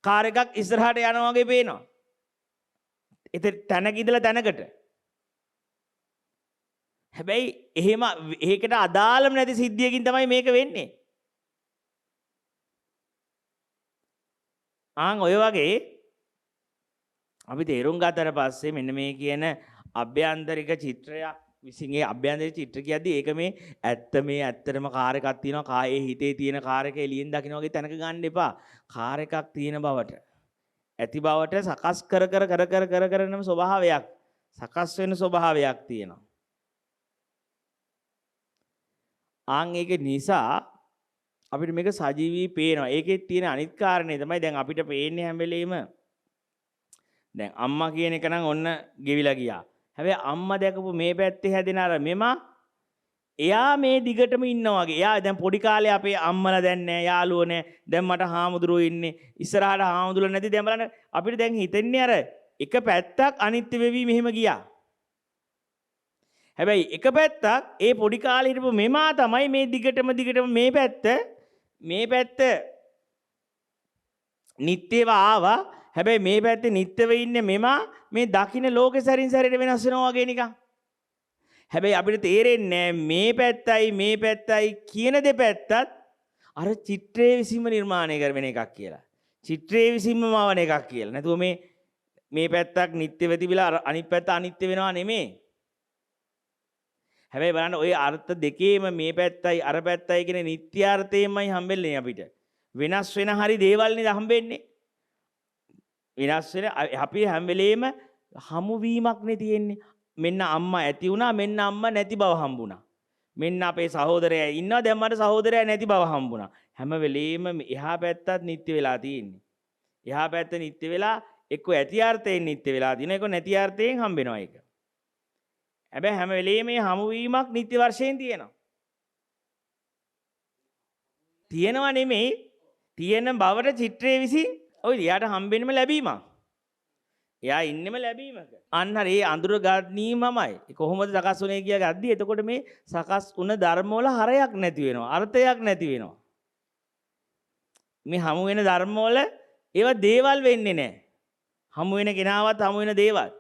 කාර් එකක් ඉස්සරහට යනවා වගේ පේනවා. එතන තැනක ඉඳලා තැනකට. හැබැයි එහෙම ඒකට අදාළම නැති සිද්ධියකින් තමයි මේක වෙන්නේ. ඔය වගේ අපි තේරුම් ගත්තට පස්සේ මෙන්න මේ කියන අභ්‍යන්තරික චිත්‍රයක් විසින් ඒ අභ්‍යන්තරික චිත්‍ර කියද්දී ඒක මේ ඇත්තටම කාර් එකක් තියෙනවා කායේ හිතේ තියෙන කාර් එක එළියෙන් දකින්න වගේ තැනක ගන්න එපා. කාර් එකක් තියෙන බවට ඇති බවට සකස් කරන ස්වභාවයක් සකස් වෙන ස්වභාවයක් තියෙනවා. ඒක නිසා අපිට මේක සජීවී පේනවා. ඒකේ තියෙන අනිත් කාරණේ තමයි දැන් අපිට පේන්නේ හැම වෙලෙම දැන් අම්මා කියන එක නම් ඔන්න ගෙවිලා ගියා. හැබැයි අම්මා දැකපු මේ පැත්තේ හැදෙන අර එයා මේ දිගටම ඉන්නවා වගේ. එයා දැන් පොඩි කාලේ අපේ අම්මලා දැන් නෑ, යාළුවෝ නෑ. දැන් මට හාමුදුරුවෝ ඉන්නේ. ඉස්සරහට හාමුදුරුවෝ නැති දැන් බලන්න අපිට දැන් හිතෙන්නේ අර එක පැත්තක් අනිත්‍ය වෙවි මෙහෙම ගියා. හැබැයි එක පැත්තක් ඒ පොඩි කාලේ හිටපු මෙමා තමයි මේ දිගටම මේ පැත්ත නිත්‍යව ආවා. හැබැයි මේ පැත්තේ නිත්‍යව ඉන්නේ මෙමා මේ දකින්න ලෝකේ සැරින් සැරේට වෙනස් වෙනවා වගේ නිකන්. හැබැයි අපිට තේරෙන්නේ මේ පැත්තයි කියන දෙපැත්තත් අර චිත්‍රයේ විසින්ම නිර්මාණය කරන එකක් කියලා. චිත්‍රයේ විසින්ම මවන එකක් කියලා. නැතුව මේ පැත්තක් නිත්‍යව තිබිලා අනිත් පැත්ත අනිත්‍ය වෙනවා නෙමෙයි. හැබැයි බලන්න ওই අර්ථ දෙකේම මේ පැත්තයි අර පැත්තයි කියන නිත්‍යාර්ථයෙන්මයි හම්බෙන්නේ අපිට. වෙනස් වෙන හරි දේවල් නේද හම්බෙන්නේ. වෙනස් වෙන අපි හැම වෙලේම හමු වීමක් නේ තියෙන්නේ. මෙන්න අම්මා ඇති වුණා, මෙන්න අම්මා නැති බව හම්බුණා. මෙන්න අපේ සහෝදරයා ඉන්නවා, දැන් මට සහෝදරයා නැති බව හම්බුණා. හැම වෙලේම එහා පැත්තත් නිත්‍ය වෙලා තියෙන්නේ. එහා පැත්ත නිත්‍ය වෙලා එක්ක ඇතියාර්ථයෙන් නිත්‍ය වෙලා තියෙනවා, එක්ක නැතියාර්ථයෙන් හම්බෙනවා ඒක. හැබැයි හැම වෙලේම මේ හමු වීමක් නිත්‍ය වර්ෂයෙන් තියෙනවා. තියෙනවා නෙමෙයි, තියෙන බවට චිත්‍රයේ විසින් ඔය එයාට හම්බෙන්නම ලැබීමක්. එයා ඉන්නෙම ලැබීමක. අන්න හරි ඒ අඳුර ගැනීමමයි. කොහොමද සකස් වුනේ කියලා ගද්දි එතකොට මේ සකස් වුණ ධර්ම වල හරයක් නැති වෙනවා. අර්ථයක් නැති වෙනවා. මේ හමු වෙන ධර්ම වල ඒවා දේවල් වෙන්නේ නැහැ. හමු වෙන කෙනාවත් හමු වෙන දේවල්.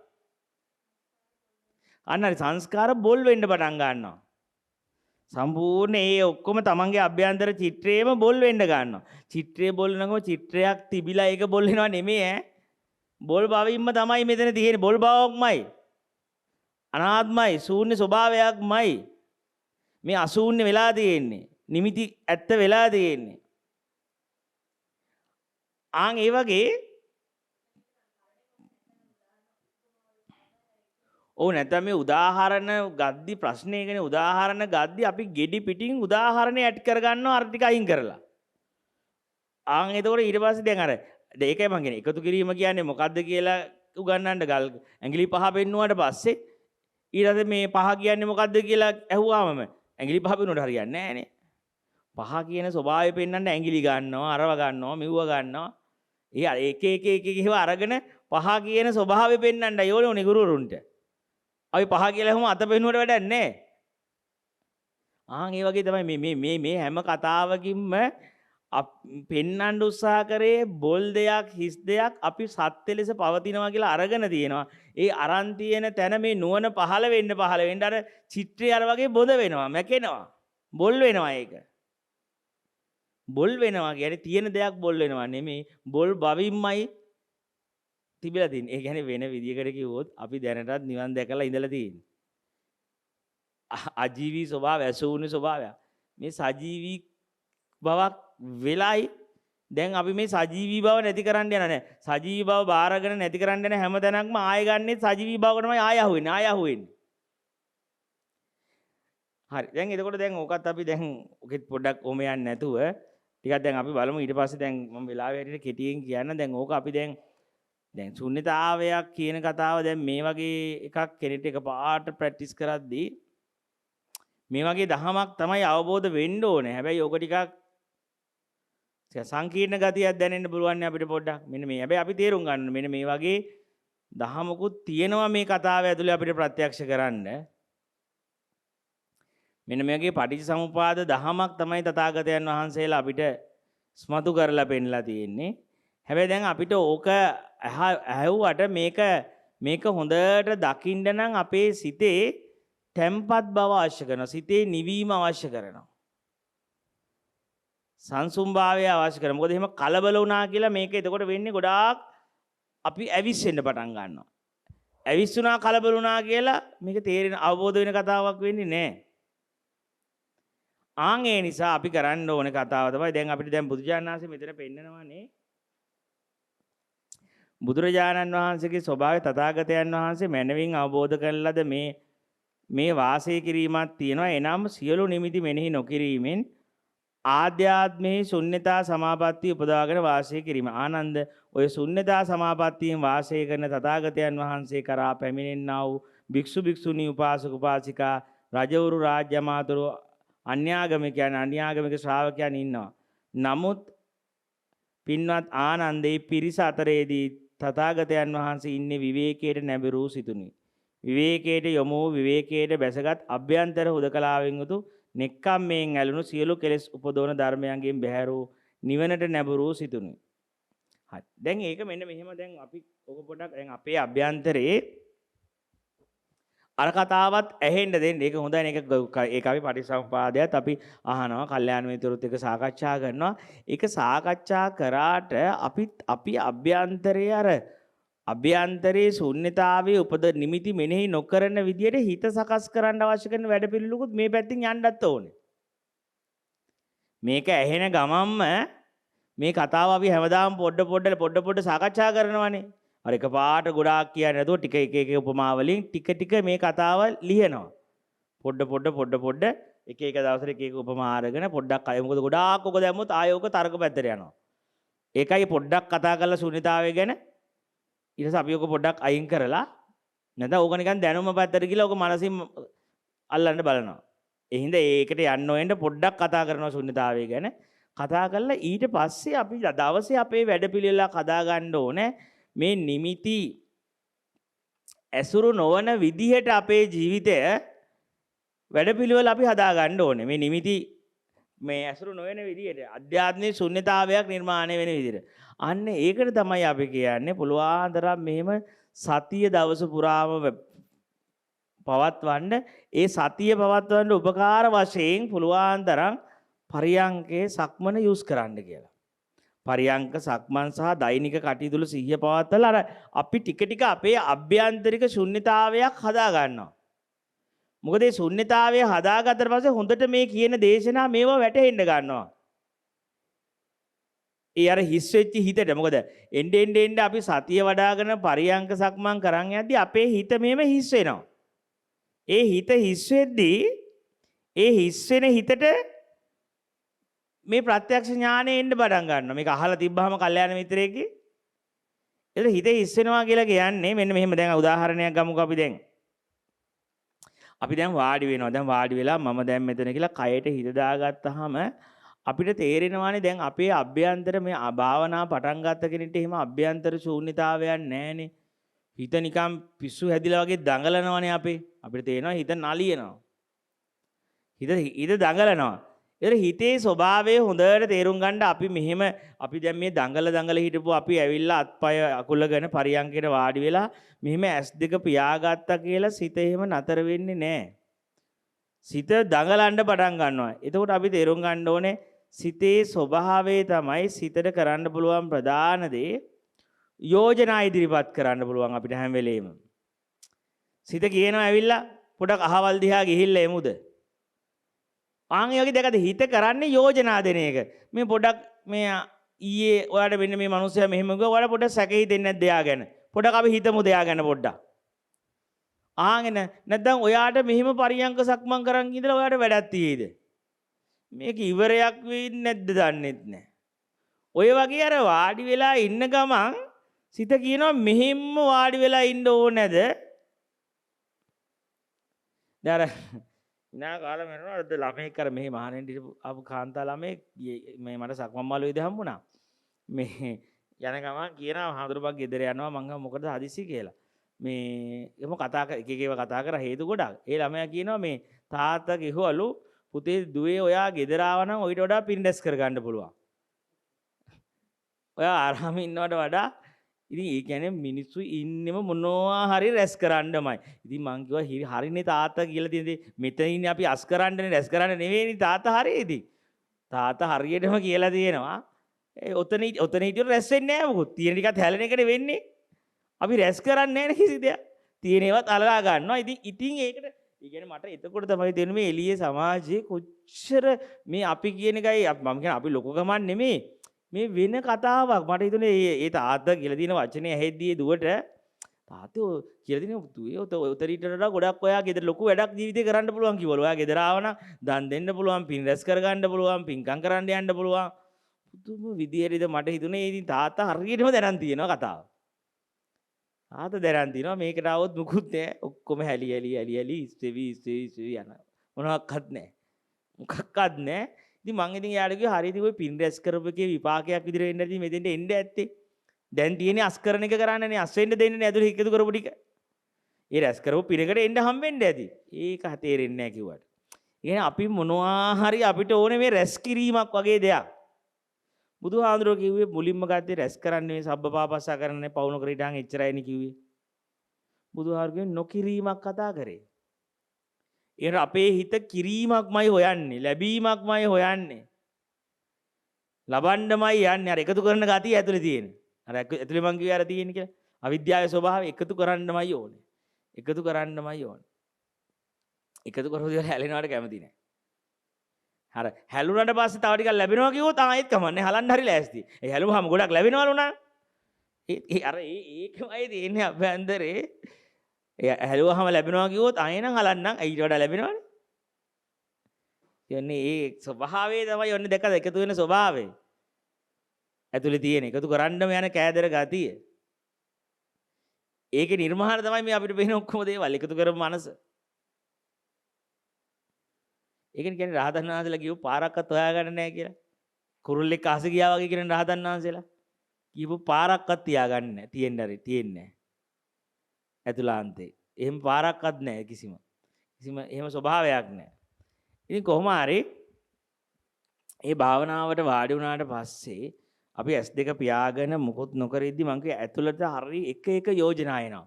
අන්න හරි සංස්කාර බොල් වෙන්න පටන් ගන්නවා. සම්පූර්ණ ඒ ඔක්කොම තමන්ගේ අභ්‍යන්තර චිත්‍රයේම බොල් වෙන්න ගන්නවා. චිත්‍රයේ බොල් වෙනකො චිත්‍රයක් තිබිලා ඒක බොල් වෙනව නෙමෙයි ඈ. බොල් බවින්ම තමයි මෙතන තියෙන්නේ. බොල් බවක්මයි. අනාත්මයි, ශූන්‍ය ස්වභාවයක්මයි. මේ අශූන්‍ය වෙලා තියෙන්නේ. නිමිති ඇත්ත වෙලා තියෙන්නේ. ආන් ඒ වගේ ඔව් නැත්නම් මේ උදාහරණ ගද්දි ප්‍රශ්නයකනේ උදාහරණ ගද්දි අපි ගෙඩි පිටින් උදාහරණේ ඇඩ් කරගන්නවා අර ටික අයින් කරලා. ආන් එතකොට ඊට පස්සේ දැන් අර ඒකයි මං කියන්නේ එකතු කිරීම කියන්නේ මොකද්ද කියලා උගන්වන්න ගල් ඇඟිලි පහ පෙන්නුවාට පස්සේ ඊට පස්සේ මේ පහ කියන්නේ මොකද්ද කියලා ඇහුවාමම ඇඟිලි පහ පෙන්නුවට හරියන්නේ නැහනේ. පහ කියන ස්වභාවය පෙන්වන්න ඇඟිලි ගන්නවා අරව ගන්නවා මෙව්ව ගන්නවා. ඒ එක ඒවා අරගෙන පහ කියන ස්වභාවය පෙන්වන්නයි ඕනේ ගුරුවරුන්ට. අපි පහ කියලා හැම අත පෙන්නුවට වැඩක් නැහැ. ආන් ඒ වගේ තමයි මේ හැම කතාවකින්ම පෙන්වන්න උත්සාහ කරේ බොල් දෙයක් හිස් දෙයක් අපි සත්‍ය ලෙස පවතිනවා කියලා අරගෙන තියෙනවා. ඒ අරන් තියෙන තැන මේ නුවණ පහළ වෙන්න අර චිත්‍රය අර වගේ බොඳ වෙනවා මැකෙනවා. බොල් වෙනවා ඒක. බොල් වෙනවා කියන්නේ තියෙන දෙයක් බොල් වෙනවා නෙමෙයි බොල් බවින්මයි තිබිලා තියෙන්නේ. ඒ කියන්නේ වෙන විදියකට කිව්වොත් අපි දැනටත් නිවන් දැකලා ඉඳලා තියෙන්නේ. අජීවී ස්වභාවය, ඇසුණු ස්වභාවය. මේ සජීවී බවක් වෙලයි දැන් අපි මේ සජීවී බව නැති කරන්න යන නැහැ. සජීවී බව බාරගෙන නැති කරන්න යන හැම තැනක්ම ආයෙ ගන්නෙ සජීවී බවකටමයි ආයෙ අහුවෙන්නේ. හරි. දැන් එතකොට දැන් ඕකත් අපි දැන් ඔකෙත් පොඩ්ඩක් ඔම යන්නේ නැතුව ටිකක් දැන් අපි බලමු ඊට පස්සේ දැන් මම වෙලාවෙ හැටියට කෙටියෙන් කියන්න දැන් ඕක අපි දැන් ශුන්‍යතාවයක් කියන කතාව දැන් මේ වගේ එකක් කෙනෙක්ට එකපාරට ප්‍රැක්ටිස් කරද්දී මේ වගේ දහමක් තමයි අවබෝධ වෙන්න ඕනේ. හැබැයි ඕක ටිකක් සංකීර්ණ ගතියක් දැනෙන්න පුළුවන් අපිට පොඩ්ඩක්. මෙන්න මේ. හැබැයි අපි තේරුම් ගන්න මෙන්න මේ වගේ දහමකුත් තියෙනවා මේ කතාව ඇතුලේ අපිට ප්‍රත්‍යක්ෂ කරන්න. මෙන්න මේ වගේ පටිච්චසමුපාද දහමක් තමයි තථාගතයන් වහන්සේලා අපිට ස්මතු කරලා පෙන්නලා තියෙන්නේ. හැබැයි දැන් අපිට ඕක ඇහුවට මේක හොඳට දකින්න නම් අපේ සිතේ තැම්පත් බව අවශ්‍ය කරනවා. සිතේ නිවීම අවශ්‍ය කරනවා. සංසුම්භාවය අවශ්‍ය කරනවා. මොකද එහෙම කලබල වුණා කියලා මේක එතකොට වෙන්නේ ගොඩාක් අපි ඇවිස්සෙන්න පටන් ගන්නවා. ඇවිස්සුණා කලබල වුණා කියලා මේක තේරෙන අවබෝධ වෙන කතාවක් වෙන්නේ නැහැ. ආන් ඒ නිසා අපි කරන්න ඕනේ කතාව තමයි දැන් අපිට දැන් බුදුජානක වහන්සේ මෙතන පෙන්නනවානේ. බුදුරජාණන් වහන්සේගේ ස්වභාවය තථාගතයන් වහන්සේ මනවින් අවබෝධ කරන ලද මේ වාසය කිරීමක් තියෙනවා. එනම් සියලු නිමිති මෙනෙහි නොකිරීමෙන් ආධ්‍යාත්මයේ ශුන්‍යතා සමාපත්තිය උපදවාගෙන වාසය කිරීම. ආනන්ද ඔය ශුන්‍යතා සමාපත්තියෙන් වාසය කරන තථාගතයන් වහන්සේ කරා පැමිණෙන්නා වූ භික්ෂු භික්ෂුණී උපාසක උපාසිකා රජවරු රාජ්‍ය මාතුරු අන්‍යාගමික ශ්‍රාවකයන් ඉන්නවා. නමුත් පින්වත් ආනන්දේ පිරිස අතරේදී තථාගතයන් වහන්සේ ඉන්නේ විවේකයට නැඹුරු සිතුනි. විවේකයට යොමු විවේකයට බැසගත් අභ්‍යන්තර හුදකලාවෙන් උතු නෙක්ඛම්මයෙන් ඇලුණු සියලු කෙලෙස් උපදවන ධර්මයන්ගෙන් බැහැරු නිවනට නැඹුරු සිතුනි. හරි. දැන් ඒක මෙන්න මෙහෙම දැන් අපි ඔක පොඩක් දැන් අපේ අභ්‍යන්තරේ අර කතාවත් ඇහෙන්න දෙන්න. ඒක හොඳයි නේ. ඒක අපි පටිච්චසමුපාදයත් අපි අහනවා. කල්යාණ මිත්‍රොත් එක්ක සාකච්ඡා කරනවා. ඒක සාකච්ඡා කරාට අපි අභ්‍යන්තරයේ ශූන්‍යතාවයේ උපද නිමිති මෙනෙහි නොකරන විදියට හිත සකස් කරන්න අවශ්‍ය කරන වැඩපිළිවෙලකුත් මේ පැත්තෙන් යන්නත් ඕනේ. මේක ඇහෙන ගමන්ම මේ කතාව අපි හැමදාම පොඩ සාකච්ඡා කරනවානේ. අර එකපාරට ගොඩාක් කියන්නේ නැතුව ටික එක උපමා වලින් ටික මේ කතාව ලියනවා. පොඩ එක දවසට එක උපමා අරගෙන පොඩ්ඩක් අය මොකද ගොඩාක් ඔක දැම්මොත් ආයෙ ඔක තර්ක පැත්තට යනවා. ඒකයි පොඩ්ඩක් කතා කරලා ශුන්‍යතාවය ගැන ඊට පස්සේ අපි ඔක පොඩ්ඩක් අයින් කරලා නැත්නම් ඕක නිකන් දැනුම පැත්තට ගිහලා ඔක මනසින් අල්ලන්න බලනවා. ඒ හින්දා ඒකට යන්න ඕනෙන්න පොඩ්ඩක් කතා කරනවා ශුන්‍යතාවය ගැන. කතා කරලා ඊට පස්සේ අපි දවසේ අපේ වැඩපිළිවෙලක් හදා ගන්න ඕනේ. මේ නිමිති ඇසුරු නොවන විදිහට අපේ ජීවිතය වැඩපිළිවෙල අපි හදා ගන්න ඕනේ. මේ නිමිති මේ ඇසුරු නොවන විදිහට අධ්‍යාත්මික ශුන්‍යතාවයක් නිර්මාණය වෙන විදිහට. අන්න ඒකට තමයි අපි කියන්නේ පුළුවන් තරම් මෙහෙම සතිය දවස පුරාම පවත්වන්න. ඒ සතිය පවත්වන්න උපකාර වශයෙන් පුළුවන් තරම් පරියංකේ සක්මන යූස් කරන්න කියලා. පරියංක සක්මන් සහ දෛනික කටයුතු වල සිහිය පවත්වලා අර අපි ටික අපේ අභ්‍යන්තරික ශුන්‍යතාවයක් හදා ගන්නවා. මොකද මේ ශුන්‍යතාවය හදාගත්තට පස්සේ හොඳට මේ කියන දේශනා මේවා වැටහෙන්න ගන්නවා. ඒ අර හිස් වෙච්ච හිතට මොකද එන්න අපි සතිය වඩ아가න පරියංක සක්මන් කරන් යද්දී අපේ හිත මෙහෙම හිස් වෙනවා. ඒ හිත හිස් වෙද්දී ඒ හිස් වෙන හිතට මේ ප්‍රත්‍යක්ෂ ඥානෙ එන්න පටන් ගන්නවා. මේක අහලා තිබ්බහම කල්යාණ මිත්‍රයෙක්ගේ එතන හිත හිස් වෙනවා කියලා කියන්නේ මෙන්න මෙහෙම. දැන් උදාහරණයක් ගමුකෝ අපි දැන් වාඩි වෙනවා. දැන් වාඩි වෙලා මම දැන් මෙතන කියලා කයට හිත දාගත්තාම අපිට තේරෙනවානේ දැන් අපේ අභ්‍යන්තර මේ භාවනා පටන් ගත්ත කෙනෙක්ට එහෙම අභ්‍යන්තර ශූන්‍යතාවයක් නැහැනේ. හිත නිකන් පිස්සු හැදිලා වගේ දඟලනවානේ අපේ. අපිට තේරෙනවා හිත නලියනවා. හිත දඟලනවා. ඒතර හිතේ ස්වභාවය හොඳට තේරුම් ගන්න අපි මෙහෙම අපි දැන් මේ දඟල හිටපු අපි ඇවිල්ලා අත්පය අකුලගෙන පරියන්කේට වාඩි වෙලා මෙහෙම S2 පියාගත්තා කියලා සිත එහෙම නතර වෙන්නේ නැහැ. සිත දඟලන්න පටන් ගන්නවා. එතකොට අපි තේරුම් ගන්න ඕනේ සිතේ ස්වභාවය තමයි සිතට කරන්න පුළුවන් ප්‍රධාන දේ යෝජනා ඉදිරිපත් කරන්න පුළුවන් අපිට හැම වෙලෙම. සිත කියනවා ඇවිල්ලා පොඩක් අහවල් දිහා ගිහිල්ලා එමුද? ආන් ඒ වගේ දැකද හිත කරන්නේ යෝජනා දෙන එක. මේ පොඩක් මේ ඊයේ ඔයාලට මෙන්න මේ මිනිස්සයා මෙහෙම ගියා. ඔයාලා පොඩක් සැකේ හිතෙන්නේ නැද්ද එයා ගැන? පොඩක් අපි හිතමු එයා ගැන පොඩ්ඩක්. ආගෙන නැත්නම් ඔයාට මෙහෙම පරියංක සක්මන් කරන් ඉඳලා ඔයාට වැඩක් තියෙයිද? මේක ඉවරයක් වෙන්නේ නැද්ද දන්නෙත් නැහැ. ඔය වගේ අර වාඩි වෙලා ඉන්න ගමන් සිත කියනවා මෙහෙම්ම වාඩි වෙලා ඉන්න ඕනේ නැද? දැන් ඉනා කාලෙම වෙනවා අද ළමෙක් අර මෙහි මහණෙන් ආපු කාන්තා ළමෙක් මේ මට සක්මන් මාළුවේදී හම්බුණා. මේ යන ගමන් කියනවා හඳුරපක් ගෙදර යනවා මං මොකද හදිසි කියලා. මේ එහෙම කතා කර එක එකව කතා කර හේතු ගොඩක්. ඒ ළමයා කියනවා මේ තාත්තා කිව්වලු පුතේ දුවේ ඔයා ගෙදර ආවනම් ඔයිට වඩා පින් රැස් කරගන්න පුළුවන්. ඔයා ආරාම ඉන්නවට වඩා ඉතින් ඒ කියන්නේ මිනිස්සු ඉන්නෙම මොනවා හරි රැස් කරන්නමයි. ඉතින් මං කිව්වා හරිනේ තාත්තා කියලා තියෙන්නේ. මෙතන ඉන්නේ අපි අස් කරන්නනේ රැස් කරන්න නෙවෙයිනේ තාත්තා හරියේදී. තාත්තා හරියටම කියලා තියෙනවා. ඒ ඔතන හිටියොත් රැස් වෙන්නේ නැහැ මොකොත්. තියෙන ටිකත් හැලෙන එකනේ වෙන්නේ. අපි රැස් කරන්නේ නැහැ කිසි දෙයක්. තියෙන ඒවත් අලලා ගන්නවා. ඉතින් ඒකට ඒ කියන්නේ මට එතකොට තමයි තේරෙන්නේ මේ එළියේ සමාජයේ කොච්චර මේ අපි කියන එකයි මම කියන්නේ අපි ලොකු ගමන් නෙමෙයි. මේ වෙන කතාවක් මට හිතුනේ ඒ තාත්තා කියලා දින වචනේ ඇහෙද්දී දුවට තාත්තෝ කියලා දින දුවේ උතරීට වඩා ගොඩක් ඔයා ගෙදර ලොකු වැඩක් ජීවිතේ කරන්න පුළුවන් කිව්වලු. ඔයා ගෙදර ආවනම් දන් දෙන්න පුළුවන්, පින් රැස් කරගන්න පුළුවන්, පින්කම් කරන්න යන්න පුළුවන්. පුදුම විදියටද මට හිතුනේ ඉතින් තාත්තා හරියටම දැනන් තියෙනවා කතාව. තාත්තා දැනන් තියෙනවා මේකට આવොත් මුකුත් නැහැ. ඔක්කොම හැලි ඉස්සෙවි යන මොනවත් නැහැ. මොකක්වත් නැහැ. ඉතින් මං ඉතින් යාළුවා කිව්වා හරියදී ඔය පින් රැස් කරපු එකේ විපාකයක් විදිහට වෙන්න ඇති මෙතෙන්ට එන්න ඇත්තේ. දැන් තියෙන්නේ අස් කරන එක කරන්නනේ අස් වෙන්න දෙන්නේ නැහැ ඇතුළේ එකතු කරපු ටික. ඒ රැස් කරපු පිනකට එන්න හම්බෙන්න ඇති. ඒක තේරෙන්නේ නැහැ කිව්වට. ඒ කියන්නේ අපි මොනවා හරි අපිට ඕනේ මේ රැස් කිරීමක් වගේ දෙයක්. බුදුහාඳුරෝ කිව්වේ මුලින්ම ගත්තේ රැස් කරන්නේ මේ සබ්බපාපස්සා කරන්නේ පවුන කර ඉඳන් එච්චරයිනේ කිව්වේ. බුදුහාරුගේ නොකිරීමක් කතා කරේ. ඒ අපේ හිත කිරීමක්මයි හොයන්නේ, ලැබීමක්මයි හොයන්නේ. ලබන්නමයි යන්නේ. අර එකතු කරන ගතිය ඇතුලේ තියෙන. අර ඇතුලේ මං කිව්වේ අර තියෙන කියලා. අවිද්‍යාවේ ස්වභාවය එකතු කරන්නමයි ඕනේ. එකතු කරන්නමයි ඕනේ. එකතු කරපු දේවල් හැලෙනවට කැමති නැහැ. හර හැලුනට පස්සේ තව ටිකක් ලැබෙනවා කිව්වොත් ආයෙත් කමන්නේ. හලන්න හරි ලෑස්ති. ඒ හැලුවාම ගොඩක් ලැබෙනවලු නා. ඒකමයි තියෙන්නේ අභ්‍යන්තරේ. හැලුවාම ලැබෙනවා කිව්වොත් ආයෙනම් හලන්නම් ඊට වඩා ලැබෙනවනේ. කියන්නේ ඒ ස්වභාවය තමයි ඔන්න දැකලා එකතු වෙන ස්වභාවය. ඇතුලේ තියෙන එකතු කරන්නම යන කෑදර ගතිය. ඒකේ නිර්මාණ තමයි මේ අපිට පේන ඔක්කොම දේවල් එකතු කරපු මනස. ඒකනේ කියන්නේ රහතන් වහන්සේලා කියපු පාරක්වත් හොයාගන්න නැහැ කියලා. කුරුල්ලෙක් අහස ගියා වගේ කියන රහතන් වහන්සේලා. කියපු පාරක්වත් තියාගන්න නැහැ. තියෙන්නේ නැහැ. ඇතුළාන්තේ. එහෙම පාරක්වත් නැහැ කිසිම එහෙම ස්වභාවයක් නැහැ. ඉතින් කොහොම හරි මේ භාවනාවට වාඩි වුණාට පස්සේ අපි S2 පියාගෙන මුකුත් නොකර ඉද්දි මං කිය ඇතුළට හරි එක යෝජනා එනවා.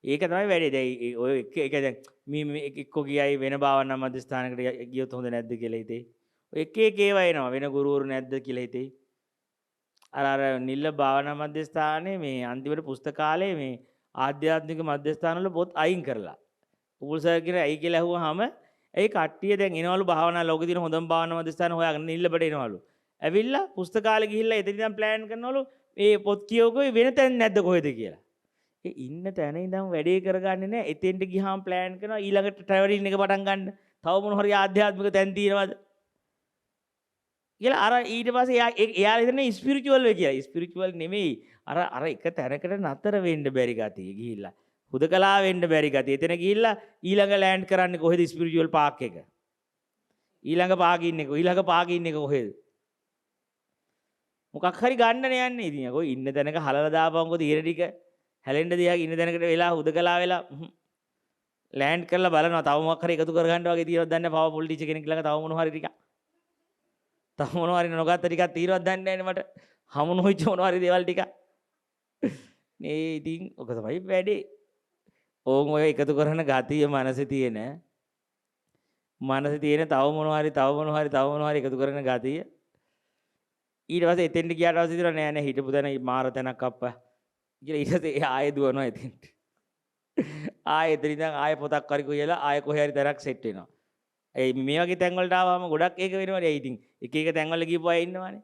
ඒක තමයි වැඩේ. දැන් ඔය එක දැන් මේ එක්ක ගියයි වෙන භාවනා මධ්‍යස්ථානයකට ගියොත් හොඳ නැද්ද කියලා හිතේ. ඔය එක ඒවා එනවා. වෙන ගුරුවරු නැද්ද කියලා හිතේ. අර නිල්ල භාවනා මධ්‍යස්ථානයේ මේ අන්තිමට පුස්තකාලයේ මේ ආධ්‍යාත්මික මධ්‍යස්ථානවල පොත් අයින් කරලා. උපුල් සර් කියන ඇයි කියලා අහුවාම ඒ කට්ටිය දැන් එනවලු භාවනා ලෝකේ තියෙන හොඳම භාවනා මධ්‍යස්ථාන හොයාගෙන නිල්ලබඩ එනවලු. ඇවිල්ලා පුස්තකාලේ ගිහිල්ලා එතන ඉඳන් ප්ලෑන් කරනවලු මේ පොත් කියවකෝ වෙන තැන නැද්ද කොහෙද කියලා. ඒ ඉන්න තැන ඉඳන් වැඩේ කරගන්නේ නැහැ. එතෙන්ට ගියාම ප්ලෑන් කරනවා ඊළඟට ට්‍රැවලින් එක පටන් ගන්න. තව මොන හරි ආධ්‍යාත්මික තැන් තියෙනවද? කියලා අර ඊට පස්සේ එයා හිතන්නේ ස්පිරිචුවල් වෙයි කියලා. ස්පිරිචුවල් නෙමෙයි. අර එක තැනකට නතර වෙන්න බැරි ගතිය ගිහිල්ලා. හුදකලා වෙන්න බැරි ගතිය. එතන ගිහිල්ලා ඊළඟ ලෑන්ඩ් කරන්නේ කොහෙද ස්පිරිචුවල් පාක් එක? ඊළඟ පාකින් එක. ඊළඟ පාකින් එක කොහෙද? මොකක් හරි ගන්නනේ යන්නේ. ඉතින් අකෝ ඉන්න තැනක හලලා දාපන්කො තියෙන ටික. හැලෙන්න දිහා ඉන්න තැනකට වෙලා හුදකලා වෙලා ලෑන්ඩ් කරලා බලනවා. තව මොකක් හරි එකතු කරගන්න වගේ තියෙනවද දන්නේ නැහැ. පවර්ෆුල් ටීචර් කෙනෙක් ළඟ තව මොනවා හරි ටිකක්. තව මොනවා හරි නොගත්ත ටිකක් තියෙනවද දන්නේ නැහැ මට. හමු නොවිච්ච මොනවා හරි දේවල් ටිකක්. මේ ඉතින් ඔක තමයි වැඩේ. ඕන් ඔය එකතු කරන ගතිය මනසේ තියෙන තව මොනවා හරි එකතු කරන ගතිය. ඊට පස්සේ එතෙන්ට ගියාට පස්සේ ඉතන නෑ නෑ හිටපු තැන මාර තැනක් අප්පා කියලා ඊට පස්සේ ආයෙ දුවනවා එතෙන්ට. ආයෙ එතන ඉඳන් ආයෙ පොතක් හරි කියලා ආයෙ කොහේ හරි තැනක් සෙට් වෙනවා. ඒ මේ වගේ තැන් වලට ආවම ගොඩක් ඒක වෙනවනේ. ඉතින් එක එක තැන් වල ගිහපු අය ඉන්නවනේ.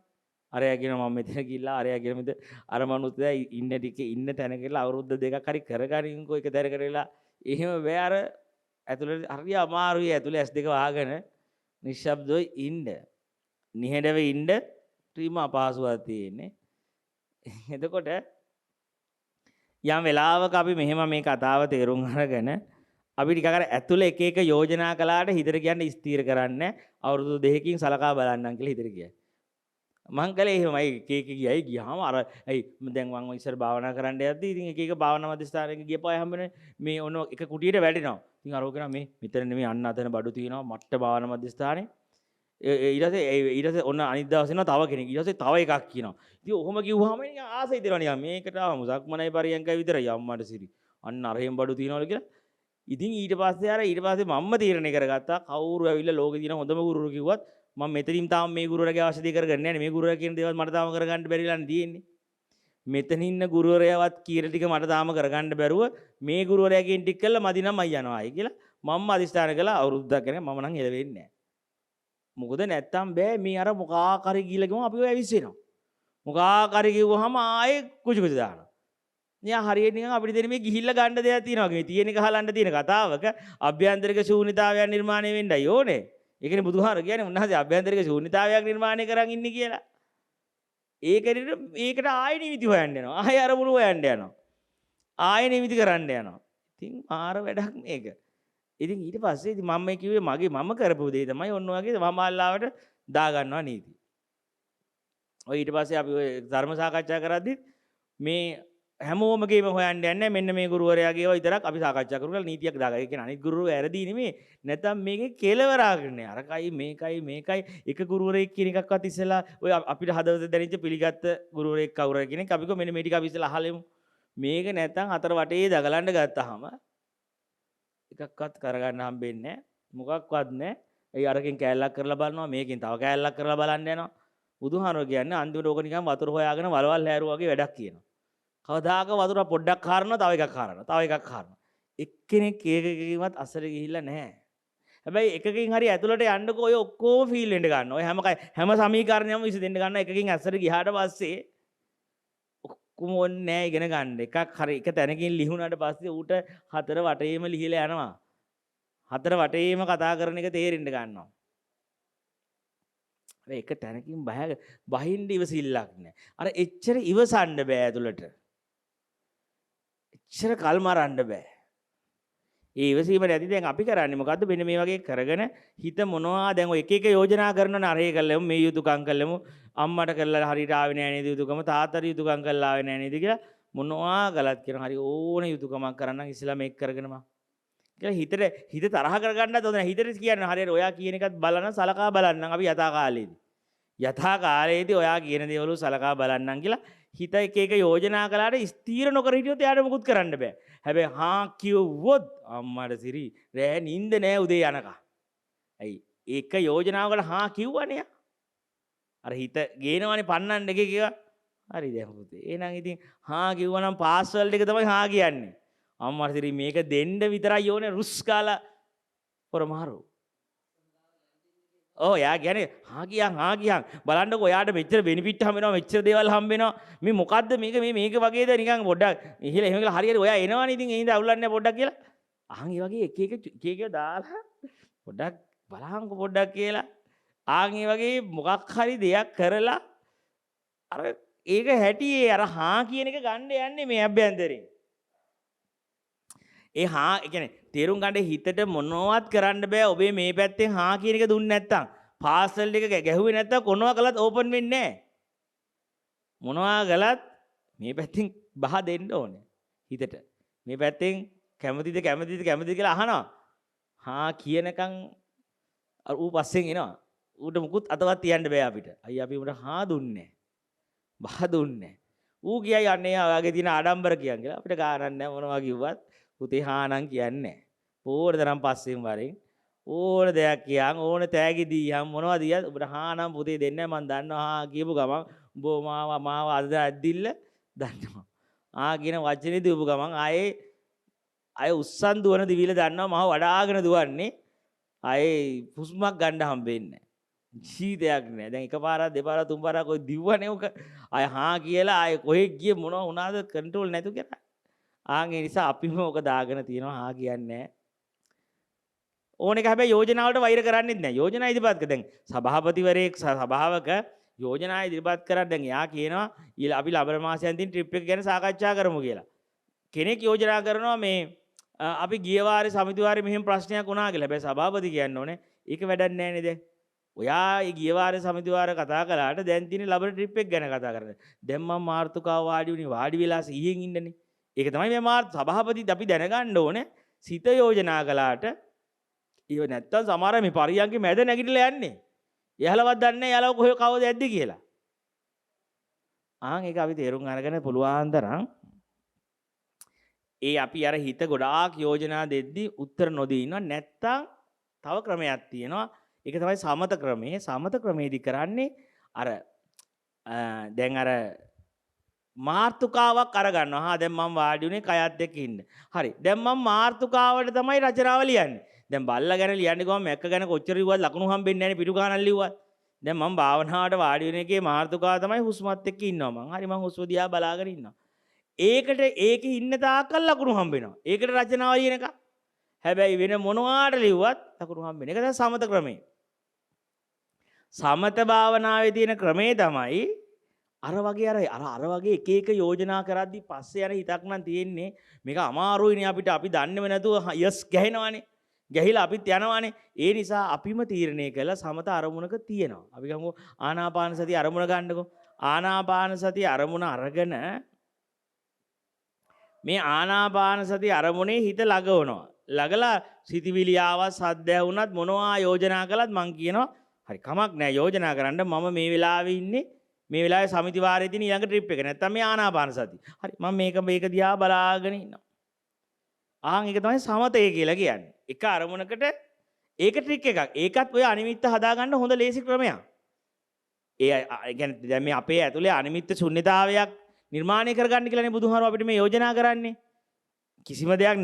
අරයා කියනවා මම මෙතන ගිහිල්ලා අරයා කියන මෙතන අර මනුස්සයා ඉන්න ටිකේ ඉන්න තැන කියලා අවුරුද්ද දෙකක් හරි කරගනින්කෝ එක තැනකට වෙලා. එහෙම බෑ අර ඇතුළේ හරි අමාරුයි. ඇතුළේ S2 වහගෙන නිශ්ශබ්දව ඉන්න. නිහඬව ඉන්න ත්‍රිම අපහසුවක් තියෙන්නේ. එතකොට යම් වෙලාවක අපි මෙහෙම මේ කතාව තේරුම් අරගෙන අපි ටිකක් අර ඇතුළේ එක එක යෝජනා කළාට හිතට කියන්නේ ස්ථීර කරන්න අවුරුදු 2කින් සලකා බලන්නම් කියලා හිතට කියයි. මං කළේ එහෙමයි එක එක ගියාම අර දැන් මම ඉස්සර භාවනා කරන්න යද්දි ඉතින් එක එක භාවනා මධ්‍යස්ථානයක ගියපුවා හැමනේ මේ ඔන්න එක කුටියට වැටෙනවා. ඉතින් අර ඔකන මේ මෙතන නෙමෙයි අන්න අතන බඩු තියෙනවා මට්ට භාවනා මධ්‍යස්ථානේ. ඊට පස්සේ ඔන්න අනිත් දවසේ එනවා තව කෙනෙක්. ඊට පස්සේ තව එකක් කියනවා. ඉතින් ඔහොම කිව්වහම නිකන් ආසයි දෙනවා නිකන් මේකට ආවම සක්මනයි පරියන්කයි විතරයි අම්මට සිරි. අන්න අරහෙන් බඩු තියනවලු කියලා. ඉතින් ඊට පස්සේ මම්ම තීරණය කරගත්තා කවුරු ඇවිල්ලා ලෝකේ තියෙන හොඳම ගුරුවරු කිව්වත් මම මෙතනින් තාම මේ ගුරුවරයාගේ අවශ්‍ය දේ කරගන්නේ නැහැ. මේ ගුරුවරයා කියන දේවල් මට තාම කරගන්න බැරිලානේ තියෙන්නේ. මෙතන ඉන්න ගුරුවරයාවත් කියන ටික මට තාම කරගන්න බැරුව මේ ගුරුවරයා කියන ටික කළා මදි නම් අය යනවායි කියලා මම්ම අදිස්ථාන කළා අවුරුද්දක් යනකම් මම නම් එළවෙන්නේ නැහැ. මොකද නැත්තම් බෑ මේ අර මොකක් හරි කියලා ගම අපි ඔය ඇවිස්සෙනවා. මොකක් හරි කිව්වහම ආයේ කුචු කුචු දානවා. නිකන් හරියට නිකන් අපිට දෙන මේ ගිහිල්ලා ගන්න දෙයක් තියෙනවා. මේ තියෙන එක හලන්න තියෙන කතාවක අභ්‍යන්තරික ශූන්‍යතාවයක් නිර්මාණය වෙන්නයි ඕනේ. ඒකනේ බුදුහාර කියන්නේ උන්වහන්සේ අභ්‍යන්තරික ශූන්‍යතාවයක් නිර්මාණය කරන් ඉන්නේ කියලා. ඒකට ආයෙ නිමිති හොයන්න යනවා. ආයෙ අරමුණු හොයන්න යනවා. ආයෙ නිමිති කරන්න යනවා. ඉතින් මාර වැඩක් මේක. ඉතින් ඊට පස්සේ ඉතින් මම මේ කිව්වේ මම කරපු දේ තමයි ඔන්න ඔයගේ වමාල්ලාවට දා ගන්නවා නීති. ඔය ඊට පස්සේ අපි ඔය ධර්ම සාකච්ඡා කරද්දි මේ හැමෝම ගේම හොයන්න යන්නේ මෙන්න මේ ගුරුවරයාගේ ඒවා විතරක් අපි සාකච්ඡා කරමු කියලා නීතියක් දාගන්න. ඒ කියන්නේ අනිත් ගුරුවරයෝ ඇරදී නෙමෙයි. නැත්නම් මේකේ කෙලවරාගන්නේ. අරකයි මේකයි එක ගුරුවරයෙක් කියන එකක්වත් ඉස්සෙල්ලා ඔය අපිට හදවත දැනෙච්ච පිළිගත්ත ගුරුවරයෙක් කවුරු කෙනෙක් අපි කො මෙන්න මේ ටික අපි ඉස්සෙල්ලා අහලෙමු. මේක නැත්නම් හතර වටේ දගලන්න ගත්තාම එකක්වත් කරගන්න හම්බෙන්නේ නැහැ. මොකක්වත් නැහැ. ඒ අරකින් කෑල්ලක් කරලා බලනවා මේකෙන් තව කෑල්ලක් කරලා බලන්න යනවා. බුදුහාරෝ කියන්නේ අන්තිමට ඕක නිකන් වතුර හොයාගෙන වලවල් හැරුවා වගේ වැඩක් කියනවා. කවදාක වතුර පොඩ්ඩක් කාරනවා තව එකක් කාරනවා. එක්කෙනෙක් ඒකකින්වත් අසල ගිහිල්ලා නැහැ. හැබැයි එකකින් හරි ඇතුළට යන්නකො ඔය ඔක්කොම ෆීල් වෙන්න ගන්නවා. ඔය හැම සමීකරණයක්ම විසඳෙන්න ගන්නවා. එකකින් අසල ගියාට පස්සේ ඔක්කොම ඕනේ නැහැ ඉගෙන ගන්න. එකක් හරි එක තැනකින් ලිහුණාට පස්සේ ඌට හතර වටේම ලිහිලා යනවා. හතර වටේම කතා කරන එක තේරෙන්න ගන්නවා. එක තැනකින් බහින්න ඉවසිල්ලක් නැහැ. අර එච්චර ඉවසන්න බෑ ඇතුළට. එච්චර කල් මරන්න බෑ. ඒ ඉවසීම නැති දැන් අපි කරන්නේ මොකද්ද? මෙන්න මේ වගේ කරගෙන හිත මොනවා දැන් ඔය එක එක යෝජනා කරනවනේ අරේ කළෙමු මේ යුතුයකම් කළෙමු අම්මට කරලා හරියට ආවේ නැහැ නේද යුතුයකම තාත්තට යුතුයකම් කරලා ආවේ නැහැ නේද කියලා මොනවා ගලත් කියන හරි ඕනේ යුතුයකමක් කරන්න ඉස්සලා මේක කරගෙනම කියලා හිත තරහ කරගන්නත් හොඳ නැහැ. හිතට කියන්නේ හරියට ඔයා කියන එකත් බලන්න සලකා බලන්නම් අපි යථා කාලයේදී ඔයා කියන දේවල් සලකා බලන්නම් කියලා හිත එක එක යෝජනා කළාට ස්ථීර නොකර හිටියොත් එයාට මොකුත් කරන්න බෑ. හැබැයි හා කිව්වොත් අම්මට සිරි රෑ නිින්ද නෑ උදේ යනකම්. ඇයි ඒක යෝජනාවකට හා කිව්වනේ. අර හිත ගේනවනේ පන්නන්න එක කිව්වා. හරි දැන් පුතේ. එහෙනම් ඉතින් හා කිව්වනම් පාස්වර්ඩ් එක තමයි හා කියන්නේ. අම්මට සිරි මේක දෙන්න විතරයි ඕනේ රුස් කාලා පොරමාරු. ඔව් එයා කියන්නේ හා ගියන් බලන්නකෝ ඔයාට මෙච්චර බෙනිෆිට් හම්බ වෙනවා මෙච්චර දේවල් හම්බ වෙනවා මේ මොකද්ද මේක වගේද නිකන් පොඩ්ඩක් ඉහිලා එහෙම කියලා හරියට ඔයා එනවනේ ඉතින් ඒ හින්දා අවුලන්නේ පොඩ්ඩක් කියලා අහන් ඒ වගේ එක දාලා පොඩ්ඩක් බලහන්කෝ පොඩ්ඩක් කියලා ආන් ඒ වගේ මොකක් හරි දෙයක් කරලා අර ඒක හැටියේ අර හා කියන එක ගන්න යන්නේ මේ අභ්‍යන්තරයෙන් ඒ හා ඒ කියන්නේ තේරුම් ගන්න හිතට මොනවත් කරන්න බෑ ඔබේ මේ පැත්තෙන් හා කියන එක දුන්නේ නැත්තම් පාසල් එක ගැහුවේ නැත්තම් කොනවා කළත් ඕපන් වෙන්නේ නැහැ මොනවා කළත් මේ පැත්තෙන් බහ දෙන්න ඕනේ හිතට මේ පැත්තෙන් කැමතිද කියලා අහනවා හා කියනකම් අර ඌ පස්සෙන් එනවා ඌට මුකුත් අතවත් තියන්න බෑ අපිට අයියා අපි උඹට හා දුන්නේ බහ දුන්නේ ඌ කියයි අනේ ඔයාගේ තියෙන ආඩම්බර කියන් කියලා අපිට ගානක් නැහැ මොනවා කිව්වත් පුතේ හානම් කියන්නේ ඕන තරම් පස්සෙන් වරෙන් ඕන දෙයක් කියන් ඕන තෑගි දීයම් මොනවා දියත් ඔබට හානම් පුතේ දෙන්නේ මම දන්නවා හා කියපු ගමන් උඹ මාව අද ඇද්දිල්ල දන්නවා කියන වචනේ දීපු ගමන් ආයේ උස්සන් දුවන දිවිල දන්නවා මම වඩාගෙන දුවන්නේ ආයේ හුස්මක් ගන්න හම්බෙන්නේ ජීවිතයක් නෑ දැන් එකපාරක් දෙපාරක් තුන් පාරක් ඔය දිව්වනේ ඔක ආයේ හා කියලා ආයේ කොහෙ ගියේ මොනවා වුණාද කන්ට්‍රෝල් නැතු කියලා ඒ නිසා අපිම ඔක දාගෙන තියෙනවා හා කියන්නේ ඕන එක හැබැයි යෝජනාවට වෛර කරන්නේත් නැහැ යෝජනා ඉදිරිපත් කර දැන් සභාපතිවරයෙක් සභාවක යෝජනා ඉදිරිපත් කරා දැන් යා කියනවා අපි ලබන මාසයෙන් දින ට්‍රිප් එක ගැන සාකච්ඡා කරමු කියලා කෙනෙක් යෝජනා කරනවා මේ අපි ගිය වාරේ සමිති වාරේ මෙහෙම ප්‍රශ්නයක් වුණා කියලා හැබැයි සභාපති කියන්න ඕනේ ඒක වැඩක් නැහැ නේද ඔයා ඒ ගිය වාරේ සමිති වාරේ කතා කළාට දැන් තියෙන ලබන ට්‍රිප් එක ගැන කතා කරන්නේ දැන් මම මාර්තුකාව වාඩි වෙලා සිහියෙන් ඉන්නනේ ඒක තමයි මේ මාර්තු සභාපතිත් අපි දැනගන්න ඕනේ සිත යෝජනා කළාට ඊව නැත්තම් සමහර මේ පරියන්ගේ මැද නැගිටලා යන්නේ. එහලවත් දන්නේ නැහැ යාළුව කොහෙ කවද යද්දි කියලා. ඒක අපි තේරුම් අරගෙන පුළුවන් තරම් අපි අර හිත ගොඩාක් යෝජනා දෙද්දි උත්තර නොදී ඉන්නවා නැත්තම් තව ක්‍රමයක් තියෙනවා. ඒක තමයි සමත ක්‍රමය. සමත ක්‍රමයේදී කරන්නේ අර දැන් අර මාර්තුකාවක් අරගන්නවා. දැන් මම වාඩි උනේ කයත් එක්ක ඉන්න. හරි. දැන් මම මාර්තුකාවට තමයි රචනාව ලියන්නේ. දැන් බල්ලා ගැන ලියන්නේ ගමන් මැක්ක ගැන කොච්චර ලිව්වත් ලකුණු හම්බෙන්නේ නැහැ නේ පිටු ගානක් ලිව්වත්. දැන් මම භාවනාවට වාඩි වෙන එකේ මාර්තුකාව තමයි හුස්මත් එක්ක ඉන්නවා මං. හරි මං හුස්ම දිහා බලාගෙන ඉන්නවා. ඒකේ ඉන්න තාක්කල් ලකුණු හම්බ වෙනවා. ඒකට රචනාව ලියන එක. හැබැයි වෙන මොනවාට ලිව්වත් ලකුණු හම්බ වෙන එක තමයි සමත ක්‍රමය. සමත භාවනාවේ තියෙන ක්‍රමේ තමයි අර වගේ එක එක යෝජනා කරද්දි පස්සේ යන හිතක් නම් තියෙන්නේ මේක අමාරුයිනේ අපිට අපි දන්නේම නැතුව යස් ගහනවානේ. ගහිලා අපිත් යනවානේ. ඒ නිසා අපිම තීරණය කළා සමත අරමුණක තියෙනවා. අපි ගමු ආනාපාන සතිය අරමුණ ගන්නකො. ආනාපාන සතිය අරමුණ අරගෙන මේ ආනාපාන සතිය අරමුණේ හිත ලගවනවා. ලගලා සිතවිලි ආවත් සද්ද ඇහුණත් මොනවා යෝජනා කළත් මං කියනවා හරි කමක් නැහැ යෝජනා කරන්න මම මේ වෙලාවේ ඉන්නේ මේ වෙලාවේ සමිති වාරයේ තියෙන ඊළඟ ට්‍රිප් එක. නැත්තම් මේ ආනාපාන සතිය. හරි මම මේක දිහා බලාගෙන ඉන්නවා. ඒක තමයි සමතය කියලා කියන්නේ. එක අරමුණකට ඒක ට්‍රික් එකක්. ඒකත් ඔය අනිමිත්ත හදාගන්න හොඳ ලේසි ක්‍රමයක්. කියන්නේ දැන් මේ අපේ ඇතුලේ අනිමිත්ත ශුන්‍යතාවයක් නිර්මාණය කරගන්න කියලානේ බුදුහාරෝ අපිට මේ යෝජනා කරන්නේ. කිසිම දෙයක්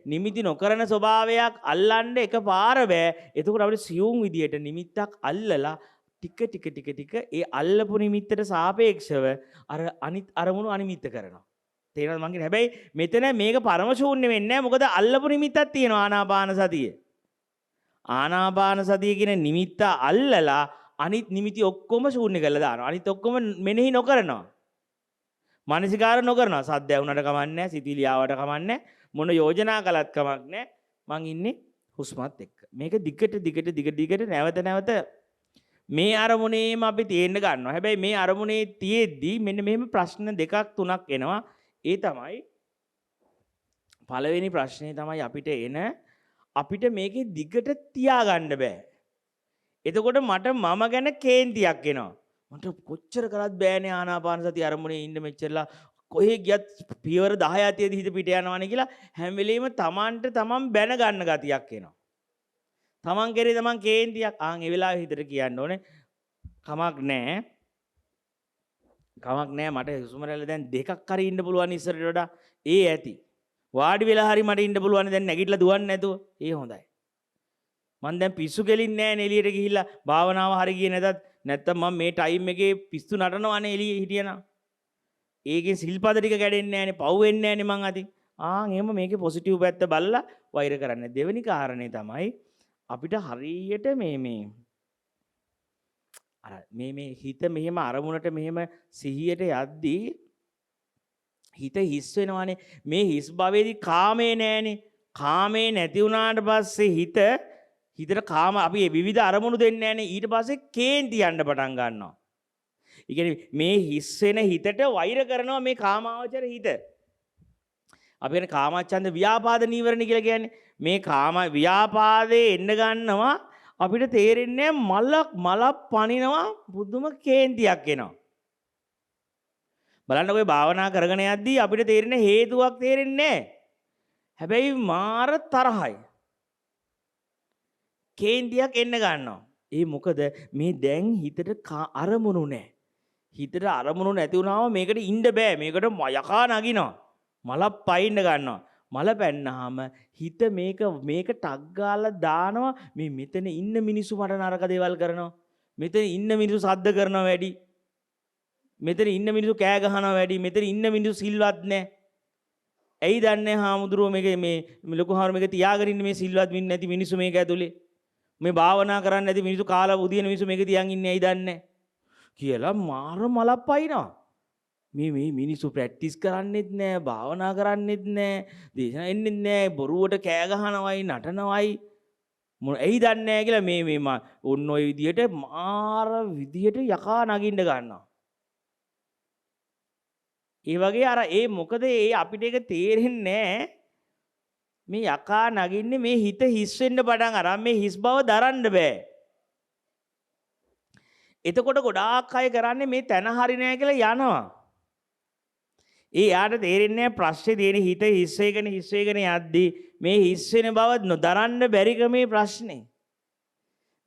නිමිති නොකරන ස්වභාවයක් අල්ලන්න එකපාර බෑ. එතකොට අපිට සියුම් විදියට නිමිත්තක් අල්ලලා ටික ඒ අල්ලපු නිමිත්තට සාපේක්ෂව අර අනිත් අරමුණු අනිමිත්ත කරනවා. තේරෙනවද මං කියන්නේ? හැබැයි මෙතන මේක පරම ශූන්‍ය වෙන්නේ නැහැ. මොකද අල්ලපු නිමිත්තක් තියෙනවා ආනාපාන සතිය. ආනාපාන සතිය කියන නිමිත්ත අල්ලලා අනිත් නිමිති ඔක්කොම ශූන්‍ය කරලා දානවා. අනිත් ඔක්කොම මෙනෙහි නොකරනවා. මානසිකාර නොකරනවා. සද්ද ඇහුනට කමක් නැහැ, සිතිවිලි ආවට කමක් නැහැ, මොන යෝජනා කළත් කමක් නැහැ. මං ඉන්නේ හුස්මත් එක්ක. මේක දිගට නැවත මේ අරමුණේම අපි තේන්න ගන්නවා. හැබැයි මේ අරමුණේ තියෙද්දි මෙන්න මෙහෙම ප්‍රශ්න දෙකක් තුනක් එනවා. ඒ තමයි පළවෙනි ප්‍රශ්නේ තමයි අපිට මේකේ දිගට තියාගන්න බෑ. එතකොට මම ගැන කේන්තියක් එනවා. මට කොච්චර කරත් බෑනේ ආනාපාන සති අරමුණේ ඉන්න මෙච්චරලා කොහේ ගියත් පියවර 10 ඇතියදී හිත පිට යනවානේ කියලා හැම වෙලෙම තමන්ට තමන් බැන ගන්න ගතියක් එනවා. තමන් කරේ තමන් කේන්තියක් ඒ වෙලාවේ හිතට කියන්න ඕනේ කමක් නෑ මට හුස්ම රැල්ල දැන් දෙකක් හරි ඉන්න පුළුවන් ඉස්සරට වඩා ඇති වාඩි වෙලා හරි මට ඉන්න පුළුවන් දැන් නැගිටලා දුවන්නේ නැතුව හොඳයි මම දැන් පිස්සු කෙලින්නේ නැහැ නේ එළියට ගිහිල්ලා භාවනාව හරි ගියේ නැත්තම් මම මේ ටයිම් එකේ පිස්සු නටනවානේ එළියේ හිටියනම්. ඒකේ සිල්පද ටික කැඩෙන්නේ නැහනේ, පව් වෙන්නේ නැහනේ මං අතින්. එහෙම මේකේ පොසිටිව් පැත්ත බලලා වෛර කරන්නේ. දෙවෙනි කාරණේ තමයි අපිට හරියට මේ හිත මෙහෙම අරමුණට මෙහෙම සිහියට යද්දී හිත හිස් වෙනවානේ. මේ හිස් භවයේදී කාමේ නැහනේ. කාමේ නැති වුණාට පස්සේ හිතට කාම අපි විවිධ අරමුණු දෙන්නේ නැහනේ. ඊට පස්සේ කේන්ති යන්න පටන් ගන්නවා. ඒ කියන්නේ මේ හිස් වෙන හිතට වෛර කරනවා මේ කාමාවචර හිත. අපි කියන්නේ කාමච්ඡන්ද ව්‍යාපාද නීවරණ කියලා කියන්නේ. මේ කාම ව්‍යාපාදේ එන්න ගන්නවා අපිට තේරෙන්නේ මලක් පනිනවා බුදුම කේන්තියක් එනවා. බලන්න ඔය භාවනා කරගෙන යද්දී අපිට තේරෙන හේතුවක් තේරෙන්නේ නැහැ. හැබැයි මාර තරහයි. කේන්තියක් එන්න ගන්නවා. ඒ මොකද මේ දැන් හිතට අරමුණු නැහැ. හිතට අරමුණු නැති වුණාම මේකට ඉන්න බෑ. මේකට යකා නගිනවා. මල පයින්න ගන්නවා. මල පැන්නාම හිත මේක ටක් ගාලා දානවා. මේ මෙතන ඉන්න මිනිස්සු මට නරක දේවල් කරනවා. මෙතන ඉන්න මිනිස්සු සද්ද කරනවා වැඩි. මෙතන ඉන්න මිනිස්සු කෑ ගහනවා වැඩි. මෙතන ඉන්න මිනිස්සු සිල්වත් නැහැ. ඇයි දන්නේ හාමුදුරුවෝ මේ ලොකු හාමුදුරුවෝ මේක තියාගෙන ඉන්නේ මේ සිල්වත් වෙන්නේ නැති මිනිස්සු මේක ඇතුලේ. මේ භාවනා කරන්නේ නැති මිනිස්සු කාලා උදින මිනිස්සු මේක තියන් ඉන්නේ ඇයි දන්නේ කියලා මාර මලක් පයින්නවා. මේ මිනිස්සු ප්‍රැක්ටිස් කරන්නෙත් නැහැ, භාවනා කරන්නෙත් නැහැ, දේශනා එන්නෙත් නැහැ, බොරුවට කෑ ගහනවයි, නටනවයි. ඇයි දන්නේ නැහැ කියලා මේ ඔන්න ඔය විදියට මාර විදියට යකා නගින්න ගන්නවා. ඒ වගේ මොකද අපිට ඒක තේරෙන්නේ නැහැ. මේ යකා නගින්නේ මේ හිත හිස් වෙන්න පටන් අරන් මේ හිස් බව දරන්න බෑ. එතකොට ගොඩාක් අය කරන්නේ මේ තන හරි නෑ කියලා යනවා. යාට තේරෙන්නේ නැහැ ප්‍රශ්නේ තියෙන හිත හිස් වෙගෙන යද්දී මේ හිස් වෙන බව නොදරන්න බැරි කමේ ප්‍රශ්නේ.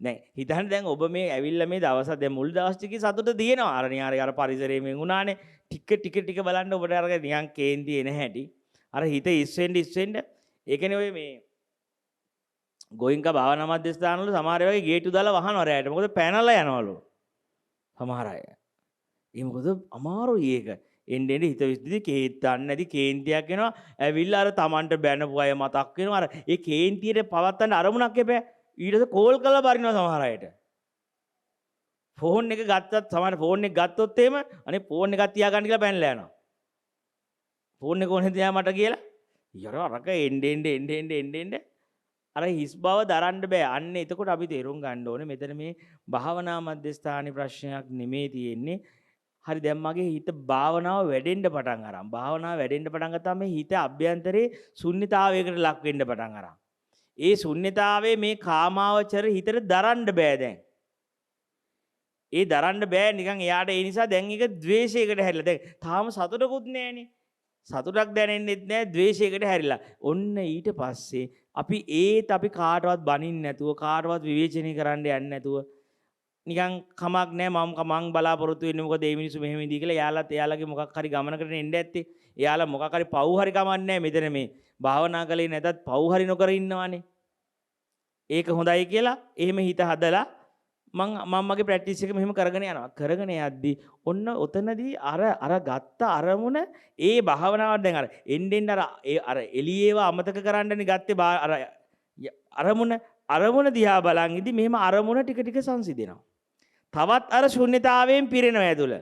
දැන් ඔබ මේ ඇවිල්ලා මේ දැන් මුල් දවස් ටිකේ සතුට තියෙනවා. අර පරිසරයේ මේ වුණානේ. ටික බලන්න ඔබට අර නිකන් කේන්ති එන හැටි. අර හිත හිස් වෙන්න ඒකනේ ඔය මේ ගෝයින්ක භාවනා මධ්‍යස්ථානවල සමහර වෙලාවෙ ගේට්ටු දාලා වහනවා රැයට. මොකද පැනලා යනවලු සමහර අය. මොකද අමාරුයි ඒක. එන්නේ හිත විශ්දිදී කේත්තන්නේ නැති කේන්තියක් එනවා. ඇවිල්ලා අර Tamanට බැනපු අය මතක් වෙනවා. අර ඒ කේන්තියට පවත්තන්න අරමුණක් එපෑ. ඊට කෝල් කරලා බරිනවා සමහර අයට. ෆෝන් එක ගත්තත් සමහර ෆෝන් එක ගත්තොත් එහෙම අනේ ෆෝන් එකක් තියාගන්න කියලා පැනලා යනවා. ෆෝන් එක කොහෙන්ද යා මට කියලා. අරක එන්න අර හිස් බව දරන්න බෑ. අන්න එතකොට අපි තේරුම් ගන්න ඕනේ මෙතන මේ භාවනා මධ්‍යස්ථානයේ ප්‍රශ්නයක් නෙමෙයි තියෙන්නේ. හරි දැන් මගේ හිත භාවනාව වැඩෙන්න පටන් අරන්. භාවනාව වැඩෙන්න පටන් ගත්තාම මේ හිත අභ්‍යන්තරේ ශුන්්‍යතාවයකට ලක් වෙන්න පටන් අරන්. ඒ ශුන්්‍යතාවයේ මේ කාමාවචර හිතට දරන්න බෑ දැන්. ඒ දරන්න බෑ නිකන් එයාට ඒ නිසා දැන් ඒක ද්වේෂයකට හැරිලා. දැන් තාම සතුටකුත් නෑනේ. සතුටක් දැනෙන්නෙත් නෑ ද්වේෂයකට හැරිලා. ඔන්න ඊට පස්සේ අපි කාටවත් බනින්න නැතුව කාටවත් විවේචනය කරන්න යන්නේ නැතුව නිකන් කමක් නෑ මං බලාපොරොත්තු වෙන්නේ මොකද මේ මිනිස්සු මෙහෙම ඉදී කියලා එයාලගේ මොකක් හරි ගමනකට එන්න ඇත්තේ. එයාලා මොකක් හරි පව් හරි කමන්නේ නෑ මෙතන මේ භාවනා කලේ නැතත් පව් හරි නොකර ඉන්නවානේ. ඒක හොඳයි කියලා එහෙම හිත හදලා මම මගේ ප්‍රැක්ටිස් එක මෙහෙම කරගෙන යනවා. කරගෙන යද්දී ඔන්න ඔතනදී අර ගත්ත අරමුණ ඒ භාවනාවට දැන් අර එළියේව අමතක කරන්නනේ ගත්තේ අරමුණ දිහා බලන් ඉදි මෙහෙම අරමුණ ටික සංසිඳෙනවා. තවත් අර ශුන්්‍යතාවයෙන් පිරෙනවා ඇතුළ.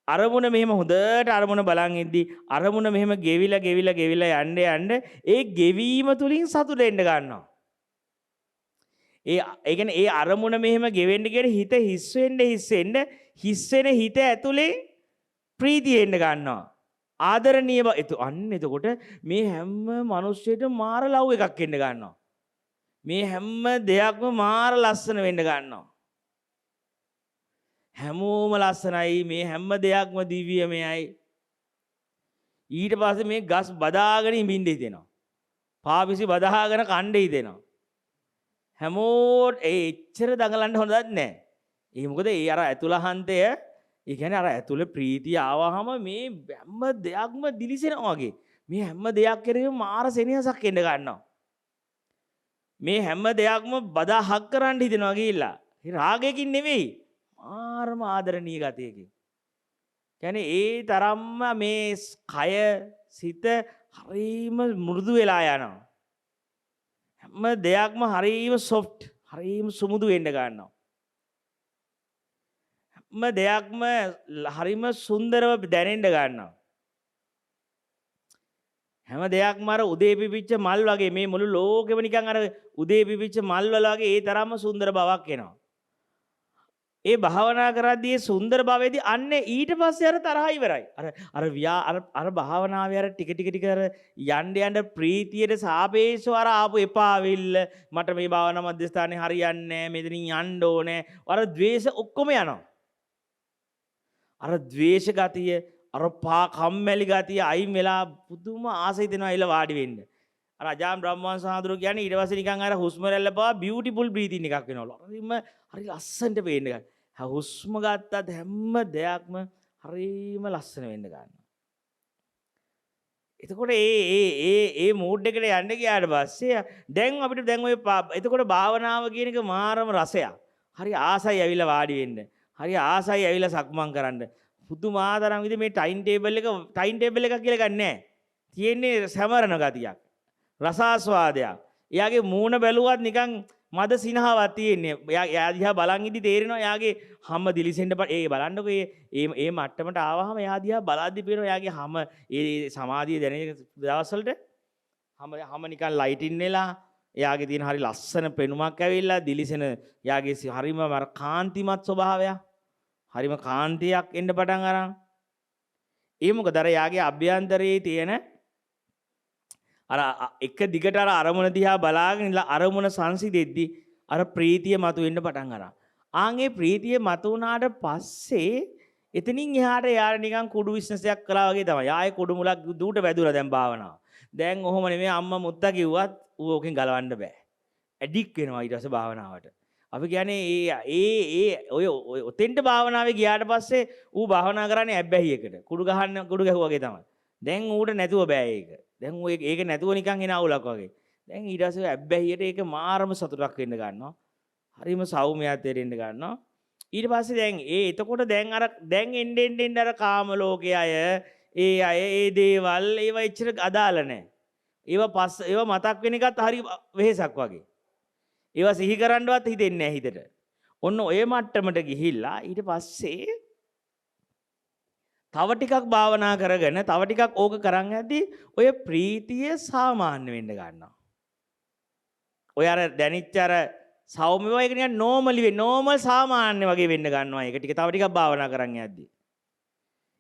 අරමුණ මෙහෙම හොඳට අරමුණ බලන් ඉද්දි අරමුණ මෙහෙම ගෙවිලා යන්න ඒ ගෙවීම තුලින් සතුට එන්න ගන්නවා. ඒ කියන්නේ ඒ අරමුණ මෙහෙම ගෙවෙන්න කියන හිත හිස් වෙන හිත ඇතුලේ ප්‍රීතිය එන්න ගන්නවා. ආදරණීය එතකොට මේ හැම මිනිස්සෙටම මාර ලව් එකක් එන්න ගන්නවා. මේ හැම දෙයක්ම මාර ලස්සන වෙන්න ගන්නවා. හැමෝම ලස්සනයි. මේ හැම දෙයක්ම දිව්‍යමයයි. ඊට පස්සේ මේ ගස් බදාගෙන ඉඳින්න හිතෙනවා. පාපිසි බදාගෙන කණ්ඩ හිතෙනවා. හැමෝට එච්චර දඟලන්න හොඳක් නැහැ. මොකද අර ඇතුළහන්තය කියන්නේ අර ඇතුළේ ප්‍රීතිය ආවහම මේ හැම දෙයක්ම දිලිසෙනවා වගේ. මේ හැම දෙයක් කෙරෙහිම මාර සෙනෙහසක් එන්න ගන්නවා. මේ හැම දෙයක්ම බදා හක් කරන්න හිතෙනවා ගිහිල්ලා. ඒ රාගයකින් නෙවෙයි. මාරම ආදරණීය ගතියකින්. කියන්නේ ඒ තරම්ම මේ කය සිත හරීම මෘදු වෙලා යනවා. හැම දෙයක්ම හරීම සොෆ්ට්, හරීම සුමුදු වෙන්න ගන්නවා. හැම දෙයක්ම හරීම සුන්දරව දැනෙන්න ගන්නවා. හැම දෙයක්ම අර උදේ පිපිච්ච මල් වගේ මේ මුළු ලෝකෙම නිකන් අර උදේ පිපිච්ච මල් වල වගේ ඒ තරම්ම සුන්දර බවක් එනවා. ඒ භාවනා කරද්දී ඒ සුන්දර භාවයේදී අන්න ඊට පස්සේ අර තරහ ඉවරයි. අර භාවනාවේ අර ටික අර යන්න ප්‍රීතියට සාපේක්ෂව අර ආපු එපාවිල්ල මට මේ භාවනා මධ්‍යස්ථානේ හරියන්නේ නැහැ මෙතනින් යන්න ඕනේ. අර द्वේෂ ඔක්කොම යනවා. අර द्वේෂ ගතිය අර කම්මැලි ගතිය අයින් වෙලා පුදුම ආසයි දෙනවා ඉල වාඩි වෙන්න. අර අජාම් බ්‍රහ්මවංශ සාහදුර කියන්නේ ඊට පස්සේ නිකන් අර හුස්ම රැල්ල පවා බියුටිෆුල් බ්‍රීතින් එකක් වෙනවලු. හරි ලස්සනට පේන්න ගන්න. හුස්ම ගත්තත් හැම දෙයක්ම හරිම ලස්සන වෙන්න ගන්නවා. එතකොට ඒ මූඩ් එකට යන්න ගියාට පස්සේ දැන් අපිට දැන් ඔය එතකොට භාවනාව කියන එක මාරම රසයක්. හරි ආසයි ඇවිල්ලා වාඩි වෙන්න. හරි ආසයි ඇවිල්ලා සක්මන් කරන්න. පුදුමාතරම් විදිහේ මේ ටයිම් ටේබල් එකක් කියලා ගන්න නැහැ. තියෙන්නේ සමරන ගතියක්. රසාස්වාදයක්. එයාගේ මූණ බැලුවත් නිකන් මද සිනහවක් තියෙන්නේ. එයා දිහා බලන් ඉදි තේරෙනවා එයාගේ හැම දිලිසෙන්න ඒ බලන්නකෝ ඒ මට්ටමට ආවහම එයා දිහා බලද්දි පේනවා එයාගේ හැම ඒ සමාධිය දැනෙන දවස්වලට හැම නිකන් ලයිටින් වෙලා එයාගේ තියෙන හරි ලස්සන පෙනුමක් ඇවිල්ලා දිලිසෙන එයාගේ හරිම අර කාන්තිමත් ස්වභාවයක්. හරිම කාන්තියක් එන්න පටන් අරන්. ඒ මොකද අර එයාගේ අභ්‍යන්තරයේ තියෙන අර එක දිගට අර අරමුණ දිහා බලාගෙන ඉඳලා අරමුණ සංසිඳෙද්දි අර ප්‍රීතිය මතුවෙන්න පටන් අරන්. ආන්ගේ ප්‍රීතිය මතුවුණාට පස්සේ එතනින් එහාට යාර නිකන් කුඩු බිස්නස් එකක් කළා වගේ තමයි. ආයේ කුඩු මුලක් දුවට වැදුලා දැන් භාවනාව. දැන් ඔහොම නෙමෙයි අම්මා මුත්තා කිව්වත් ඌ ඕකෙන් ගලවන්න බෑ. ඇඩික් වෙනවා ඊට පස්සේ භාවනාවට. අපි කියන්නේ ඔය ඔතෙන්ට භාවනාවේ ගියාට පස්සේ ඌ භාවනා කරන්නේ ඇබ්බැහියකට. කුඩු ගැහුවා වගේ තමයි. දැන් ඌට නැතුව බෑ ඒක. දැන් ඌ ඒක නැතුව නිකන් එන අවුලක් වගේ. දැන් ඊට පස්සේ ඇබ්බැහියට ඒක මාරම සතුටක් වෙන්න ගන්නවා. හරිම සෞම්‍යයක් දෙන්න ගන්නවා. ඊට පස්සේ දැන් එතකොට දැන් එන්න අර කාම ලෝකයේ අය ඒ දේවල් ඒවා එච්චර අදාළ නැහැ. ඒවා මතක් වෙන එකත් හරි වෙහෙසක් වගේ. ඒවා සිහි කරන්නවත් හිතෙන්නේ නැහැ හිතට. ඔන්න ඔය මට්ටමට ගිහිල්ලා ඊට පස්සේ තව ටිකක් භාවනා කරගෙන තව ටිකක් ඕක කරන් යද්දී ඔය ප්‍රීතිය සාමාන්‍ය වෙන්න ගන්නවා. ඔය අර දැනිච්ච අර සෞම්‍යව ඒක නිකන් නෝමල් සාමාන්‍ය වගේ වෙන්න ගන්නවා. ඒක ටික තව ටිකක් භාවනා කරන් යද්දී.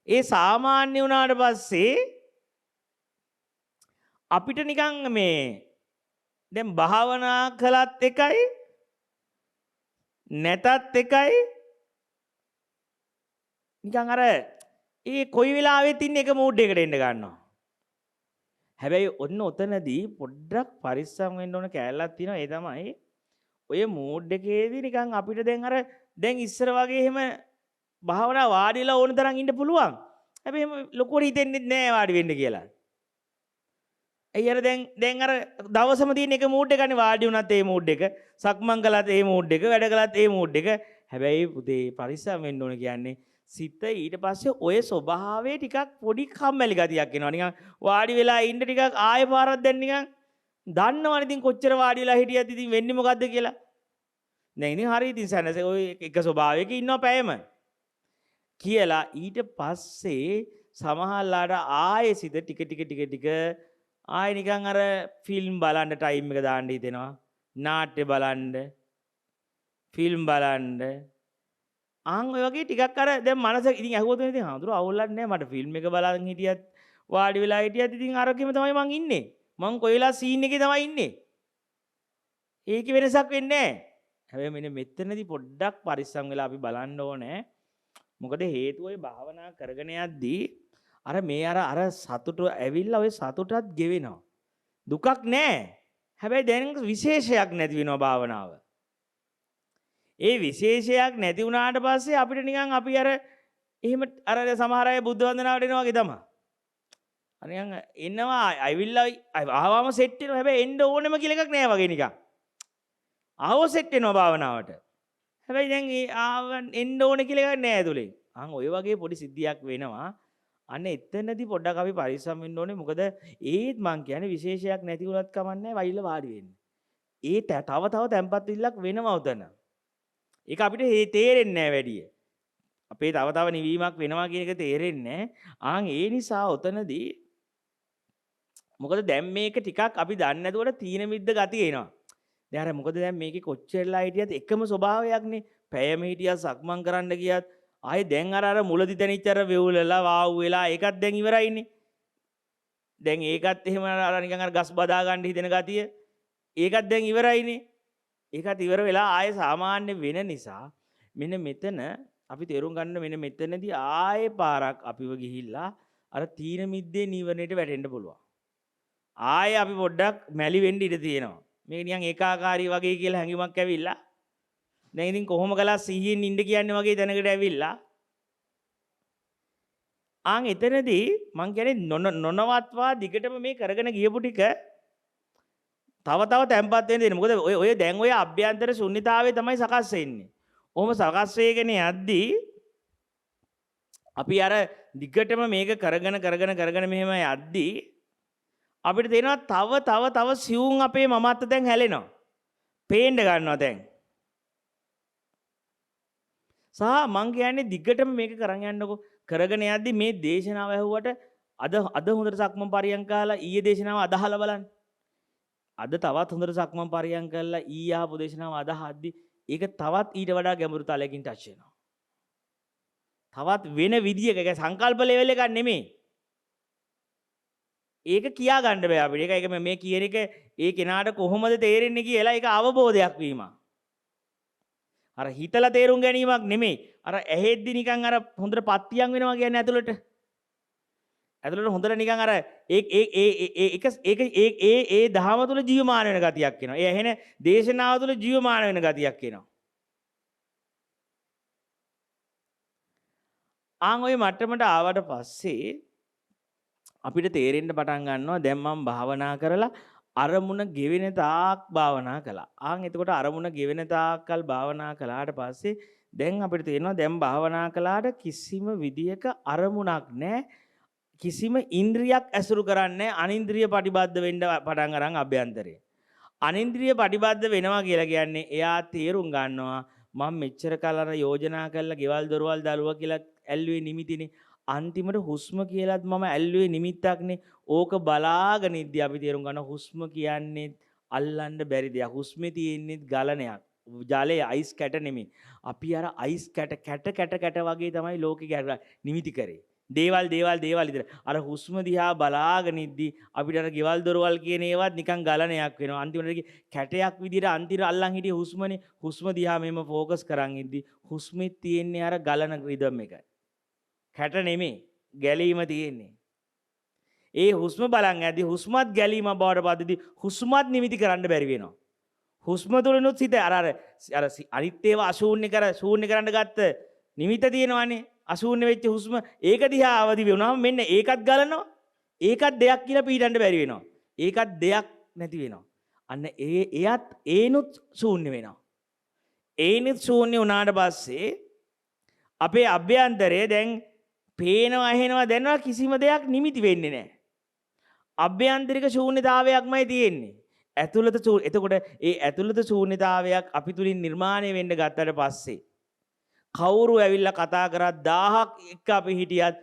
ඒ සාමාන්‍ය වුණාට පස්සේ අපිට නිකන් මේ දැන් භාවනා කළත් එකයි නැතත් එකයි නිකන් අර කොයි වෙලාවෙත් ඉන්න එක මූඩ් එකකට එන්න ගන්නවා. හැබැයි ඔන්න ඔතනදී පොඩ්ඩක් පරිස්සම් වෙන්න ඕන කෑල්ලක් තියෙනවා. ඒ තමයි ඔය මූඩ් එකේදී නිකන් අපිට දැන් ඉස්සර වගේ එහෙම භාවනා වාඩිලා ඕන තරම් ඉන්න පුළුවන්. හැබැයි එහෙම ලොකුවට හිතෙන්නේ නැහැ වාඩි වෙන්න කියලා. ඇයි අර දැන් අර දවසම තියෙන එක මූඩ් එකනේ වාඩි වුණත් ඒ මූඩ් එක, සක්මන් කළත් ඒ මූඩ් එක, වැඩ කළත් ඒ මූඩ් එක. හැබැයි පුතේ පරිස්සම් වෙන්න ඕන කියන්නේ සිත ඊට පස්සේ ඔය ස්වභාවයේ ටිකක් පොඩි කම්මැලි ගතියක් එනවා. නිකන් වාඩි වෙලා ඉන්න ටිකක් ආයෙ පාරක් දැන් නිකන් දන්නවනේ ඉතින් කොච්චර වාඩි වෙලා හිටියත් ඉතින් වෙන්නේ මොකද්ද කියලා. දැන් ඉතින් හරි ඉතින් සැනස ඔය එක ස්වභාවයක ඉන්නවා පැයම කියලා ඊට පස්සේ සමහරලාට ආයෙ සිත ටික ආයෙ නිකන් අර ෆිල්ම් බලන්න ටයිම් එක දාන්න හිතෙනවා. නාට්‍ය බලන්න, ෆිල්ම් බලන්න. ඔය වගේ ටිකක් අර දැන් මනස ඉතින් ඇහුවොත් ඉතින් හඳුර අවුලක් නැහැ මට ෆිල්ම් එක බලන් හිටියත් වාඩි වෙලා හිටියත් ඉතින් අරකෙම තමයි මං ඉන්නේ. මං කොයි වෙලාව සීන් එකේ තමයි ඉන්නේ. ඒකේ වෙනසක් වෙන්නේ නැහැ. හැබැයි මෙන්න මෙතනදී පොඩ්ඩක් පරිස්සම් වෙලා අපි බලන්න ඕනේ. මොකද හේතුව ඔය භාවනා කරගෙන යද්දී අර සතුට ඇවිල්ලා ඔය සතුටත් ගෙවෙනවා. දුකක් නැහැ. හැබැයි දැන් විශේෂයක් නැති වෙනවා භාවනාව. ඒ විශේෂයක් නැති වුණාට පස්සේ අපිට නිකන් අපි එහෙම සමහර අය බුද්ධ වන්දනාවට එනවා වගේ තමයි. නිකන් එනවා ඇවිල්ලා ආවම සෙට් වෙනවා. හැබැයි එන්න ඕනෙම කියලා එකක් නැහැ වගේ නිකන්. ආව සෙට් වෙනවා භාවනාවට. හැබැයි දැන් ඒ ආවන් එන්න ඕනේ කියලා එකක් නෑ ඇතුලේ. ඔය වගේ පොඩි සිද්ධියක් වෙනවා. අන්න එතනදී පොඩ්ඩක් අපි පරිස්සම් වෙන්න ඕනේ. මොකද ඒත් මං කියන්නේ විශේෂයක් නැති වුණත් කමන්නේ වයිල වාඩි වෙන්න. ඒ තව තැම්පත් විල්ලක් වෙනවා උතන. ඒක අපිට තේරෙන්නේ නැහැ වැඩි. අපේ තව නිවීමක් වෙනවා කියන එක තේරෙන්නේ නැහැ. ඒ නිසා උතනදී මොකද දැන් මේක ටිකක් අපි දන්නේ නැතුවට තීන මිද්ද ගතිය එනවා. දැන් අර මොකද දැන් මේකේ කොච්චරලා හිටියත් එකම ස්වභාවයක්නේ. පැයම හිටියත් සක්මන් කරන්න ගියත් ආයේ දැන් අර මුලදි තැනිච්ච අර වෙවුලලා වාව් වෙලා ඒකත් දැන් ඉවරයිනේ. දැන් ඒකත් එහෙම අර නිකන් අර ගස් බදා ගන්න හිතෙන ගතිය ඒකත් දැන් ඉවරයිනේ. ඒකත් ඉවර වෙලා ආයේ සාමාන්‍ය වෙන නිසා මෙන්න මෙතන අපි තේරුම් ගන්න මෙන්න මෙතනදී ආයේ පාරක් අපිව ගිහිල්ලා අර තීන මිද්දේ නීවරණයට වැටෙන්න පුළුවන්. ආයේ අපි පොඩ්ඩක් මැලි වෙන්න ඉඩ තියෙනවා. මේක නිකන් ඒකාකාරී වගේ කියලා හැඟීමක් ඇවිල්ලා දැන් ඉතින් කොහොම කළා සිහියෙන් ඉන්න කියන්නේ වගේ තැනකට ඇවිල්ලා එතනදී මං කියන්නේ නොනවත්වා දිගටම මේ කරගෙන ගියපු ටික තව තැම්පත් වෙන්න දෙන්න. මොකද ඔය දැන් ඔය අභ්‍යන්තර ශුන්්‍යතාවය තමයි සකස් වෙන්නේ. ඔහොම සකස් වෙගෙන යද්දී අපි අර දිගටම මේක කරගෙන මෙහෙම යද්දී අපිට තේරෙනවා තව සියුම් අපේ මමත්ව දැන් හැලෙනවා. පේන්න ගන්නවා දැන්. සහ මං කියන්නේ දිගටම මේක කරන් යන්නකො. කරගෙන යද්දී මේ දේශනාව ඇහුවට අද හොඳට සක්මන් පරියන්ක කාලා ඊයේ දේශනාව අදහලා බලන්න. අද තවත් හොඳට සක්මන් පරියන්ක කරලා ඊයේ ආපු දේශනාව අදහද්දී ඒක තවත් ඊට වඩා ගැඹුරු තලයකින් ටච් වෙනවා. තවත් වෙන විදියක ඒක සංකල්ප ලෙවල් එකක් නෙමෙයි. ඒක කියා ගන්න බෑ අපිට. ඒක මේ කියන එක ඒ කෙනාට කොහොමද තේරෙන්නේ කියලා ඒක අවබෝධයක් වීම. අර හිතලා තේරුම් ගැනීමක් නෙමෙයි. අර ඇහෙද්දි නිකන් අර හොඳට පත්තියම් වෙනවා කියන්නේ ඇතුළට. ඇතුළට හොඳට නිකන් අර ඒ දහම තුල ජීවමාන වෙන ගතියක් එනවා. ඒ ඇහෙන දේශනාව තුල ජීවමාන වෙන ගතියක් එනවා. ඔය මට්ටමට ආවට පස්සේ අපිට තේරෙන්න පටන් ගන්නවා දැන් මම භාවනා කරලා අරමුණ ගෙවෙන තාක් භාවනා කළා. එතකොට අරමුණ ගෙවෙන තාක්කල් භාවනා කළාට පස්සේ දැන් අපිට තේරෙනවා දැන් භාවනා කළාට කිසිම විදියක අරමුණක් නැහැ. කිසිම ඉන්ද්‍රියක් ඇසුරු කරන්නේ අනින්ද්‍රිය පටිබද්ධ වෙන්න පටන් අරන් අභ්‍යන්තරේ. අනින්ද්‍රිය පටිබද්ධ වෙනවා කියලා කියන්නේ එයා තේරුම් ගන්නවා මම මෙච්චර කල් අර යෝජනා කරලා ගෙවල් දොරවල් දලුවා කියලා ඇල්ලුවේ නිමිතිනේ. අන්තිමට හුස්ම කියලාත් මම ඇල්ලුවේ නිමිත්තක්නේ. ඕක බලාගෙන ඉද්දී අපි තේරුම් ගන්න හුස්ම කියන්නේ අල්ලන්න බැරි දෙයක්. හුස්මේ තියෙන්නේ ගලණයක්. ජලයේ අයිස් කැට නෙමෙයි. අපි අර අයිස් කැට වගේ තමයි ලෝකේ නිමිති කරේ. දේවල් ඉතින් අර හුස්ම දිහා බලාගෙන ඉද්දී අපිට අර ගෙවල් දොරවල් කියන ඒවත් නිකන් ගලණයක් වෙනවා. අන්තිමට කැටයක් විදිහට අන්තිර අල්ලන් හිටිය හුස්මනේ. හුස්ම දිහා මෙහෙම ફોකස් කරන් ඉද්දී හුස්මේ තියෙන්නේ අර ගලන රිද්ම් එක. කැට නෙමෙයි ගැලීම තියෙන්නේ. ඒ හුස්ම බලන් ඇද්දී හුස්මත් ගැලීම බවට පදදී හුස්මත් නිමිති කරන්න බැරි වෙනවා. හුස්ම තුලිනුත් සිත අර අනිත් ඒවා අශූන්‍ය කරන්න ගත්ත නිමිත තියෙනවානේ. අශූන්‍ය වෙච්ච හුස්ම ඒක දිහා අවදි වෙනවාම මෙන්න ඒකත් ගලනවා. ඒකත් දෙයක් කියලා පීඩන්න බැරි වෙනවා. ඒකත් දෙයක් නැති වෙනවා. අන්න එයත් ඒනුත් ශූන්‍ය වෙනවා. ඒනුත් ශූන්‍ය වුණාට පස්සේ අපේ අභ්‍යන්තරයේ දැන් පේනවා ඇහෙනවා දැනනවා කිසිම දෙයක් නිමිති වෙන්නේ නැහැ. අභ්‍යන්තරික ශූන්‍යතාවයක්මයි තියෙන්නේ. එතකොට ඒ ඇතුළත ශූන්‍යතාවයක් අපි තුලින් නිර්මාණය වෙන්න ගත්තට පස්සේ කවුරු ඇවිල්ලා කතා කරත් 1000ක් එක්ක අපි හිටියත්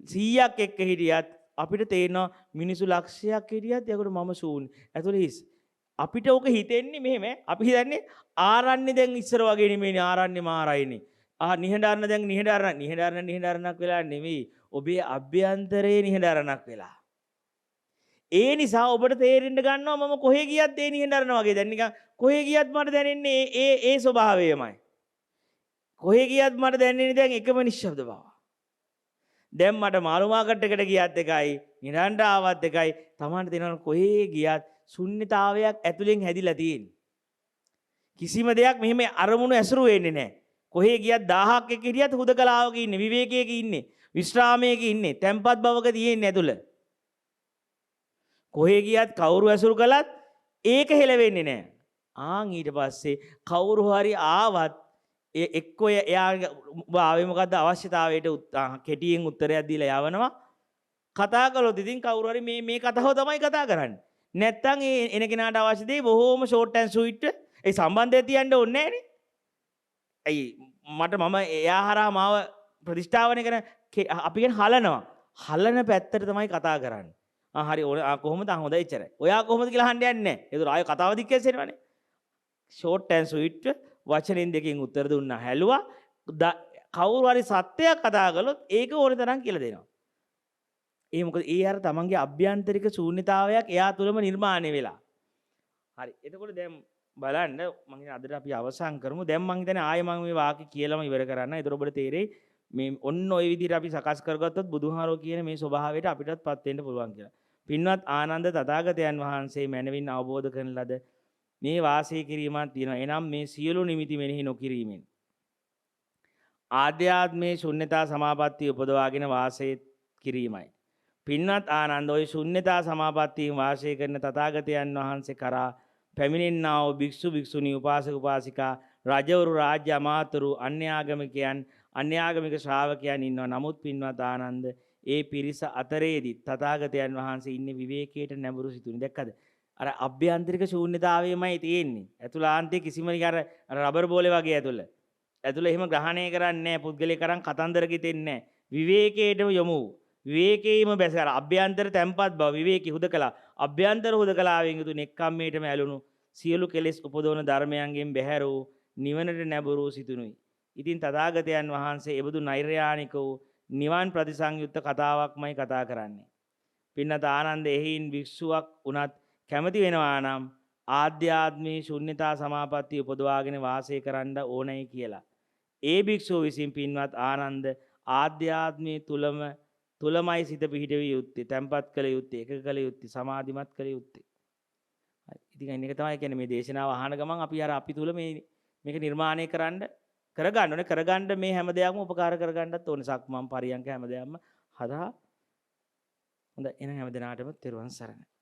100ක් එක්ක හිටියත් අපිට තේරෙනවා මිනිසු ලක්ෂයක් හිටියත් යකට මම ශූන්‍ය. ඇතුළේ හිස්. අපිට ඕක හිතෙන්නේ මෙහෙම. අපි හිතන්නේ ආරණ්‍ය දැන් ඉස්සර වගේ නෙමෙයිනේ ආරණ්‍ය මාරයිනේ. නිහඬාරණ දැන් නිහඬාරණක් වෙලා නෙමෙයි. ඔබේ අභ්‍යන්තරයේ නිහඬාරණක් වෙලා. ඒ නිසා ඔබට තේරෙන්න ගන්නවා මම කොහෙ ගියත් ඒ නිහඬාරණ වගේ. දැන් නිකන් කොහෙ ගියත් මට දැනෙන්නේ ඒ ස්වභාවයමයි. කොහෙ ගියත් මට දැනෙන්නේ දැන් එකම නිශ්ශබ්ද බව. දැන් මට මාළු මාකට් එකට ගියත් එකයි නිරන්ට ආවත් එකයි තමන්ට තේරෙනවා කොහෙ ගියත් ශුන්්‍යතාවයක් ඇතුලෙන් හැදිලා තියෙන්නේ. කිසිම දෙයක් මෙහෙම අරමුණු ඇසුරු වෙන්නේ නැහැ. කොහෙ ගියත් 1000ක් එක්ක හිටියත් හුදකලාවක ඉන්නේ, විවේකයක ඉන්නේ, විශ්‍රාමයක ඉන්නේ, තැම්පත් බවක තියෙන්නේ ඇතුළ. කොහෙ ගියත් කවුරු ඇසුරු කළත් ඒක හෙලවෙන්නේ නැහැ. ආන් ඊට පස්සේ කවුරු හරි ආවත් එක්කෝ එයාගේ ඔබ ආවේ මොකද්ද අවශ්‍යතාවයට කෙටියෙන් උත්තරයක් දීලා යවනවා. කතා කළොත් ඉතින් කවුරු හරි මේ කතාව තමයි කතා කරන්නේ. නැත්තම් ඒ එන කෙනාට අවශ්‍ය දේ බොහොම ෂෝට් ඇන්ඩ් ස්වීට් ඒ සම්බන්ධය තියන්න ඕනේ නෑනේ. ඇයි මම එයා හරහා මාව ප්‍රතිෂ්ඨාවනය කරන අපි කියන හලනවා. හලන පැත්තට තමයි කතා කරන්නේ. හරි කොහොමද හොඳයි එච්චරයි. ඔයා කොහොමද කියලා අහන්න යන්නේ නැහැ. ඒතර ආයෙ කතාව දික්කෙසෙනවනේ. ෂෝට් ඇන්ඩ් ස්වීට් වචනෙන් දෙකකින් උත්තර දුන්නා. හැලුවා. කවුරු හරි සත්‍යයක් කතා කළොත් ඒක ඕනේ තරම් කියලා දෙනවා. ඒ මොකද ඒ අර තමන්ගේ අභ්‍යන්තරික ශූන්‍යතාවයක් එයා තුළම නිර්මාණය වෙලා. හරි. එතකොට දැන් බලන්න මම හිතන්නේ අදට අපි අවසන් කරමු. දැන් මම හිතන්නේ ආයෙ මම මේ වාක්‍ය කියලාම ඉවර කරන්න. ඒතර ඔබට තේරෙයි මේ ඔන්න ඔය විදිහට අපි සකස් කරගත්තොත් බුදුහාරෝ කියන මේ ස්වභාවයට අපිටත්පත් වෙන්න පුළුවන් කියලා. පින්වත් ආනන්ද තථාගතයන් වහන්සේ මනවින් අවබෝධ කරන ලද මේ වාසය කිරීමක් තියෙනවා. එනම් මේ සියලු නිමිති මෙනෙහි නොකිරීමෙන් ආධ්‍යාත්මේ ශුන්‍යතා සමාපත්තිය උපදවාගෙන වාසය කිරීමයි. පින්වත් ආනන්ද ඔය ශුන්‍යතා සමාපත්තියෙන් වාසය කරන තථාගතයන් වහන්සේ කරා පැමිණෙන්නා වූ භික්ෂු භික්ෂුණී උපාසක උපාසිකා රජවරු රාජ්‍ය අමාත්‍යවරු අන්‍යාගමිකයන් අන්‍යාගමික ශ්‍රාවකයන් ඉන්නවා. නමුත් පින්වත් ආනන්ද ඒ පිරිස අතරේදී තථාගතයන් වහන්සේ ඉන්නේ විවේකයට නැඹුරු සිතුනි. දැක්කද? අර අභ්‍යන්තරික ශූන්‍යතාවයමයි තියෙන්නේ. ඇතුළාන්තයේ කිසිම අර රබර් බෝලේ වගේ ඇතුළ එහෙම ග්‍රහණය කරන්නේ නැහැ. පුද්ගලයා කරන් කතන්දර කිතෙන්නේ නැහැ. විවේකයටම යොමු. විවේකීම බැස අර අභ්‍යන්තර තැම්පත් බව විවේකී හුදකලා අභ්‍යන්තර හුදකලාවෙන් යුතු නෙක්ඛම්මේටම ඇලුණු සියලු කෙලෙස් උපදවන ධර්මයන්ගෙන් බැහැර වූ නිවනට නැඹුරු සිතුනුයි. ඉතින් තථාගතයන් වහන්සේ එබඳු නෛර්යානික වූ නිවන් ප්‍රතිසංයුක්ත කතාවක්මයි කතා කරන්නේ. පින්නත ආනන්ද එහින් වික්ෂුවක් උනත් කැමති වෙනවා නම් ආධ්‍යාත්මී ශුන්‍යතා සමාපත්තිය උපදවාගෙන වාසය කරන්න ඕනයි කියලා. ඒ භික්ෂුව විසින් පින්වත් ආනන්ද ආධ්‍යාත්මී තුලමයි සිත පිහිටවිය යුත්තේ, තැම්පත් කළ යුත්තේ, එකක කළ යුත්තේ, සමාධිමත් කළ යුත්තේ. හරි. ඉතින් මේක තමයි කියන්නේ මේ දේශනාව අහන ගමන් අපි තුල මේක නිර්මාණය කරගන්න ඕනේ. කරගන්න මේ හැම දෙයක්ම උපකාර කරගන්නත් ඕනේ. සක්මන් පරියන්ක හැම දෙයක්ම හදා හොඳ එන හැම දිනාටම තෙරුවන් සරණයි.